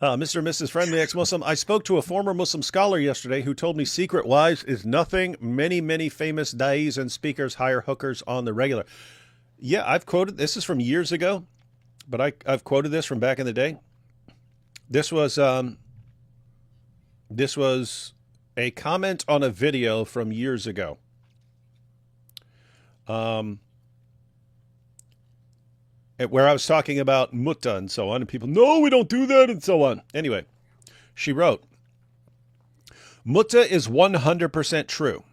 Mr. and Mrs. Friendly Ex-Muslim, I spoke to a former Muslim scholar yesterday who told me secret wives is nothing. Many, many famous da'is and speakers hire hookers on the regular. Yeah, I've quoted, this is from years ago, but I've quoted this from back in the day. This was a comment on a video from years ago. Where I was talking about mutta and so on, and people, no, we don't do that, and so on. Anyway, she wrote, mutta is 100% true.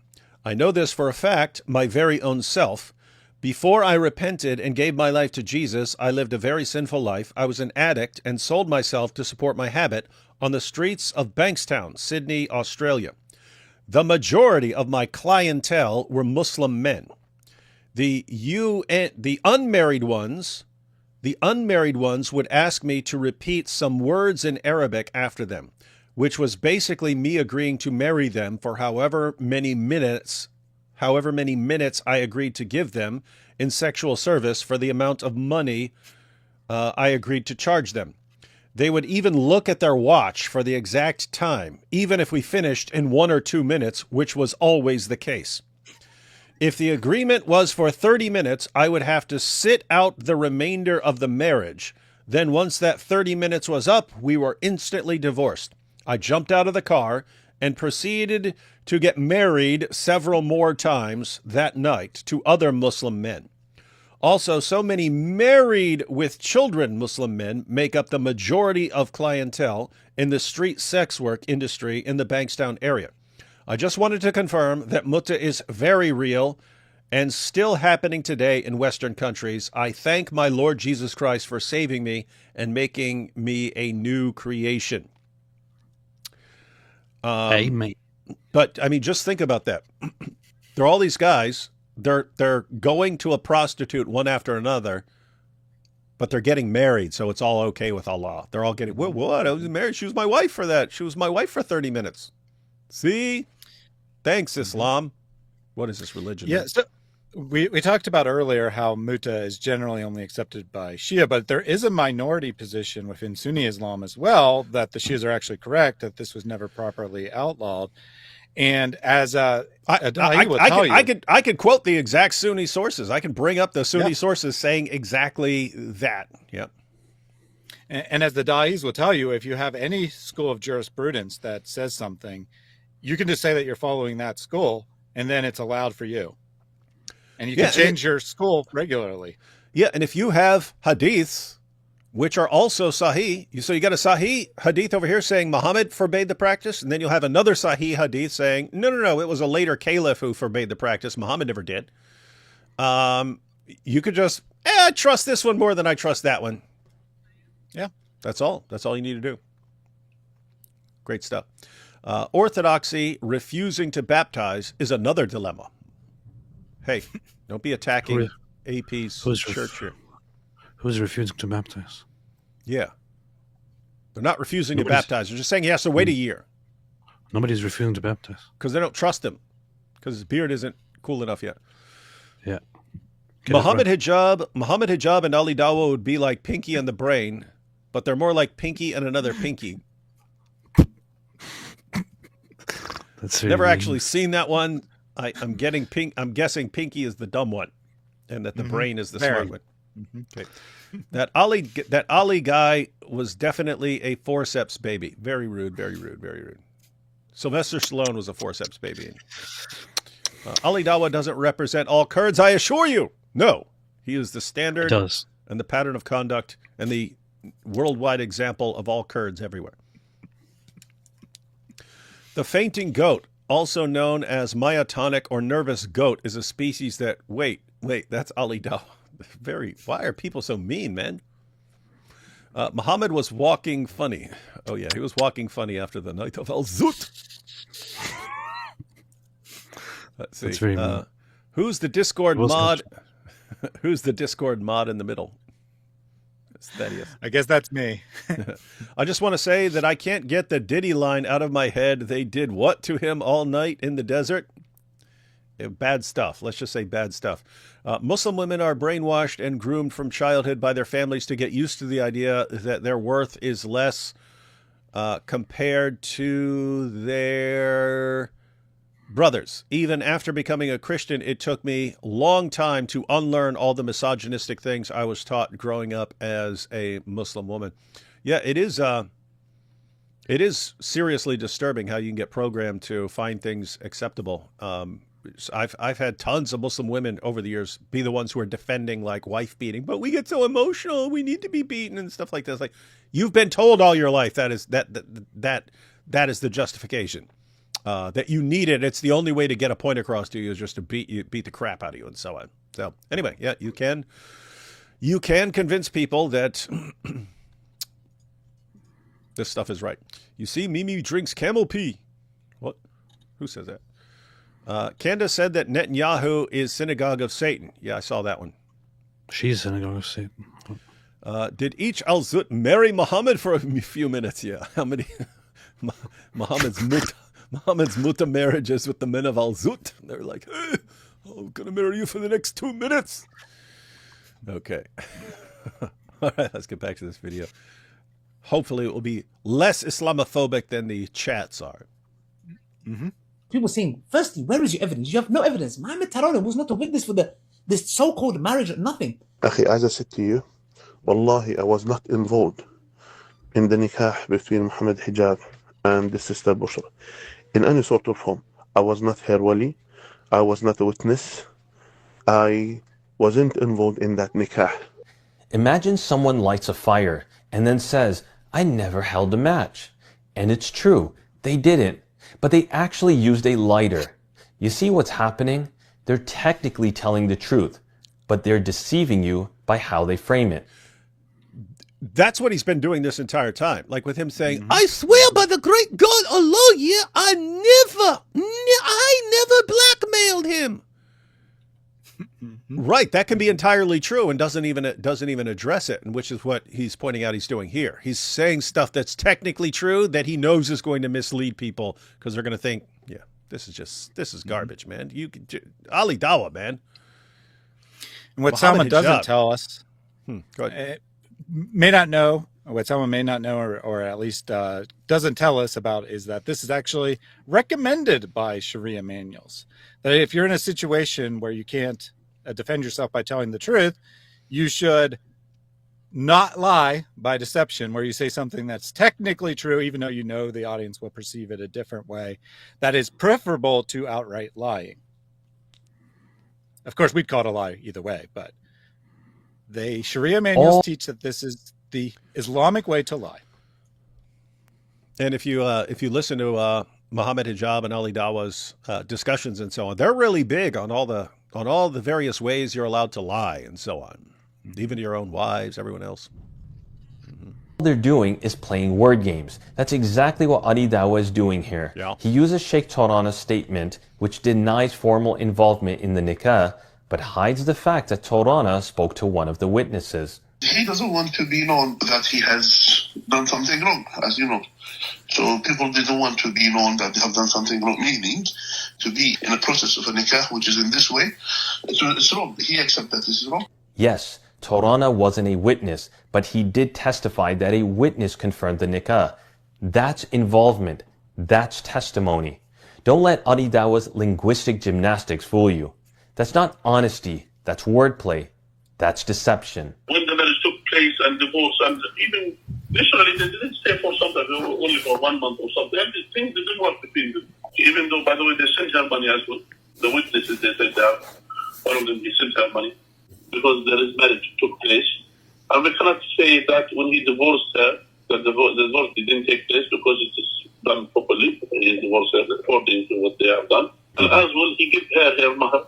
I know this for a fact, my very own self. Before I repented and gave my life to Jesus, I lived a very sinful life. I was an addict and sold myself to support my habit on the streets of Bankstown, Sydney, Australia. The majority of my clientele were Muslim men. The unmarried ones would ask me to repeat some words in Arabic after them, which was basically me agreeing to marry them for however many minutes I agreed to give them in sexual service for the amount of money I agreed to charge them. They would even look at their watch for the exact time, even if we finished in 1 or 2 minutes, which was always the case. If the agreement was for 30 minutes, I would have to sit out the remainder of the marriage. Then once that 30 minutes was up, we were instantly divorced. I jumped out of the car and proceeded to get married several more times that night to other Muslim men. Also, so many married with children Muslim men make up the majority of clientele in the street sex work industry in the Bankstown area. I just wanted to confirm that mutta is very real and still happening today in Western countries. I thank my Lord Jesus Christ for saving me and making me a new creation. Amen. But, I mean, just think about that. There are all these guys, they're going to a prostitute one after another, but they're getting married, so it's all okay with Allah. They're all getting, what? I was married. She was my wife for that. She was my wife for 30 minutes. See? Thanks, Islam. What is this religion? Yeah, so we talked about earlier how mutta is generally only accepted by Shia, but there is a minority position within Sunni Islam as well that the Shias are actually correct, that this was never properly outlawed. And as I could quote the exact Sunni sources. I can bring up the Sunni sources saying exactly that. Yep. And as the Da'is will tell you, if you have any school of jurisprudence that says something, you can just say that you're following that school, and then it's allowed for you. And you can change your school regularly. Yeah, and if you have hadiths, which are also sahih, so you got a sahih hadith over here saying Muhammad forbade the practice, and then you'll have another sahih hadith saying, no, it was a later caliph who forbade the practice. Muhammad never did. You could just, I trust this one more than I trust that one. Yeah, that's all. That's all you need to do. Great stuff. Orthodoxy refusing to baptize is another dilemma. Hey, don't be attacking AP's church here. Who's refusing to baptize? Yeah. They're not refusing to baptize. They're just saying he has to wait a year. Nobody's refusing to baptize. Because they don't trust him. Because his beard isn't cool enough yet. Yeah. Muhammad Hijab and Ali Dawah would be like Pinky and the Brain, but they're more like Pinky and another Pinky. That's Never actually seen that one. I'm guessing Pinky is the dumb one, and that the brain is the smart one. Okay. That Ali guy was definitely a forceps baby. Very rude, very rude, very rude. Sylvester Stallone was a forceps baby. Ali Dawah doesn't represent all Kurds, I assure you. No, he is the standard and the pattern of conduct and the worldwide example of all Kurds everywhere. The fainting goat, also known as myotonic or nervous goat, is a species that, wait, that's Ali Dawah. Why are people so mean, man? Muhammad was walking funny. Oh yeah, he was walking funny after the night of Al-Zut. Let's see. That's very mean. Who's the Discord mod? Who's the Discord mod in the middle? It's Thaddeus. I guess that's me. I just want to say that I can't get the Diddy line out of my head. They did what to him all night in the desert? Bad stuff. Let's just say bad stuff. Muslim women are brainwashed and groomed from childhood by their families to get used to the idea that their worth is less compared to their brothers. Even after becoming a Christian, it took me a long time to unlearn all the misogynistic things I was taught growing up as a Muslim woman. Yeah, it is seriously disturbing how you can get programmed to find things acceptable. I've had tons of Muslim women over the years be the ones who are defending like wife beating, but we get so emotional, we need to be beaten and stuff like that. It's like, you've been told all your life that is the justification. That you need it. It's the only way to get a point across to you is just to beat the crap out of you and so on. So anyway, yeah, you can convince people that this stuff is right. You see, Mimi drinks camel pee. What? Who says that? Candace said that Netanyahu is synagogue of Satan. Yeah, I saw that one. She's synagogue of Satan. Did each Al-Zut marry Muhammad for a few minutes? Yeah. How many? Muhammad's muta marriages with the men of Al-Zut. They're like, hey, I'm going to marry you for the next 2 minutes. Okay. All right, let's get back to this video. Hopefully it will be less Islamophobic than the chats are. Mm-hmm. People saying, firstly, where is your evidence? You have no evidence. Mohammed Tarana was not a witness for this so-called marriage, nothing. Akhi, as I said to you, Wallahi, I was not involved in the nikah between Muhammad Hijab and the sister Bushra in any sort of form. I was not her wali. I was not a witness. I wasn't involved in that nikah. Imagine someone lights a fire and then says, I never held a match. And it's true, they didn't. But they actually used a lighter. You see what's happening? They're technically telling the truth, but they're deceiving you by how they frame it. That's what he's been doing this entire time. Like with him saying, I swear by the great God Allah, yeah, I never blackmailed him. Right, that can be entirely true and doesn't even address it, and which is what he's pointing out he's doing here. He's saying stuff that's technically true that he knows is going to mislead people because they're going to think, yeah, this is garbage, man. Ali Dawah, man. And what someone doesn't tell us, go ahead. May not know, or what someone may not know, or at least doesn't tell us about, is that this is actually recommended by Sharia manuals. That if you're in a situation where you can't defend yourself by telling the truth, you should not lie by deception, where you say something that's technically true, even though you know the audience will perceive it a different way. That is preferable to outright lying. Of course, we'd call it a lie either way, but the Sharia manuals teach that this is the Islamic way to lie. And if you listen to Muhammad Hijab and Ali Dawah's discussions and so on, they're really big on all the various ways you're allowed to lie and so on, even to your own wives, everyone else. All they're doing is playing word games. That's exactly what Ali Dawah is doing here. Yeah. He uses Sheikh Tarana's statement, which denies formal involvement in the nikah, but hides the fact that Tarana spoke to one of the witnesses. He doesn't want to be known that he has done something wrong, as you know. So people didn't want to be known that they have done something wrong, meaning to be in a process of a nikah, which is in this way, it's wrong. He accepts that this is wrong. Yes, Tarana wasn't a witness, but he did testify that a witness confirmed the nikah. That's involvement. That's testimony. Don't let Ali Dawah's linguistic gymnastics fool you. That's not honesty, that's wordplay, that's deception. When the marriage took place and divorce, and even initially they didn't stay for something, only for 1 month or something, and things didn't work between them. Even though, by the way, they sent her money as well. The witnesses, they said that one of them, he sent her money because there is marriage took place. And we cannot say that when he divorced her, that the divorce didn't take place because it is done properly. He divorced her according to what they have done. And as well, he gave her mahar,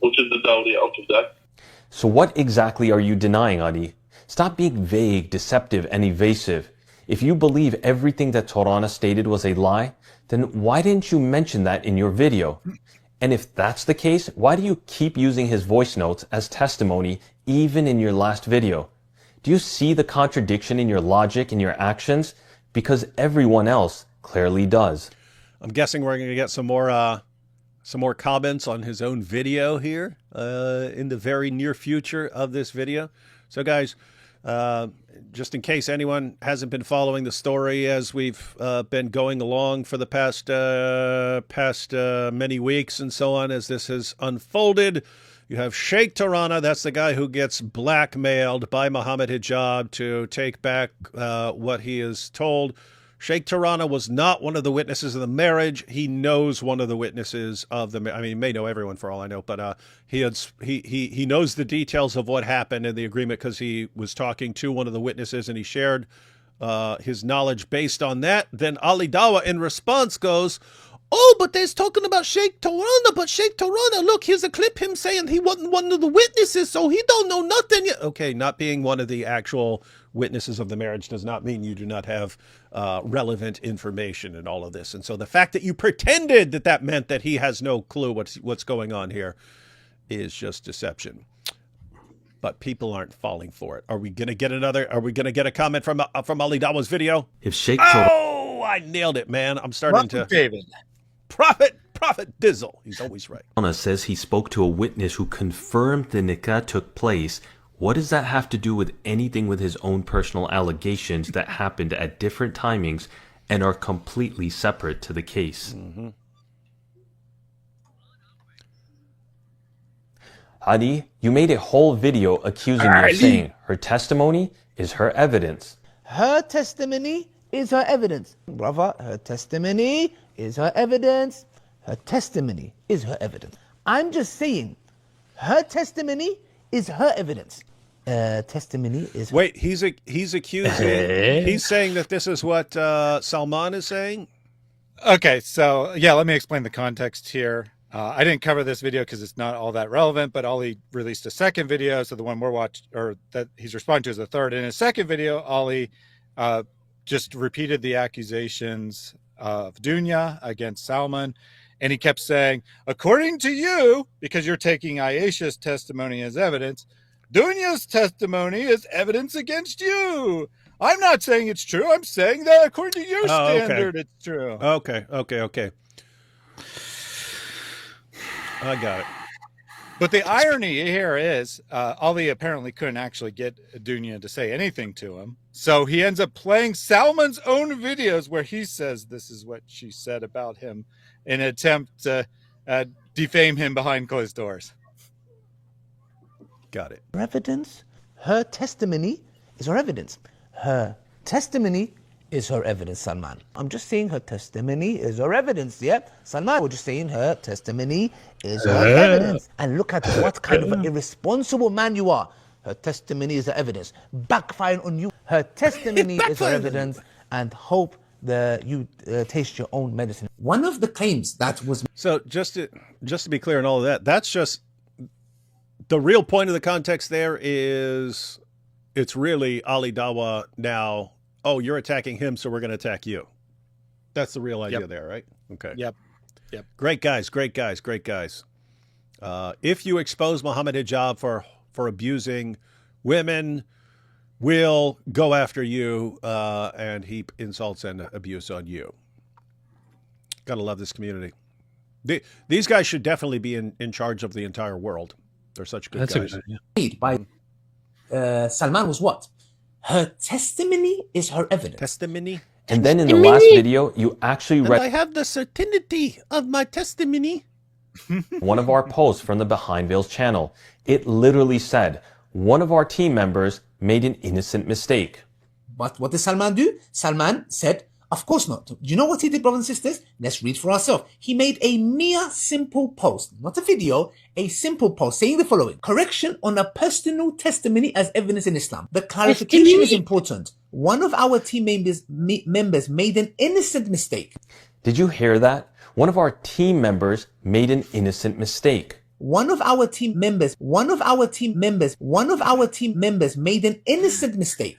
which is the dowry out of that. So what exactly are you denying, Adi? Stop being vague, deceptive, and evasive. If you believe everything that Torana stated was a lie, then why didn't you mention that in your video? And if that's the case, why do you keep using his voice notes as testimony even in your last video? Do you see the contradiction in your logic and your actions? Because everyone else clearly does. I'm guessing we're going to get some more comments on his own video here in the very near future of this video. So guys, just in case anyone hasn't been following the story as we've been going along for the past many weeks and so on, as this has unfolded, you have Sheikh Torana, that's the guy who gets blackmailed by Muhammad Hijab to take back what he is told. Sheikh Torana was not one of the witnesses of the marriage. He knows one of the witnesses of the. I mean, he may know everyone for all I know, but he knows the details of what happened in the agreement because he was talking to one of the witnesses and he shared his knowledge based on that. Then Ali Dawah in response goes, "Oh, but they're talking about Sheikh Torana, but Sheikh Torana, look, here's a clip him saying he wasn't one of the witnesses, so he don't know nothing yet." Okay, not being one of the actual witnesses of the marriage does not mean you do not have relevant information in all of this. And so the fact that you pretended that that meant that he has no clue what's going on here is just deception. But people aren't falling for it. Are we going to get a comment from Ali Dawah's video? If Sheikh Oh, I nailed it, man. I'm starting to David. Prophet Dizzle. He's always right. Torana says he spoke to a witness who confirmed the nikah took place, what does that have to do with anything with his own personal allegations that happened at different timings and are completely separate to the case? Mm-hmm. Hadi, you made a whole video accusing me of saying her testimony is her evidence. Her testimony is her evidence. Brother, her testimony is her evidence. Her testimony is her evidence. I'm just saying, her testimony is her evidence. Testimony is... Wait, he's accusing... He's saying that this is what Salman is saying? Okay, so yeah, let me explain the context here. I didn't cover this video because it's not all that relevant, but Ali released a second video, so the one we're watching, or that he's responding to is the third. In his second video, Ali just repeated the accusations of Dunya against Salman, and he kept saying, according to you, because you're taking Aisha's testimony as evidence, Dunya's testimony is evidence against you. I'm not saying it's true. I'm saying that according to your standard, it's true. Okay. I got it. But the irony here is Ali apparently couldn't actually get Dunya to say anything to him. So he ends up playing Salman's own videos where he says this is what she said about him in an attempt to defame him behind closed doors. Got it. Her evidence, her testimony is her evidence. Her testimony is her evidence, Salman. I'm just saying her testimony is her evidence, yeah? Salman, we're just saying her testimony is her evidence. And look at what kind of an irresponsible man you are. Her testimony is her evidence. Backfiring on you. Her testimony is her evidence. And hope that you taste your own medicine. One of the claims that was... So just to be clear on all of that, that's just... The real point of the context there is it's really Ali Dawah now... Oh, you're attacking him, so we're going to attack you. That's the real idea there, right? Okay. Yep. Great guys. If you expose Muhammad Hijab for abusing women, we'll go after you and heap insults and abuse on you. Gotta love this community. These guys should definitely be in charge of the entire world. They're such good guys. By Salman was what? Her testimony is her evidence. Testimony? And then in the last video, you actually And read I have the certainty of my testimony. one of our posts from the Behind Veils channel. It literally said, one of our team members made an innocent mistake. But what did Salman do? Salman said, of course not. Do you know what he did, brothers and sisters? Let's read for ourselves. He made a mere simple post, not a video, a simple post saying the following: correction on a personal testimony as evidence in Islam. The clarification is important. One of our team members made an innocent mistake. Did you hear that? One of our team members made an innocent mistake. One of our team members made an innocent mistake.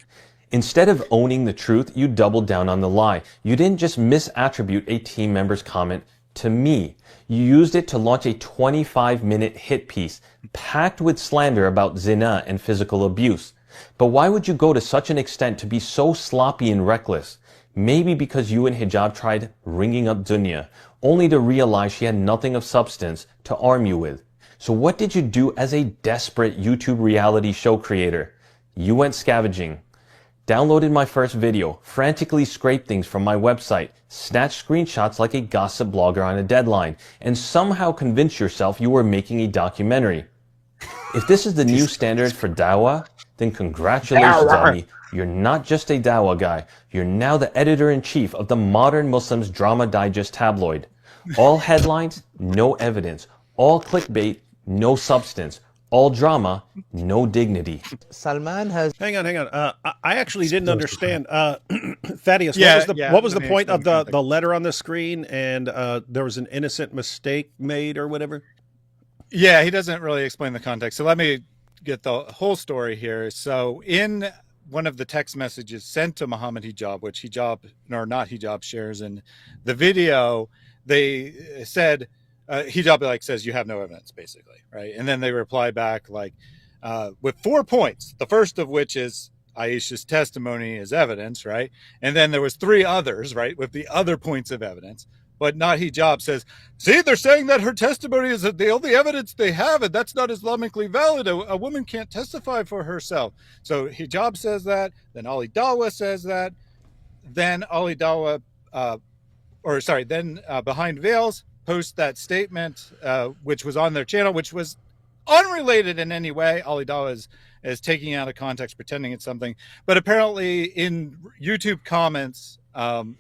Instead of owning the truth, you doubled down on the lie. You didn't just misattribute a team member's comment to me. You used it to launch a 25-minute hit piece packed with slander about zina and physical abuse. But why would you go to such an extent to be so sloppy and reckless? Maybe because you and Hijab tried ringing up Dunya, only to realize she had nothing of substance to arm you with. So what did you do as a desperate YouTube reality show creator? You went scavenging. Downloaded my first video, frantically scraped things from my website, snatched screenshots like a gossip blogger on a deadline, and somehow convinced yourself you were making a documentary. If this is the new standard for Dawah, then congratulations, Ali. You're not just a Dawah guy. You're now the editor-in-chief of the Modern Muslims Drama Digest tabloid. All headlines, no evidence. All clickbait, no substance. All drama, no dignity. Salman has... Hang on. I actually didn't understand. Thaddeus, Yeah, what was the let me point of explain the letter on the screen, and there was an innocent mistake made or whatever? Yeah, he doesn't really explain the context. So let me get the whole story here. So in one of the text messages sent to Muhammad Hijab, which Hijab, or not Hijab, shares in the video, they said, Hijab like says, you have no evidence, basically, right? And then they reply back like with 4 points. The first of which is Aisha's testimony is evidence, right? And then there was 3 others, right, with the other points of evidence. But not Hijab says, see, they're saying that her testimony is the only evidence they have, and that's not Islamically valid. A woman can't testify for herself. So Hijab says that, then Ali Dawah says that, then Ali Dawah, then Behind Veils post that statement, which was on their channel, which was unrelated in any way. Ali Dawah is taking it out of context, pretending it's something. But apparently in YouTube comments,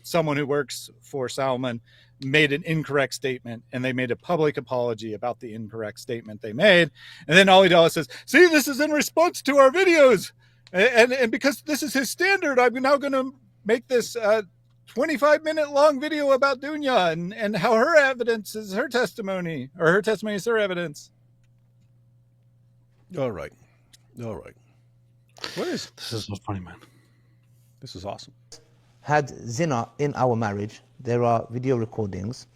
someone who works for Salman made an incorrect statement, and they made a public apology about the incorrect statement they made. And then Ali Dawah says, see, this is in response to our videos. And because this is his standard, I'm now going to make this 25-minute long video about Dunya and how her evidence is her testimony, or her testimony is her evidence. All right. What is This is so funny, man. this? Is awesome. had zina in our marriage. There are video recordings.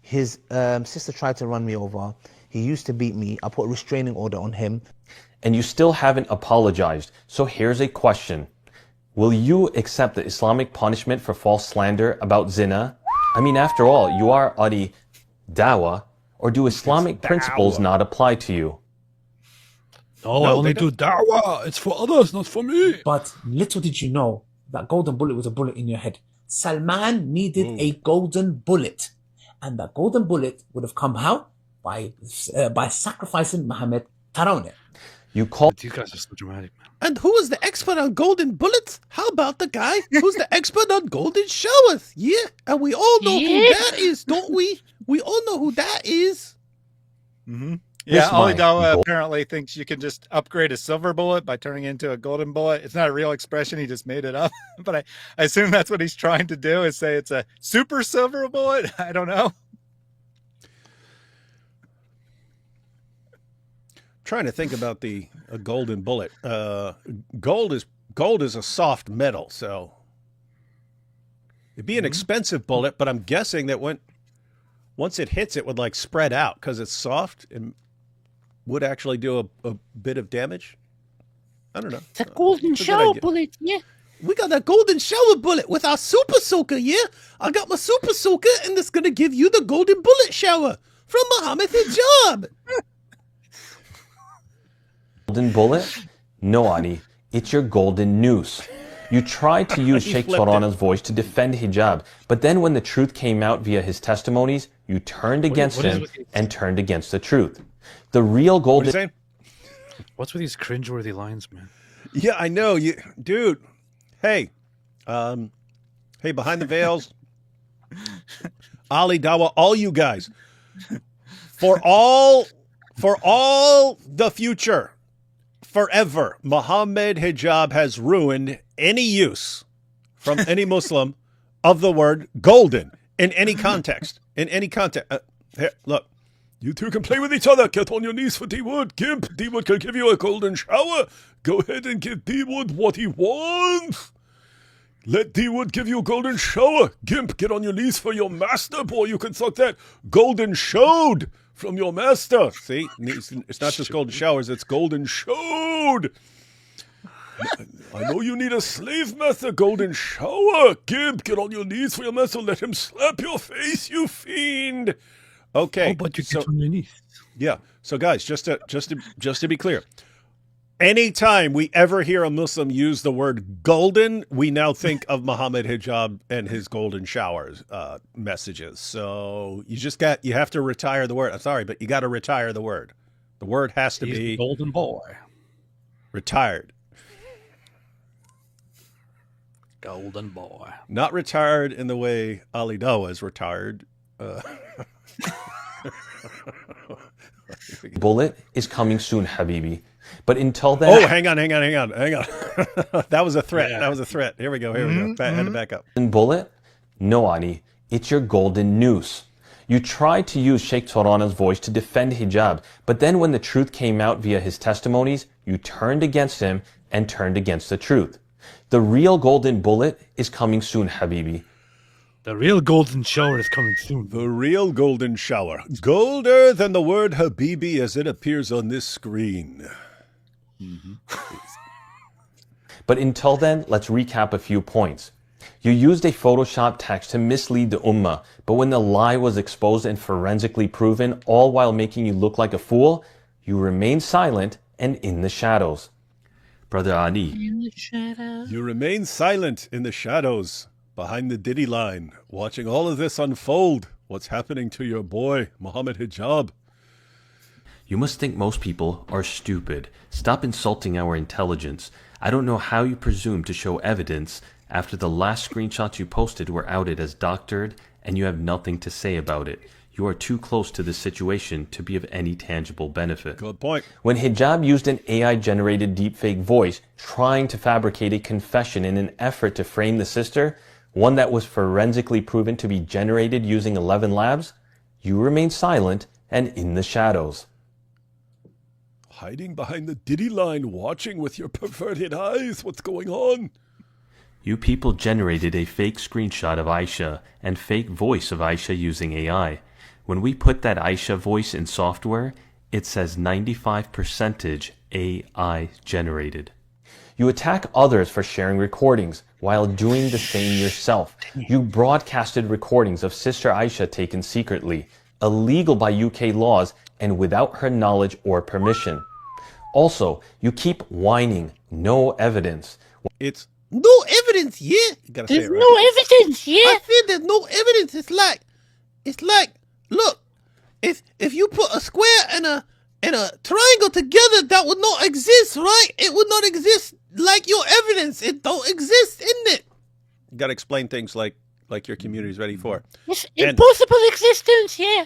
His sister tried to run me over. He used to beat me. I put a restraining order on him. And you still haven't apologized. So here's a question. Will you accept the Islamic punishment for false slander about zina? I mean, after all, you are Adi Dawah, or do Islamic principles not apply to you? No, I only do Dawah. It's for others, not for me. But little did you know that golden bullet was a bullet in your head. Salman needed a golden bullet. And that golden bullet would have come how? By sacrificing Muhammad Tarawih. You call These guys are so dramatic, man. And who is the expert on golden bullets? How about the guy who's the expert on golden showers? Yeah, and we all know who that is, don't we? We all know who that is. Mm-hmm. Yeah, Ali Dawah apparently thinks you can just upgrade a silver bullet by turning it into a golden bullet. It's not a real expression. He just made it up. But I assume that's what he's trying to do, is say it's a super silver bullet. I don't know. Trying to think about a golden bullet. Gold is a soft metal, so it'd be an expensive bullet, but I'm guessing that once it hits, it would like spread out because it's soft and would actually do a bit of damage. I don't know. It's a golden shower bullet, yeah. We got a golden shower bullet with our super soaker, yeah? I got my super soaker, and it's going to give you the golden bullet shower from Muhammad Hijab. golden bullet? No, Adi. It's your golden noose. You tried to use He Sheikh flipped it. Torana's voice to defend hijab, but then when the truth came out via his testimonies, you turned against what is him with you? and turned against the truth. The real What are you golden saying? What's with these cringeworthy lines, man? Yeah, I know you, dude. Hey, hey, behind the veils, Ali, Dawah, all you guys, for all the future, forever, Muhammad hijab has ruined any use from any Muslim of the word golden in any context. In any context. Here, look. You two can play with each other. Get on your knees for D-Wood. Gimp, D-Wood can give you a golden shower. Go ahead and give D-Wood what he wants. Let D-Wood give you a golden shower. Gimp, get on your knees for your master, boy. You can suck that golden showed from your master. See, it's not just golden showers, it's golden showed. I know you need a slave master, golden shower. Gimp, get on your knees for your master. Let him slap your face, you fiend. Okay. Oh, but you get on your knees. Yeah. So guys, just to be clear, anytime we ever hear a Muslim use the word golden, we now think of Muhammad hijab and his golden showers messages. So you have to retire the word. I'm sorry, but you got to retire the word. The word has to He's be the golden boy. retired. Golden boy. Not retired in the way Ali Dawah is retired. bullet is coming soon, Habibi. But until then... Oh, hang on. That was a threat. That was a threat. Here we go. Had to back up. bullet? No, Ali. It's your golden noose. You tried to use Sheikh Torana's voice to defend hijab, but then when the truth came out via his testimonies, you turned against him and turned against the truth. The real golden bullet is coming soon, Habibi. The real golden shower is coming soon. The real golden shower. Golder than the word Habibi as it appears on this screen. But until then, let's recap a few points. You used a Photoshop text to mislead the Ummah, but when the lie was exposed and forensically proven, all while making you look like a fool, you remained silent and in the shadows. Brother Ali. You remain silent in the shadows, behind the Diddy line, watching all of this unfold. What's happening to your boy, Muhammad Hijab? You must think most people are stupid. Stop insulting our intelligence. I don't know how you presume to show evidence after the last screenshots you posted were outed as doctored and you have nothing to say about it. You are too close to this situation to be of any tangible benefit. Good point. When hijab used an AI-generated deepfake voice trying to fabricate a confession in an effort to frame the sister, one that was forensically proven to be generated using 11 labs, you remain silent and in the shadows. Hiding behind the Diddy line, watching with your perverted eyes. What's going on? You people generated a fake screenshot of Aisha and fake voice of Aisha using AI. When we put that Aisha voice in software, it says 95% AI generated. You attack others for sharing recordings while doing the same yourself. You broadcasted recordings of Sister Aisha taken secretly, illegal by UK laws and without her knowledge or permission. Also, you keep whining, no evidence. It's No evidence, yeah. you gotta say There's it right. no evidence, yeah. I feel there's no evidence. It's like, look, if you put a square and a triangle together, that would not exist, right? It would not exist like your evidence. It don't exist, isn't it? You gotta explain things like your community's ready for. It's And- impossible existence, yeah.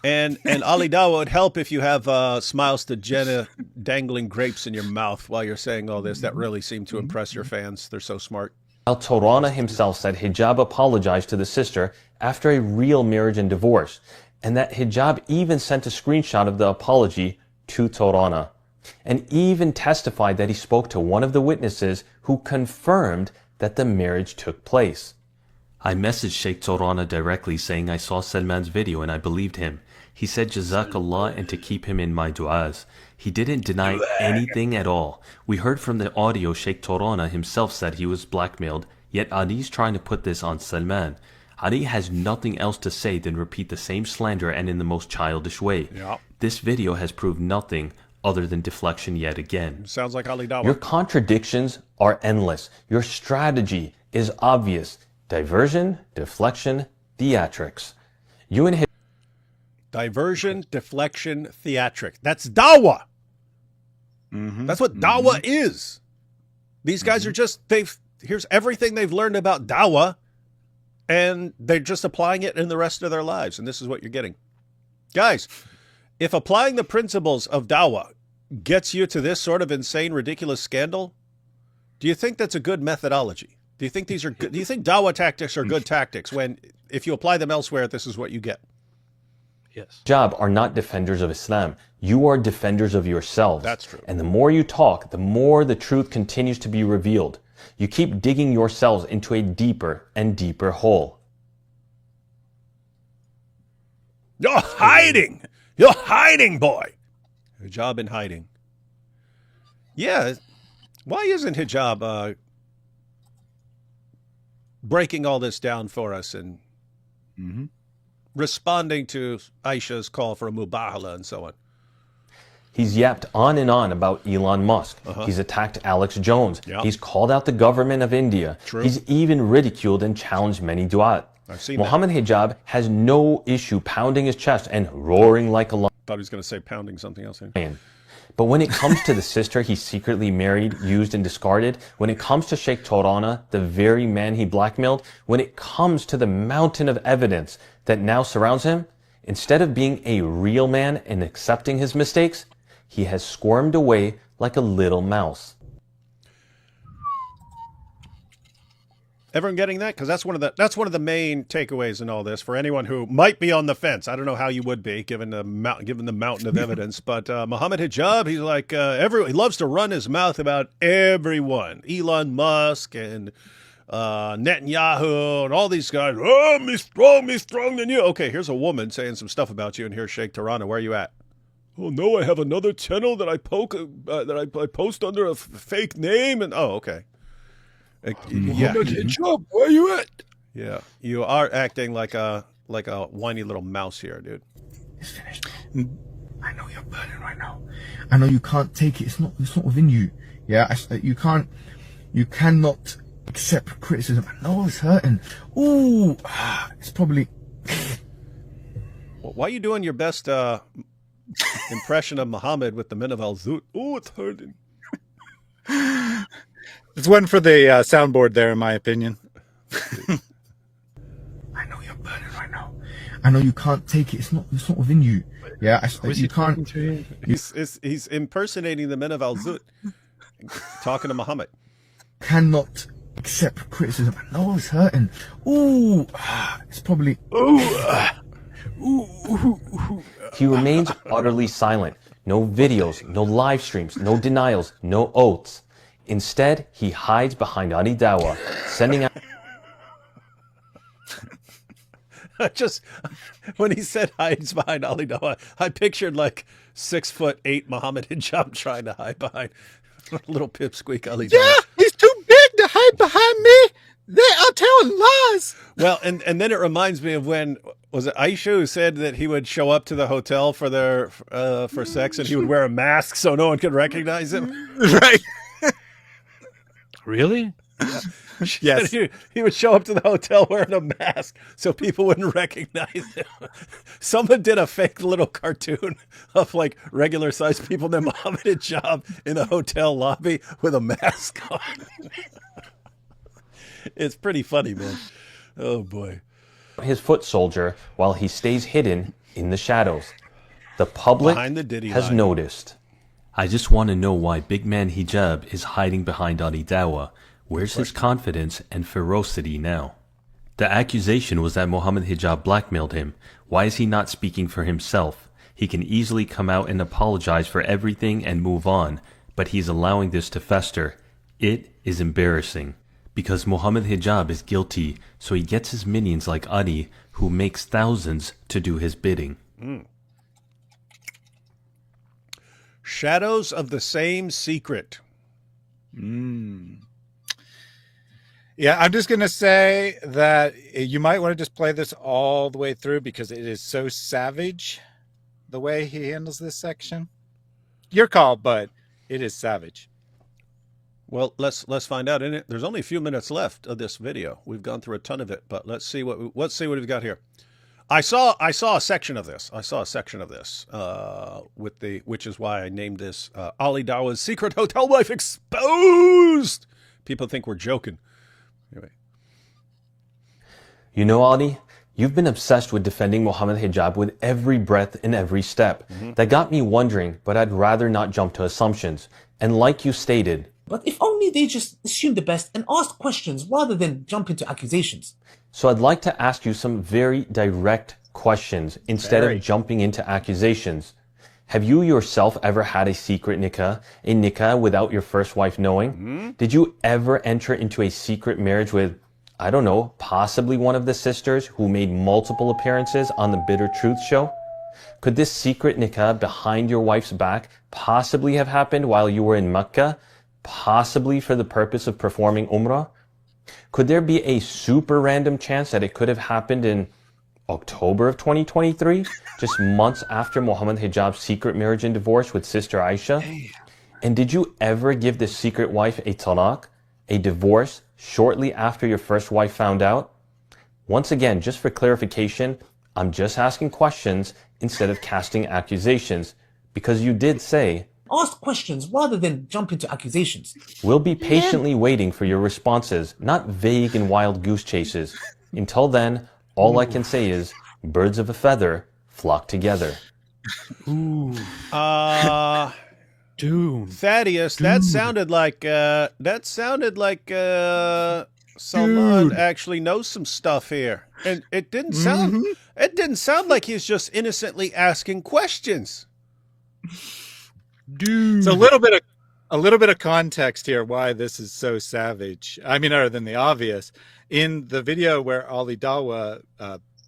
And Ali Dawah would help if you have Smiles to Jenna dangling grapes in your mouth while you're saying all this. That really seemed to impress your fans. They're so smart. Al-Torana himself said hijab apologized to the sister after a real marriage and divorce, and that hijab even sent a screenshot of the apology to Torana, and even testified that he spoke to one of the witnesses who confirmed that the marriage took place. I messaged Sheikh Torana directly saying I saw Salman's video and I believed him. He said Jazakallah and to keep him in my du'as. He didn't deny anything at all. We heard from the audio Sheikh Torana himself said he was blackmailed, yet Ali's trying to put this on Salman. Ali has nothing else to say than repeat the same slander and in the most childish way. Yep. This video has proved nothing other than deflection yet again. Sounds like Ali Dawah. Your contradictions are endless. Your strategy is obvious. Diversion, deflection, theatrics. You and Diversion, deflection, theatric. That's Dawah. That's what Dawah is. These guys are just, here's everything they've learned about Dawah, and they're just applying it in the rest of their lives. And this is what you're getting. Guys, if applying the principles of Dawah gets you to this sort of insane, ridiculous scandal, do you think that's a good methodology? Do you think these are good? Do you think Dawah tactics are good tactics when, if you apply them elsewhere, this is what you get? Yes. Hijab are not defenders of Islam. You are defenders of yourselves. That's true. And the more you talk, the more the truth continues to be revealed. You keep digging yourselves into a deeper and deeper hole. You're hiding. You're hiding, boy. Hijab in hiding. Yeah. Why isn't hijab breaking all this down for us and responding to Aisha's call for a mubahala and so on? He's yapped on and on about Elon Musk. He's attacked Alex Jones. Yep. He's called out the government of India. True. He's even ridiculed and challenged many du'at. I've seen Muhammad Hijab has no issue pounding his chest and roaring like a lion. Thought he was going to say pounding something else here. But when it comes to the sister he secretly married, used, and discarded, when it comes to Sheikh Torana, the very man he blackmailed, when it comes to the mountain of evidence that now surrounds him, instead of being a real man and accepting his mistakes, he has squirmed away like a little mouse. Everyone getting that? Because that's one of the main takeaways in all this for anyone who might be on the fence. I don't know how you would be given the mountain of evidence, but Muhammad Hijab, he's like he loves to run his mouth about everyone, Elon Musk and Netanyahu and all these guys. Oh, me strong than you. Okay, here's a woman saying some stuff about you, and here's Sheikh Tirana. Where are you at? Oh no, I have another channel that I post under a fake name, and oh okay. Yeah. Hijab, where you at? Yeah, you are acting like a whiny little mouse here, dude. It's finished. I know you're burning right now. I know you can't take it. It's not within you. Yeah, you cannot accept criticism. I know it's hurting. Ooh, it's probably. Why are you doing your best impression of Muhammad with the men of Al-Zut? Oh, it's hurting. It's one for the soundboard there, in my opinion. I know you're burning right now. I know you can't take it. It's not within you. Yeah, you can't. He's impersonating the men of Al-Zut, talking to Muhammad. Cannot accept criticism. I know it's hurting. Ooh, it's probably. He remains utterly silent. No videos, no live streams, no denials, no oaths. Instead, he hides behind Ali Dawah, sending out... Just, when he said hides behind Ali Dawah, I pictured like 6'8" Muhammad Hijab trying to hide behind little pipsqueak Ali Dawah. Yeah, he's too big to hide behind me. They are telling lies. Well, and then it reminds me of when, was it Aisha who said that he would show up to the hotel for their for sex and he would wear a mask so no one could recognize him? Right. Really? Yes. He would show up to the hotel wearing a mask so people wouldn't recognize him. Someone did a fake little cartoon of like regular sized people named Muhammad Hijab in a hotel lobby with a mask on. It's pretty funny, man. Oh boy. His foot soldier while he stays hidden in the shadows. The public Behind the Diddy has line. noticed. I just want to know why Big Man Hijab is hiding behind Ali Dawah. Where's his confidence and ferocity now? The accusation was that Muhammad Hijab blackmailed him. Why is he not speaking for himself? He can easily come out and apologize for everything and move on, but he's allowing this to fester. It is embarrassing. Because Muhammad Hijab is guilty, so he gets his minions like Ali, who makes thousands to do his bidding. Shadows of the same secret. Yeah, I'm just going to say that you might want to just play this all the way through because it is so savage, the way he handles this section. your call, but it is savage. Well, let's find out. There's only a few minutes left of this video. We've gone through a ton of it, but let's see what we've got here. I saw a section of this. Which is why I named this Ali Dawah's Secret Hotel Wife Exposed. People think we're joking. Anyway. You know, Ali, you've been obsessed with defending Muhammad hijab with every breath and every step. That got me wondering, but I'd rather not jump to assumptions. And like you stated, But if only they just assume the best and ask questions rather than jump into accusations. so I'd like to ask you some very direct questions instead of jumping into accusations. Have you yourself ever had a secret nikah, a nikah without your first wife knowing? Did you ever enter into a secret marriage with, I don't know, possibly one of the sisters who made multiple appearances on the Bitter Truth show? Could this secret nikah behind your wife's back possibly have happened while you were in Mecca, possibly for the purpose of performing Umrah? Could there be a super random chance that it could have happened in October of 2023, just months after Muhammad hijab's secret marriage and divorce with Sister Aisha? And did you ever give this secret wife a talaq, a divorce, shortly after your first wife found out? Once again, just for clarification, I'm just asking questions instead of casting accusations, because you did say, Ask questions rather than jump into accusations. we'll be patiently waiting for your responses, not vague and wild goose chases. Until then, all I can say is, birds of a feather flock together. Ooh, dude. Thaddeus, that sounded like Salman actually knows some stuff here, and it didn't sound like he's just innocently asking questions. Dude. So a little bit of context here why this is so savage. I mean, other than the obvious, in the video where Ali Dawah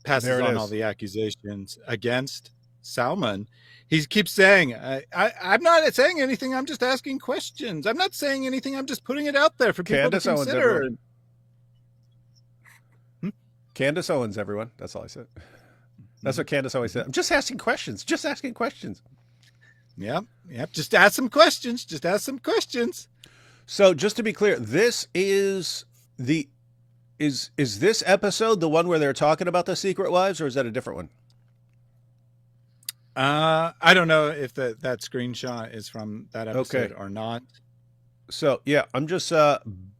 passes There it on is. all the accusations against Salman, he keeps saying, "I'm not saying anything. I'm just asking questions. I'm not saying anything. I'm just putting it out there for people Candace to Owens, consider." everyone. Candace Owens, everyone. That's all I said. That's what Candace always said. I'm just asking questions. Just asking questions. Yep. Just ask some questions. Just ask some questions. So just to be clear, this is is this episode the one where they're talking about the secret wives, or is that a different one? I don't know if that screenshot is from that episode or not. So yeah, I'm just I'm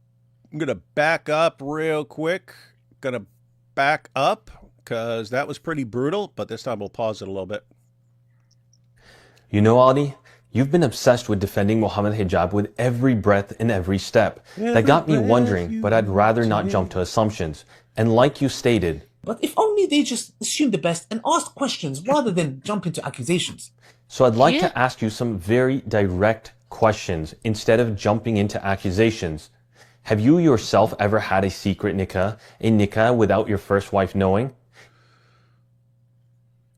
gonna back up real quick. Gonna back up because that was pretty brutal, but this time we'll pause it a little bit. You know, Ali, you've been obsessed with defending Muhammad hijab with every breath and every step. That got me wondering, but I'd rather not jump to assumptions. And like you stated, But if only they just assume the best and ask questions rather than jump into accusations. so I'd like to ask you some very direct questions instead of jumping into accusations. Have you yourself ever had a secret nikah, a nikah without your first wife knowing?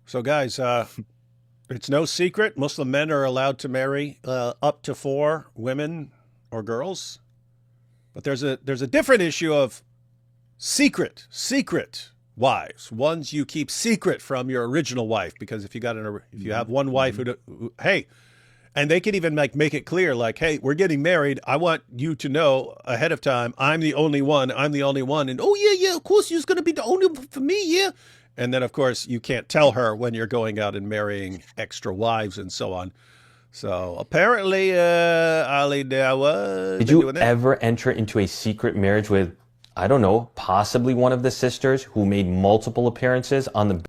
So guys, it's no secret Muslim men are allowed to marry up to 4 women or girls, but there's a different issue of secret wives, ones you keep secret from your original wife, because if you have one wife who hey, and they can even make it clear, like, hey, we're getting married. I want you to know ahead of time, I'm the only one. And oh yeah, of course you're going to be the only one for me, yeah. And then of course you can't tell her when you're going out and marrying extra wives and so on. So apparently, Ali Dawah. Did you ever enter into a secret marriage with, I don't know, possibly one of the sisters who made multiple appearances on the...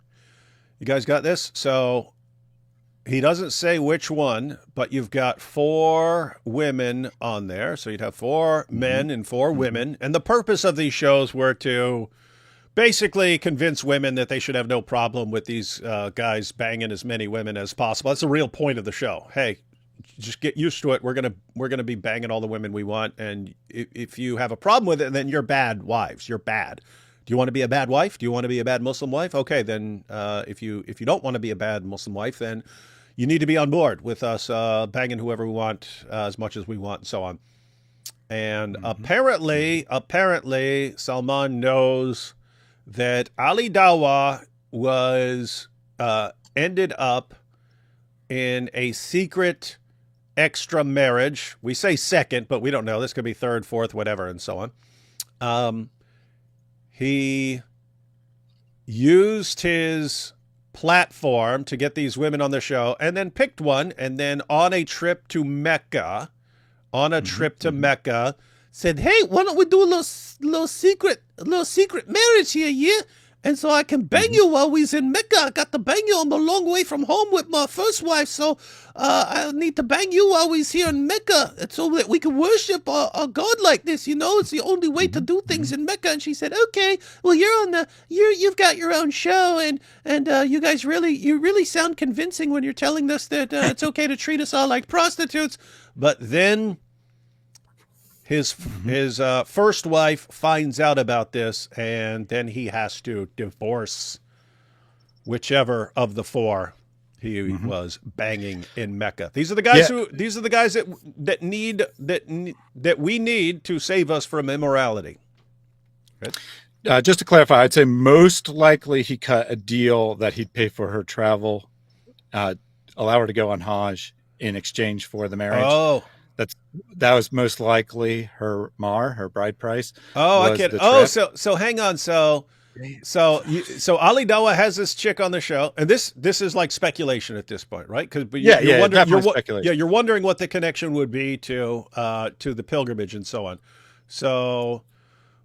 You guys got this? So he doesn't say which one, but you've got 4 women on there. So you'd have 4 men and 4 women. And the purpose of these shows were to basically convince women that they should have no problem with these guys banging as many women as possible. That's the real point of the show. Hey, just get used to it. We're gonna be banging all the women we want, and if you have a problem with it, then you're bad wives. You're bad. Do you want to be a bad wife? Do you want to be a bad Muslim wife? Okay, then if you don't want to be a bad Muslim wife, then you need to be on board with us banging whoever we want as much as we want, and so on. And apparently, Salman knows that Ali Dawah was ended up in a secret extra marriage. We say second, but we don't know. This could be third, fourth, whatever, and so on. He used his platform to get these women on the show, and then picked one, and then on a trip to Mecca, said, "Hey, why don't we do a little secret marriage here, yeah? And so I can bang you while we's in Mecca. I got to bang you. I'm a long way from home with my first wife, so I need to bang you while we's here in Mecca, so that we can worship a God like this. You know, it's the only way to do things in Mecca." And she said, "Okay, well, you've got your own show, and you guys really sound convincing when you're telling us that it's okay to treat us all like prostitutes." But then his first wife finds out about this, and then he has to divorce whichever of the four he was banging in Mecca. These are the guys that we need to save us from immorality. Right? Just to clarify, I'd say most likely he cut a deal that he'd pay for her travel, allow her to go on Hajj in exchange for the marriage. Oh. That was most likely her bride price. Oh, I get it. Oh, so hang on. So Ali Dawah has this chick on the show, and this is like speculation at this point, right? Because you're wondering what the connection would be to the pilgrimage and so on. So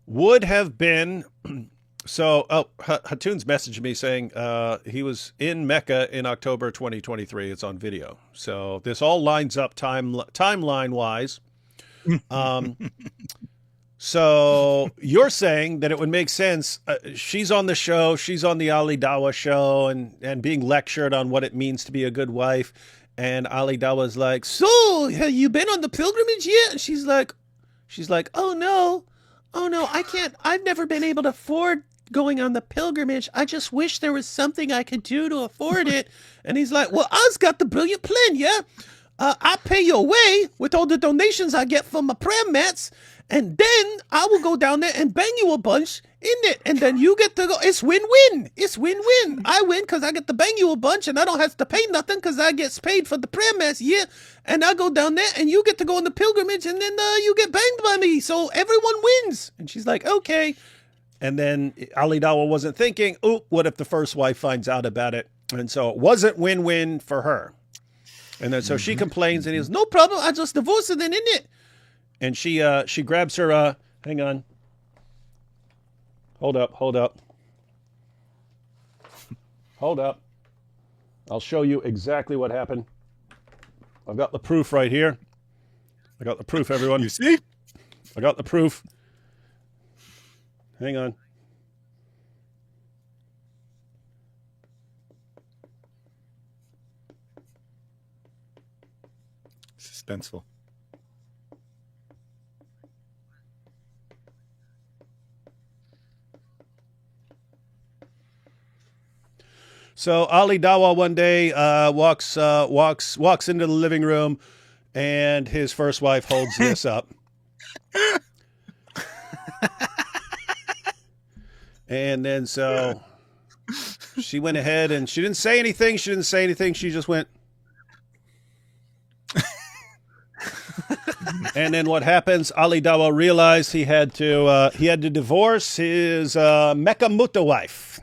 would have been. So, Hatoon's messaged me saying he was in Mecca in October 2023. It's on video. So this all lines up timeline-wise. So you're saying that it would make sense. She's on the show. She's on the Ali Dawah show and being lectured on what it means to be a good wife. And Ali Dawah's like, "So, have you been on the pilgrimage yet?" And she's like, "Oh no, I can't. I've never been able to afford going on the pilgrimage. I just wish there was something I could do to afford it." And he's like, "Well, I's got the brilliant plan, yeah. I pay your way with all the donations I get from my prayer mats, and then I will go down there and bang you a bunch in it, and then you get to go. It's win-win. It's win-win. I win because I get to bang you a bunch, and I don't have to pay nothing because I get paid for the prayer mats, yeah. And I go down there, and you get to go on the pilgrimage, and then you get banged by me, so everyone wins." And she's like, "Okay." And then Ali Dawah wasn't thinking, "Oh, what if the first wife finds out about it?" And so it wasn't win-win for her. And then so she complains, and he goes, "No problem. I just divorced her then, isn't it?" And she grabs her. Hang on. Hold up. I'll show you exactly what happened. I've got the proof right here. I got the proof, everyone. You see? I got the proof. Hang on. Suspenseful. So Ali Dawah one day walks into the living room, and his first wife holds this up. And then so she went ahead and she didn't say anything. She just went. And then what happens? Ali Dawah realized he had to divorce his Mecca Mutta wife.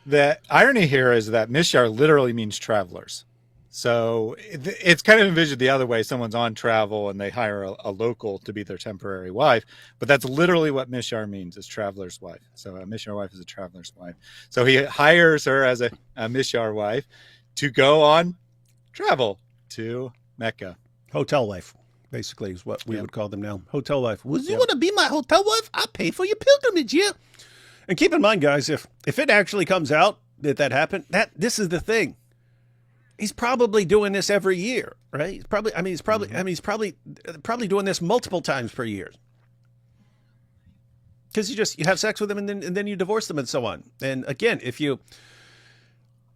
The irony here is that Mishyar literally means travelers. So it's kind of envisioned the other way. Someone's on travel and they hire a local to be their temporary wife. But that's literally what Mishyar means, is traveler's wife. So a Mishyar wife is a traveler's wife. So he hires her as a Mishyar wife to go on travel to Mecca. Hotel wife, basically, is what we would call them now. Hotel wife. Would you want to be my hotel wife? I'll pay for your pilgrimage, yeah. And keep in mind, guys, if it actually comes out that happened, this is the thing. He's probably doing this every year, right? He's probably doing this multiple times per year. Because you have sex with them and then you divorce them and so on. And again,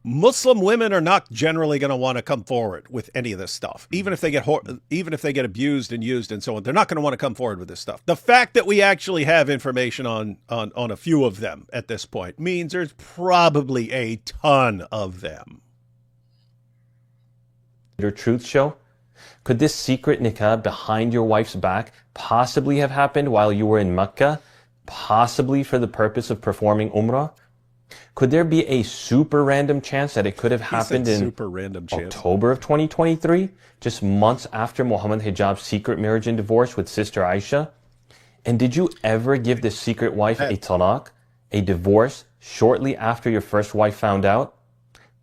Muslim women are not generally going to want to come forward with any of this stuff, even if they get abused and used and so on. They're not going to want to come forward with this stuff. The fact that we actually have information on a few of them at this point means there's probably a ton of them. Truth Show? Could this secret nikah behind your wife's back possibly have happened while you were in Mecca, possibly for the purpose of performing Umrah? Could there be a super random chance that it could have happened in October of 2023, just months after Muhammad Hijab's secret marriage and divorce with Sister Aisha? And did you ever give this secret wife a talaq, a divorce, shortly after your first wife found out?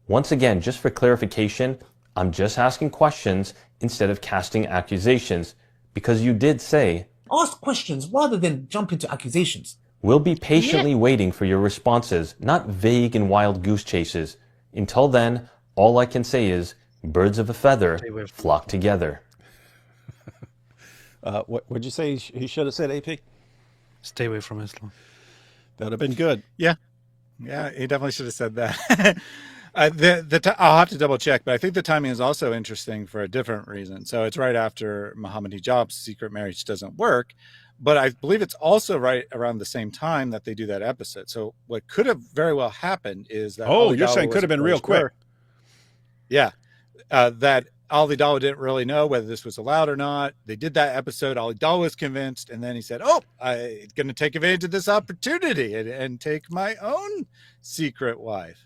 Once again, just for clarification, I'm just asking questions instead of casting accusations, because you did say, Ask questions rather than jump into accusations. we'll be patiently waiting for your responses, not vague and wild goose chases. Until then, all I can say is, birds of a feather flock together. What'd you say he should have said, AP? Stay away from Islam. That would have been good. Yeah, he definitely should have said that. I'll have to double check, but I think the timing is also interesting for a different reason. So it's right after Muhammad Hijab's secret marriage doesn't work, but I believe it's also right around the same time that they do that episode. So what could have very well happened is that you're saying could have been real quick. Yeah, that Ali Dawah didn't really know whether this was allowed or not. They did that episode. Ali Dawah was convinced, and then he said, I'm going to take advantage of this opportunity and take my own secret wife.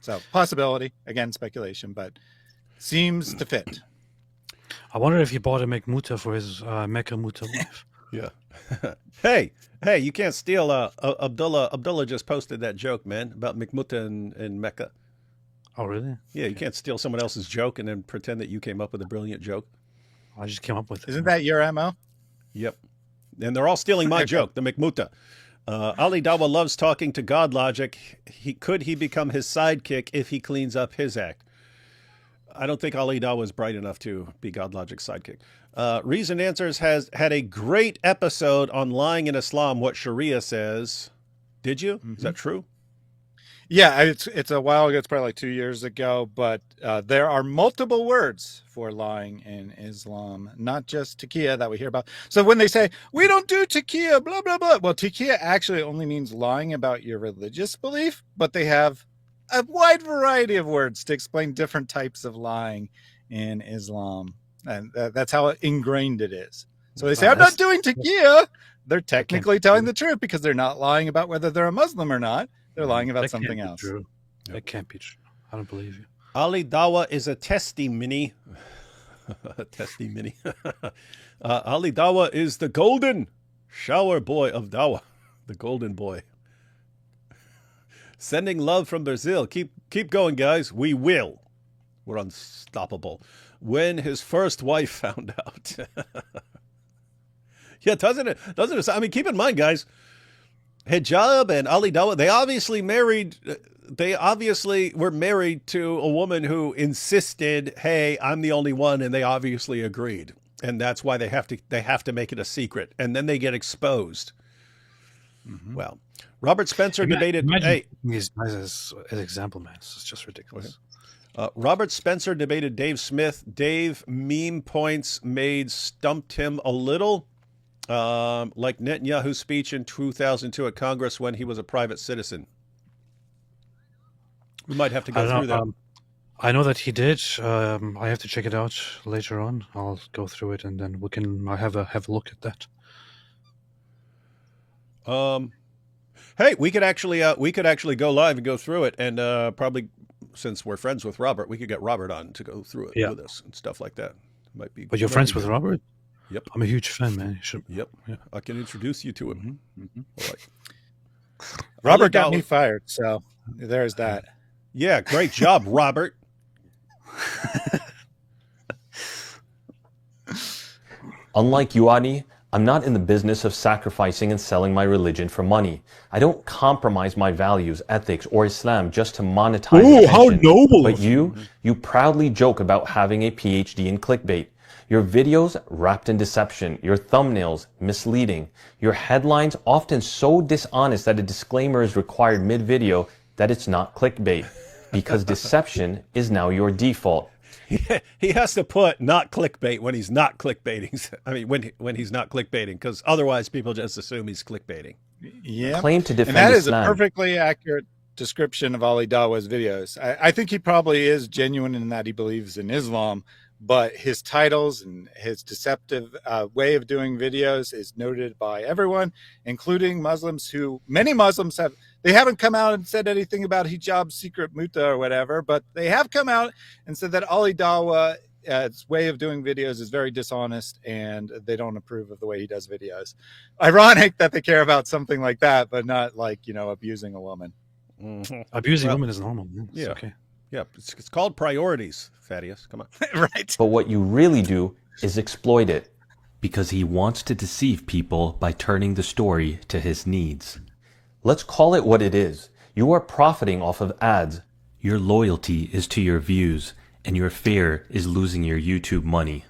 So possibility, again, speculation, but seems to fit. I wonder if he bought a Mekmuta for his Mecca Muta wife. Yeah. Hey, you can't steal Abdullah. Abdullah just posted that joke, man, about Mekmuta in Mecca. Oh, really? Yeah, you can't steal someone else's joke and then pretend that you came up with a brilliant joke. I just came up with it. Isn't that your MO? Yep. And they're all stealing my joke, the Mekmuta. Ali Dawah loves talking to God logic. Could he become his sidekick if he cleans up his act? I don't think Ali Dawah is bright enough to be God logic's sidekick. Reason Answers has had a great episode on lying in Islam, what Sharia says. Did you? Mm-hmm. Is that true? Yeah, it's a while ago. It's probably like 2 years ago, but there are multiple words for lying in Islam, not just taqiyya that we hear about. So when they say, we don't do taqiyya, blah, blah, blah. Well, taqiyya actually only means lying about your religious belief, but they have a wide variety of words to explain different types of lying in Islam. And that's how ingrained it is. So they say, I'm not doing taqiyya. They're technically telling the truth because they're not lying about whether they're a Muslim or not. They're lying about something else. True. That can't be true. I don't believe you. Ali Dawah is a testimony. A testimony. Ali Dawah is the golden shower boy of Dawah. The golden boy. Sending love from Brazil. Keep going, guys. We will. We're unstoppable. When his first wife found out. Yeah, doesn't it? I mean, keep in mind, guys. Hijab and Ali Dawah, they obviously were married to a woman who insisted, hey, I'm the only one, and they obviously agreed. And that's why they have to make it a secret. And then they get exposed. Mm-hmm. Well, Robert Spencer debated... Hey, these guys as example, man. It's just ridiculous. Robert Spencer debated Dave Smith. Dave, meme points stumped him a little. Like Netanyahu's speech in 2002 at Congress when he was a private citizen. We might have to go through that. I know that he did. I have to check it out later on. I'll go through it and then I have a look at that. Hey, we could actually go live and go through it, and probably since we're friends with Robert, we could get Robert on to go through it with us and stuff like that. Might be. But you're friends with Robert? Yep. I'm a huge fan, man. You should... Yep. Yeah. I can introduce you to him. Mm-hmm. All right. Robert got me fired, so there's that. Yeah, great job, Robert. Unlike you, Adi, I'm not in the business of sacrificing and selling my religion for money. I don't compromise my values, ethics, or Islam just to monetize attention. How noble! But you proudly joke about having a PhD in clickbait. Your videos wrapped in deception, your thumbnails misleading, your headlines often so dishonest that a disclaimer is required mid-video that it's not clickbait, because deception is now your default. He has to put not clickbait when he's not clickbaiting. I mean, when he's not clickbaiting, because otherwise people just assume he's clickbaiting. Yeah. Claim to defend and that Islam. Is a perfectly accurate description of Ali Dawah's videos. I think he probably is genuine in that he believes in Islam, but his titles and his deceptive way of doing videos is noted by everyone, including Muslims who, many Muslims they haven't come out and said anything about hijab, secret muta or whatever, but they have come out and said that Ali Dawah's way of doing videos is very dishonest and they don't approve of the way he does videos. Ironic that they care about something like that, but not like, abusing a woman. Mhm. Abusing Well, women is normal. It's yeah. okay. Yeah, it's called priorities, Thaddeus. Come on. Right. But what you really do is exploit it, because he wants to deceive people by turning the story to his needs. Let's call it what it is. You are profiting off of ads. Your loyalty is to your views, and your fear is losing your YouTube money.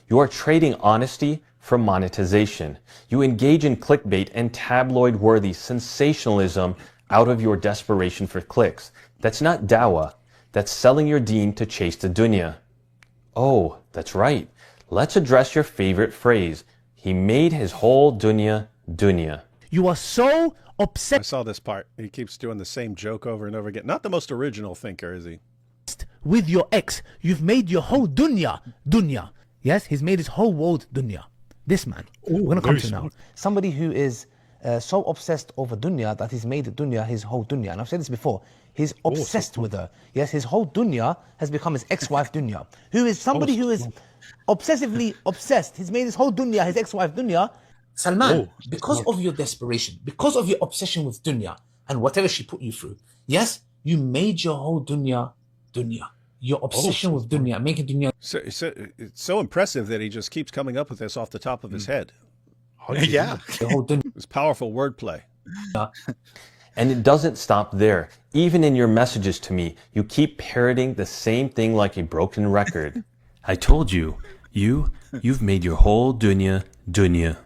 You are trading honesty for monetization. You engage in clickbait and tabloid-worthy sensationalism out of your desperation for clicks. That's not dawah. That's selling your deen to chase the dunya. Oh, that's right. Let's address your favorite phrase. He made his whole dunya dunya. You are so I obsessed saw this part. He keeps doing the same joke over and over again. Not the most original thinker, is he? with your ex. You've made your whole dunya. Yes, he's made his whole world dunya. This man. We're going to come to now. Somebody who is so obsessed over dunya that he's made dunya his whole dunya. And I've said this before. He's obsessed with her. Yes, his whole dunya has become his ex-wife dunya. Who is somebody who is obsessively obsessed. He's made his whole dunya his ex-wife dunya. Salman, because of your desperation, because of your obsession with dunya and whatever she put you through, yes, you made your whole dunya dunya. Your obsession with dunya, making dunya. So, it's so impressive that he just keeps coming up with this off the top of his head. Yeah. The whole dunya. It's powerful wordplay. And it doesn't stop there. Even in your messages to me, you keep parroting the same thing like a broken record. I told you, you've made your whole dunya dunya.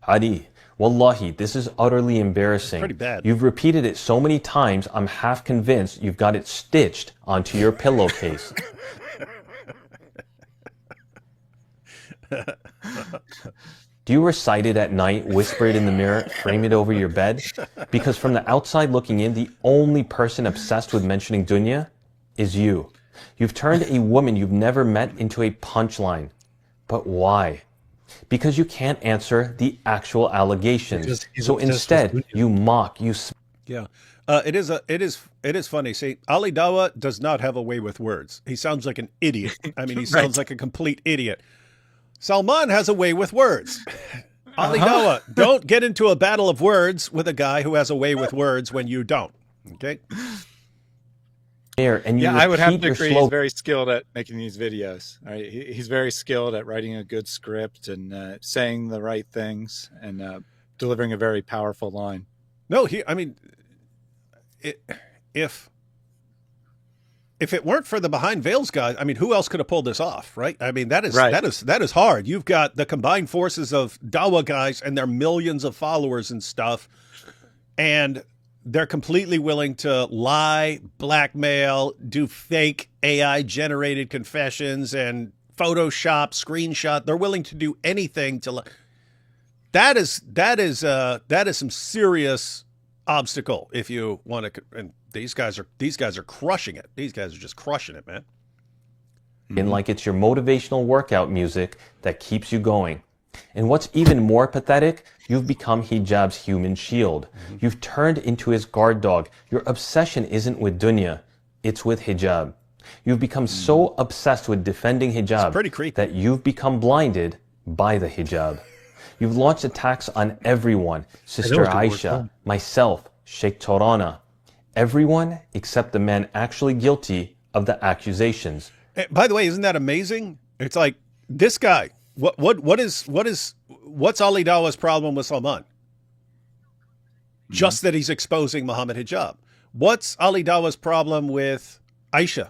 Hadi, wallahi, this is utterly embarrassing. Pretty bad. You've repeated it so many times, I'm half convinced you've got it stitched onto your pillowcase. Do you recite it at night, whisper it in the mirror, frame it over your bed? Because from the outside looking in, the only person obsessed with mentioning dunya is you. You've turned a woman you've never met into a punchline. But why? Because you can't answer the actual allegations. So instead, you mock, Yeah. It is funny. See, Ali Dawah does not have a way with words. He sounds like an idiot. I mean, he sounds like a complete idiot. Salman has a way with words. Ali Dawah, don't get into a battle of words with a guy who has a way with words when you don't. Okay? and you I would have repeat to your agree. slogan. He's very skilled at making these videos. Right? He's very skilled at writing a good script and saying the right things and delivering a very powerful line. No, if it weren't for the Behind Veils guys, I mean, who else could have pulled this off, right? I mean, that is hard. You've got the combined forces of Dawah guys and their millions of followers and stuff, and they're completely willing to lie, blackmail, do fake AI-generated confessions and Photoshop, screenshot. They're willing to do anything to. That is some serious obstacle if you want to. And these guys are crushing it. These guys are just crushing it, man. And like it's your motivational workout music that keeps you going. And what's even more pathetic, you've become hijab's human shield. You've turned into his guard dog. Your obsession isn't with dunya, it's with hijab. You've become so obsessed with defending hijab pretty creepy. that you've become blinded by the hijab. You've launched attacks on everyone, Sister Aisha, myself, Sheikh Torana, everyone except the man actually guilty of the accusations. By the way, isn't that amazing? It's like this guy. What's Ali Dawah's problem with Salman? Just that he's exposing Muhammad hijab. What's Ali Dawah's problem with Aisha?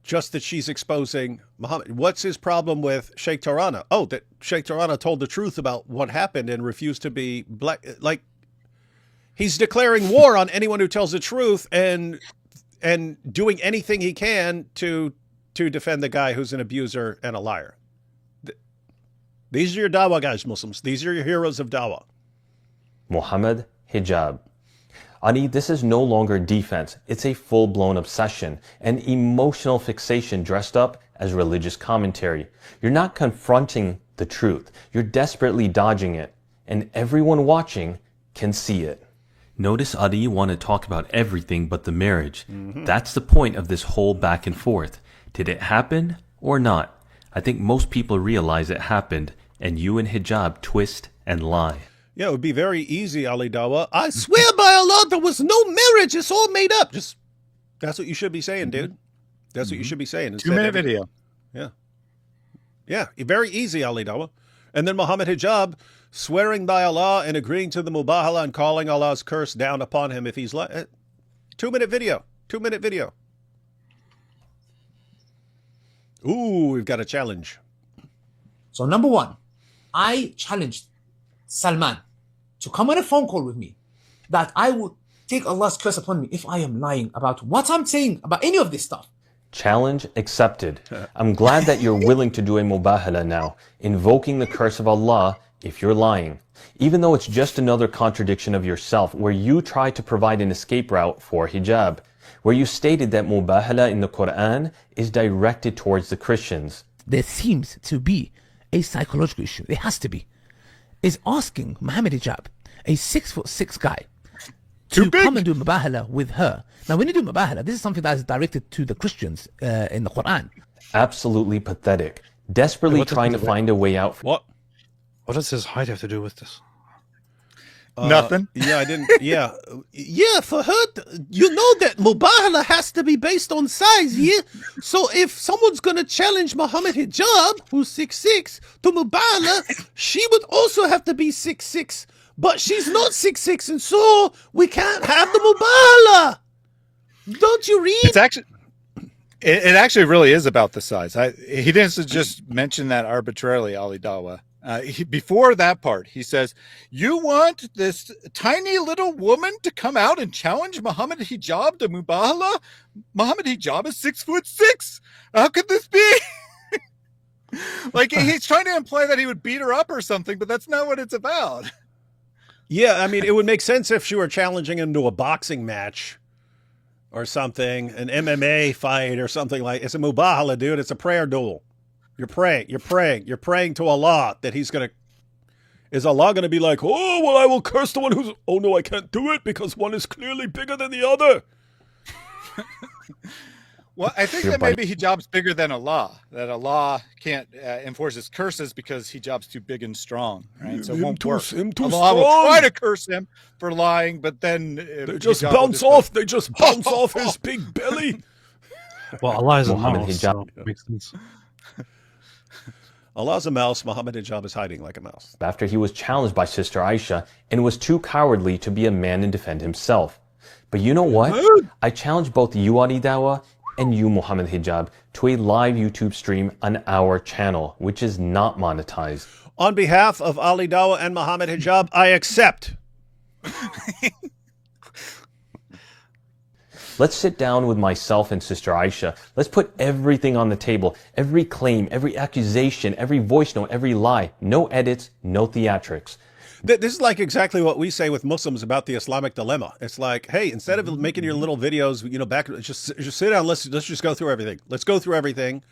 Just that she's exposing Muhammad. What's his problem with Sheikh Torana? Oh, that Sheikh Torana told the truth about what happened and refused to be black. Like, he's declaring war on anyone who tells the truth and doing anything he can to defend the guy who's an abuser and a liar. These are your Dawah guys, Muslims. These are your heroes of Dawah. Muhammad hijab. Adi, this is no longer defense. It's a full-blown obsession, an emotional fixation dressed up as religious commentary. You're not confronting the truth. You're desperately dodging it. And everyone watching can see it. Notice Adi want to talk about everything but the marriage. That's the point of this whole back and forth. Did it happen or not? I think most people realize it happened, and you and hijab twist and lie. Yeah, it would be very easy, Ali Dawah. I swear by Allah, there was no marriage. It's all made up. Just that's what you should be saying, dude. That's what you should be saying. 2-minute video. Yeah. Yeah, very easy, Ali Dawah. And then Muhammad Hijab swearing by Allah and agreeing to the mubahala and calling Allah's curse down upon him if he's 2-minute video. 2-minute video. Ooh, we've got a challenge. So number one, I challenged Salman to come on a phone call with me that I would take Allah's curse upon me if I am lying about what I'm saying about any of this stuff. Challenge accepted. I'm glad that you're willing to do a mubahala now, invoking the curse of Allah if you're lying. Even though it's just another contradiction of yourself where you try to provide an escape route for hijab, where you stated that mubahala in the Quran is directed towards the Christians. There seems to be a psychological issue. There has to be. Is asking Muhammad Hijab, a 6'6" guy, to come and do mubahala with her. Now, when you do mubahala, this is something that is directed to the Christians in the Quran. Absolutely pathetic. Desperately trying to find a way out. What? What does his height have to do with this? Nothing. Yeah, I didn't. Yeah. Yeah, for her, you know that mubahala has to be based on size, yeah? So if someone's going to challenge Muhammad Hijab, who's 6'6", to mubahala, she would also have to be 6'6". But she's not 6'6", and so we can't have the mubahala. Don't you read? It's actually, it actually really is about the size. He didn't just mention that arbitrarily, Ali Dawah. Before that part, he says, you want this tiny little woman to come out and challenge Muhammad Hijab to mubahala? Muhammad Hijab is 6'6". How could this be? Like, he's trying to imply that he would beat her up or something, but that's not what it's about. Yeah, I mean, it would make sense if she were challenging him to a boxing match or something, an MMA fight or something like. It's a mubahala, dude. It's a prayer duel. You're praying to Allah that he's going to. Is Allah going to be like, oh, well, I will curse the one who's. Oh, no, I can't do it because one is clearly bigger than the other. Well, I think that maybe hijab's bigger than Allah. That Allah can't enforce his curses because hijab's too big and strong, right? So it won't work. Allah will try to curse him for lying, but then they just bounce off. They just bounce off his big belly. Well, Allah is a Muhammad mouse, Hijab. so it makes sense. Allah's a mouse. Muhammad Hijab is hiding like a mouse. After he was challenged by Sister Aisha and was too cowardly to be a man and defend himself. But you know what? I challenge both you, Ali Dawah, and you, Muhammad Hijab, to a live YouTube stream on our channel, which is not monetized. On behalf of Ali Dawah and Muhammad Hijab, I accept. Let's sit down with myself and Sister Aisha. Let's put everything on the table. Every claim, every accusation, every voice note, every lie. No edits, no theatrics. This is like exactly what we say with Muslims about the Islamic dilemma. It's like, hey, instead of making your little videos, back, just sit down. Let's just go through everything. Let's go through everything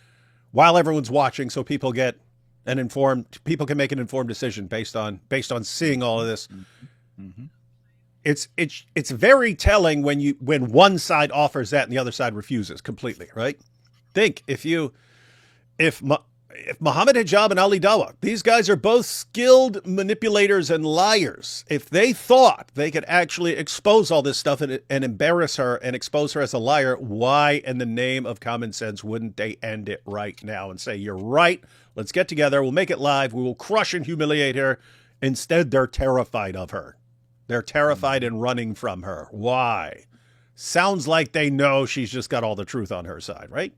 while everyone's watching, so people get people can make an informed decision based on seeing all of this. Mm-hmm. It's very telling when one side offers that and the other side refuses completely, right? Think if Muhammad Hijab and Ali Dawah, these guys are both skilled manipulators and liars. If they thought they could actually expose all this stuff and embarrass her and expose her as a liar, why in the name of common sense wouldn't they end it right now and say, you're right, let's get together, we'll make it live, we will crush and humiliate her. Instead, they're terrified of her. They're terrified and running from her. Why? Sounds like they know she's just got all the truth on her side, right?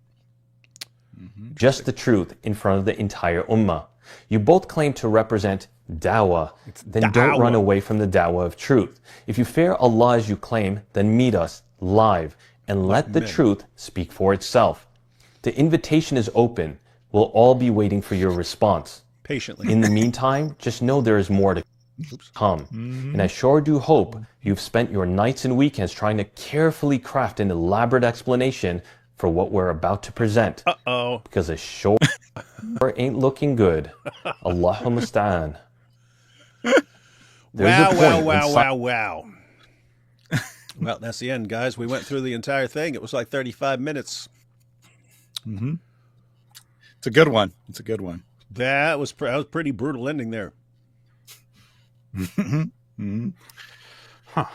Just the truth in front of the entire ummah. You both claim to represent Dawah. Then don't run away from the Dawah of truth. If you fear Allah as you claim, then meet us live and let the truth speak for itself. The invitation is open. We'll all be waiting for your response. Patiently. In the meantime, just know there is more to come. And I sure do hope you've spent your nights and weekends trying to carefully craft an elaborate explanation for what we're about to present. Uh-oh. Because it sure ain't looking good. Allahumma musta'an. Wow. Well, that's the end, guys. We went through the entire thing. It was like 35 minutes. Mm-hmm. It's a good one. It's a good one. That was pretty brutal ending there. Mm-hmm. Huh.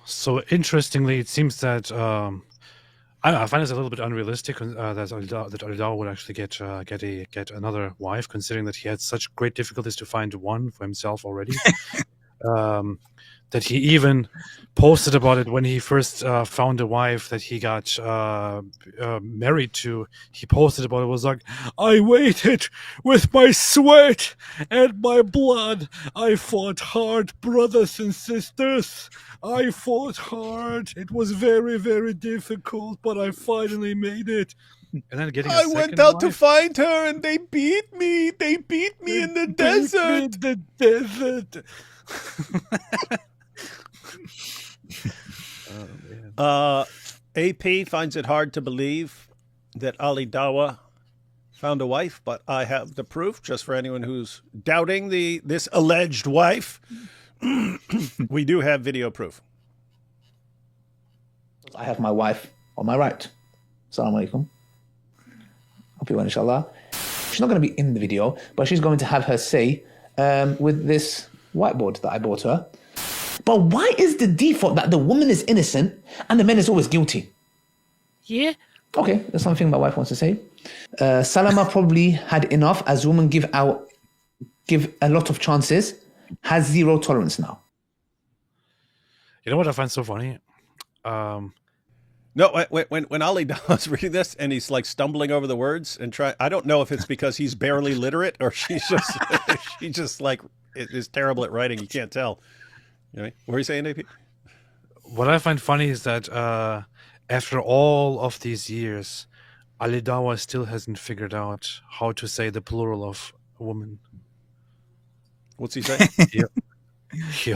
So interestingly, it seems that I find it a little bit unrealistic that Al-Dawah would actually get another wife, considering that he had such great difficulties to find one for himself already. That he even posted about it when he first found a wife that he got married to. He posted about it. Was like, I waited with my sweat and my blood. I fought hard, brothers and sisters. I fought hard. It was very, very difficult, but I finally made it. And then getting I went out to find her, and they beat me. They beat me in the desert. AP finds it hard to believe that Ali Dawah found a wife, but I have the proof just for anyone who's doubting this alleged wife. We do have video proof. I have my wife on my right. Assalamu alaikum. Hope you well, inshallah. She's not going to be in the video, but she's going to have her say with this whiteboard that I bought her. But why is the default that the woman is innocent and the man is always guilty? Yeah. Okay, that's something my wife wants to say. Salama probably had enough, as women give a lot of chances, has zero tolerance now. You know what I find so funny? No, when Ali Dawah's reading this and he's like stumbling over the words and I don't know if it's because he's barely literate or she just like is terrible at writing. You can't tell. You know, what are you saying, AP? What I find funny is that after all of these years, Ali Dawah still hasn't figured out how to say the plural of woman. What's he saying? He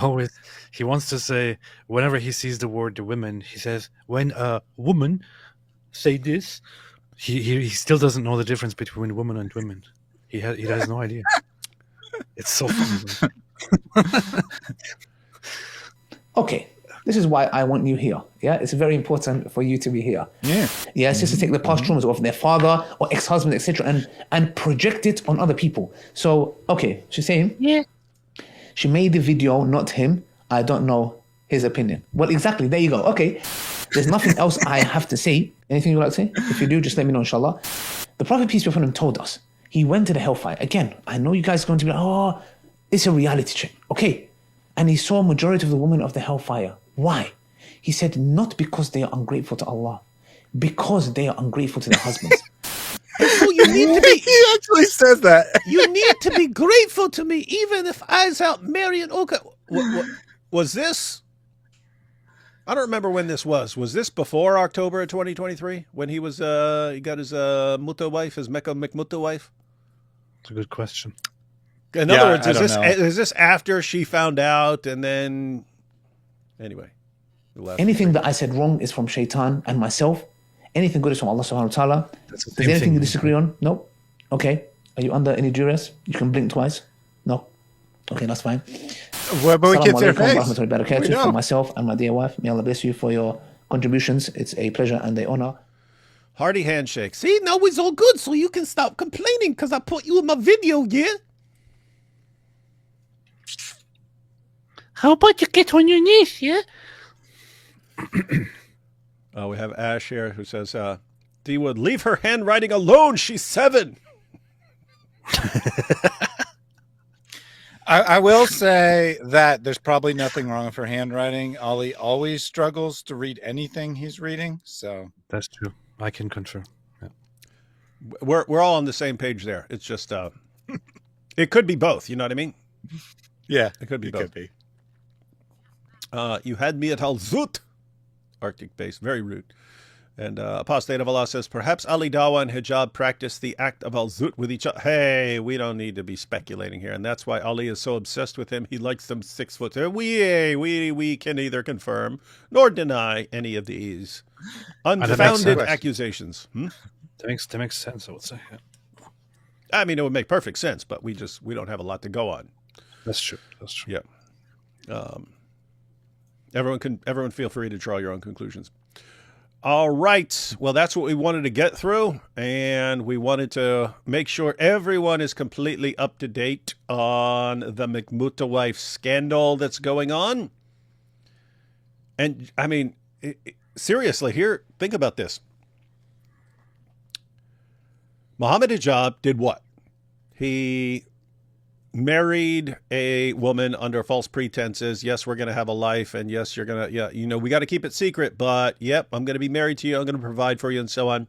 wants to say, whenever he sees the word women, he says, when a woman say this, he still doesn't know the difference between woman and women. He has no idea. It's so funny. Okay, this is why I want you here. Yeah, it's very important for you to be here. Yeah. Yes, just to take the past traumas of their father or ex-husband, etc., and project it on other people. So, okay, she's saying, yeah, she made the video, not him. I don't know his opinion. Well, exactly. There you go. Okay, there's nothing else I have to say. Anything you'd like to say? If you do, just let me know, inshallah. The Prophet, peace be upon him, told us he went to the hellfire. Again, I know you guys are going to be like, oh, it's a reality check. Okay. And he saw a majority of the women of the hellfire. Why? He said, not because they are ungrateful to Allah, because they are ungrateful to their husbands. So you need to be. He actually says that. You need to be grateful to me, even if I was out marrying. Okay, Was this? I don't remember when this was. Was this before October of 2023 when he was he got his Mutta wife, his Mecca McMutta wife? It's a good question. In other words, is this after she found out and then? Anyway, anything that I said wrong is from Shaitan and myself. Anything good is from Allah subhanahu wa ta'ala. Is there anything you disagree on? No? Okay. Are you under any duress? You can blink twice? No? Okay, that's fine. Well, but we can't see her face. For myself and my dear wife, may Allah bless you for your contributions. It's a pleasure and an honor. Hearty handshake. See, now it's all good, so you can stop complaining because I put you in my video, yeah? How about you get on your knees, yeah? We have Ash here who says, D Wood, leave her handwriting alone. She's 7. I will say that there's probably nothing wrong with her handwriting. Ollie always struggles to read anything he's reading. So that's true. I can confirm. Yeah. We're all on the same page there. It's just it could be both. You know what I mean? Yeah, it could be both. Could be. You had me at Al Zut, Arctic base. Very rude. And Apostate of Allah says, perhaps Ali Dawah and Hijab practice the act of al-zut with each other. Hey, we don't need to be speculating here. And that's why Ali is so obsessed with him. He likes them 6 foot. We can neither confirm nor deny any of these unfounded accusations. That makes sense, I would say. Yeah. I mean, it would make perfect sense, but we don't have a lot to go on. That's true. Yeah. Everyone feel free to draw your own conclusions. All right. Well, that's what we wanted to get through, and we wanted to make sure everyone is completely up to date on the McMutawife scandal that's going on. And I mean, seriously, here, think about this. Muhammad Hijab did what? He married a woman under false pretenses. Yes, we're going to have a life, and yes, you're going to, we got to keep it secret, but yep, I'm going to be married to you. I'm going to provide for you, and so on.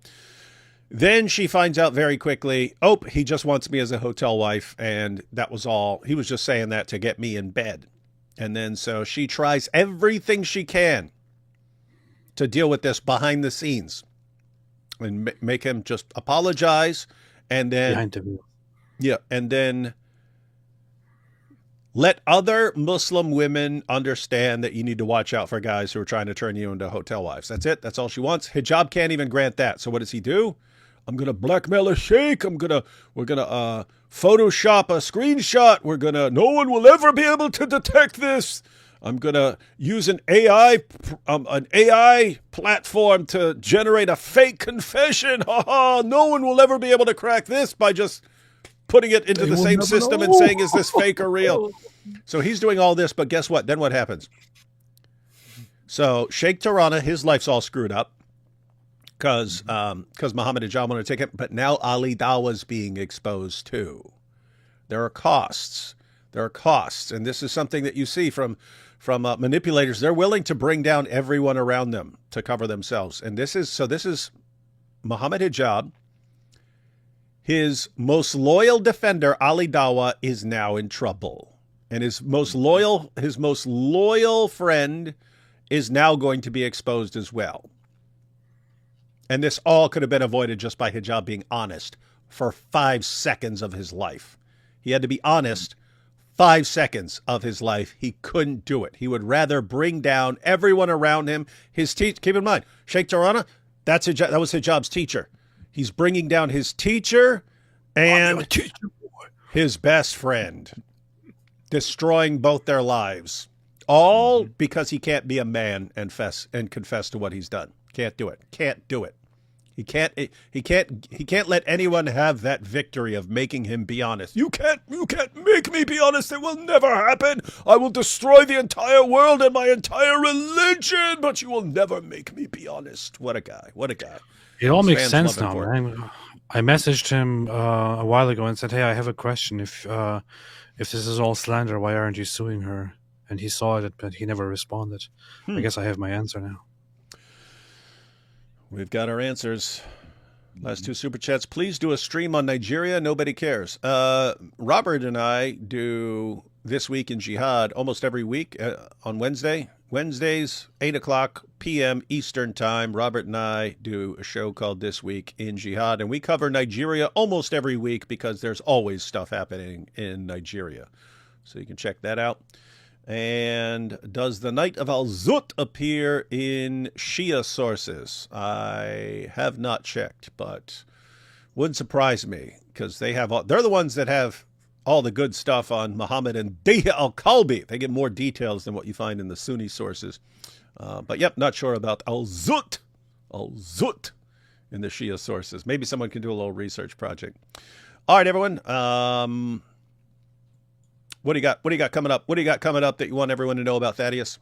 Then she finds out very quickly, he just wants me as a hotel wife, and that was all. He was just saying that to get me in bed. And then so she tries everything she can to deal with this behind the scenes and make him just apologize, and then and then let other Muslim women understand that you need to watch out for guys who are trying to turn you into hotel wives. That's it. That's all she wants. Hijab can't even grant that. So what does he do? I'm going to blackmail a sheikh. We're going to Photoshop a screenshot. No one will ever be able to detect this. I'm going to use an AI platform to generate a fake confession. No one will ever be able to crack this by just putting it into the same system and saying, is this fake or real? So he's doing all this, but guess what? Then what happens? So Sheikh Tirana, his life's all screwed up because Muhammad Hijab wanted to take it, but now Ali Dawah's being exposed too. There are costs. And this is something that you see from manipulators. They're willing to bring down everyone around them to cover themselves. And this is Muhammad Hijab. His most loyal defender, Ali Dawah, is now in trouble. And his most loyal friend is now going to be exposed as well. And this all could have been avoided just by Hijab being honest for 5 seconds of his life. He had to be honest 5 seconds of his life. He couldn't do it. He would rather bring down everyone around him. Keep in mind, Sheikh Tirana, that was Hijab's teacher. He's bringing down his teacher and his best friend, destroying both their lives, all because he can't be a man and confess to what he's done. Can't do it. He can't let anyone have that victory of making him be honest. You can't make me be honest. It will never happen. I will destroy the entire world and my entire religion, but you will never make me be honest. What a guy. It all makes sense now, man. I messaged him a while ago and said, hey, I have a question. If this is all slander, why aren't you suing her? And he saw it, but he never responded. I guess I have my answer now. We've got our answers. Last 2 super chats. Please do a stream on Nigeria. Nobody cares. Robert and I do This Week in Jihad almost every week on Wednesday. Wednesdays, 8 o'clock p.m. Eastern Time. Robert and I do a show called This Week in Jihad, and we cover Nigeria almost every week because there's always stuff happening in Nigeria. So you can check that out. And does the Night of Al-Zut appear in Shia sources? I have not checked, but wouldn't surprise me because they're the ones that have all the good stuff on Muhammad and Dawah al-Kalbi. They get more details than what you find in the Sunni sources. But yep, not sure about Al-Zut in the Shia sources. Maybe someone can do a little research project. All right, everyone. What do you got? What do you got coming up? What do you got coming up that you want everyone to know about, Thaddeus?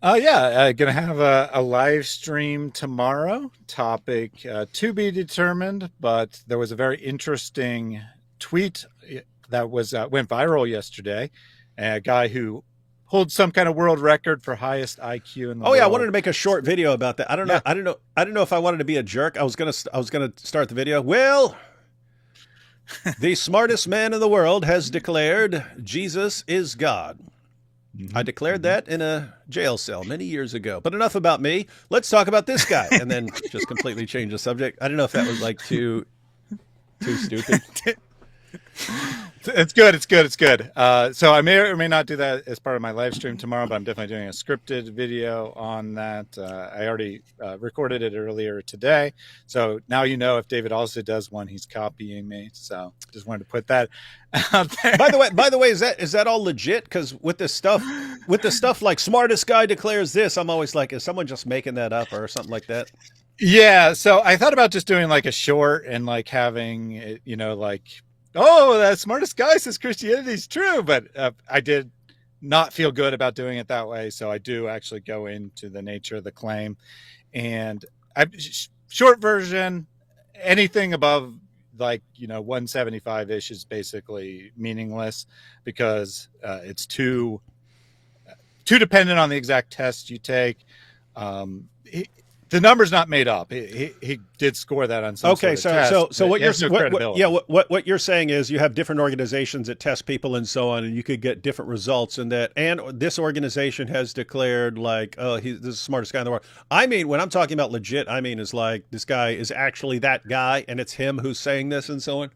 Gonna have a live stream tomorrow. Topic to be determined, but there was a very interesting tweet that was went viral yesterday. A guy who holds some kind of world record for highest IQ in the world. I wanted to make a short video about that. I don't know if I wanted to be a jerk. I was gonna start the video. Well, the smartest man in the world has declared Jesus is God. I declared that in a jail cell many years ago. But enough about me. Let's talk about this guy. And then just completely change the subject. I don't know if that was like too stupid. It's good. It's good. It's good. So I may or may not do that as part of my live stream tomorrow, but I'm definitely doing a scripted video on that. I already recorded it earlier today. So now you know if David also does one, he's copying me. So just wanted to put that out there. By the way, is that all legit? Because with the stuff like smartest guy declares this, I'm always like, is someone just making that up or something like that? Yeah. So I thought about just doing like a short and like having it, like, oh, that smartest guy says Christianity is true, but I did not feel good about doing it that way. So I do actually go into the nature of the claim, and short version, anything above like 175-ish is basically meaningless because it's too dependent on the exact test you take. The number's not made up. He did score that on some okay, sort of test, so what you're no what you're saying is you have different organizations that test people and so on, and you could get different results in that. And this organization has declared like, oh, he's the smartest guy in the world. I mean, when I'm talking about legit, I mean is like this guy is actually that guy, and it's him who's saying this and so on.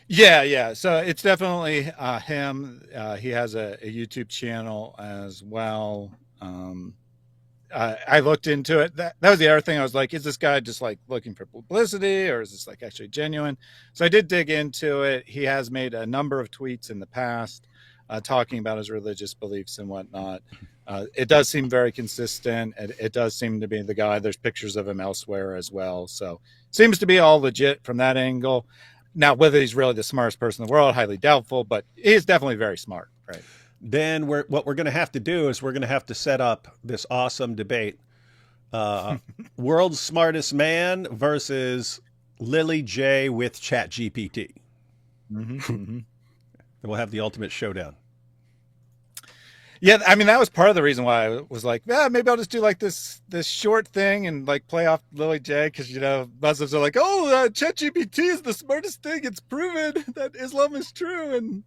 Yeah. So it's definitely him. He has a YouTube channel as well. I looked into it. That was the other thing. I was like, is this guy just like looking for publicity, or is this like actually genuine? So I did dig into it. He has made a number of tweets in the past talking about his religious beliefs and whatnot. It does seem very consistent. It does seem to be the guy. There's pictures of him elsewhere as well. So seems to be all legit from that angle. Now, whether he's really the smartest person in the world, highly doubtful, but he's definitely very smart, right? Then what we're going to have to do is we're going to have to set up this awesome debate. World's smartest man versus Lily J with ChatGPT. And we'll have the ultimate showdown. Yeah, I mean, that was part of the reason why I was like, yeah, maybe I'll just do like this short thing and like play off Lily J, because Muslims are like, oh, ChatGPT is the smartest thing. It's proven that Islam is true and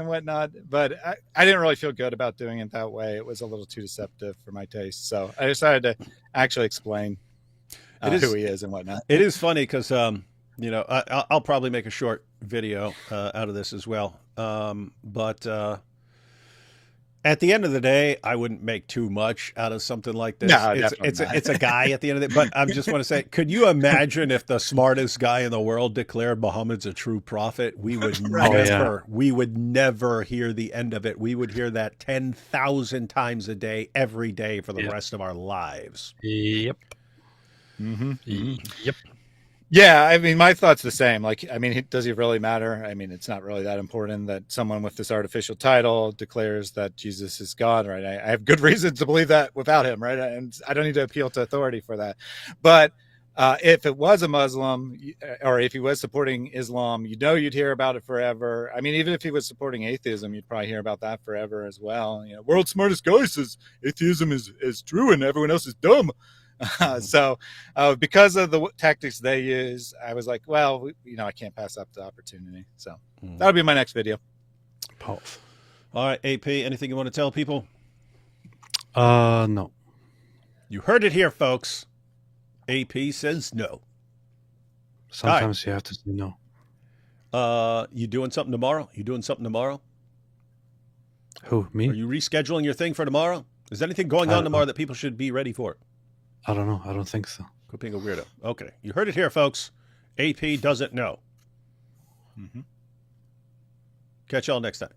whatnot. But I didn't really feel good about doing it that way. It was a little too deceptive for my taste. So I decided to actually explain who he is and whatnot. It is funny because, I'll probably make a short video out of this as well. But at the end of the day, I wouldn't make too much out of something like this. No, it's a guy at the end of it. But I just want to say, could you imagine if the smartest guy in the world declared Muhammad's a true prophet? We would we would never hear the end of it. We would hear that 10,000 times a day, every day for the rest of our lives. Yep. Yep. Yeah, I mean, my thought's the same. Like, I mean, does it really matter? I mean, it's not really that important that someone with this artificial title declares that Jesus is God, right? I have good reasons to believe that without him, right? And I don't need to appeal to authority for that. But if it was a Muslim, or if he was supporting Islam, you'd hear about it forever. I mean, even if he was supporting atheism, you'd probably hear about that forever as well. World's smartest guy says atheism is true and everyone else is dumb. So because of the tactics they use, I was like, well, I can't pass up the opportunity. So that'll be my next video. All right, AP, anything you want to tell people? No. You heard it here, folks. AP says no. Sometimes you have to say no. You doing something tomorrow? Who, me? Are you rescheduling your thing for tomorrow? Is there anything going on tomorrow that people should be ready for? I don't know. I don't think so. Quit being a weirdo. Okay. You heard it here, folks. AP doesn't know. Catch y'all next time.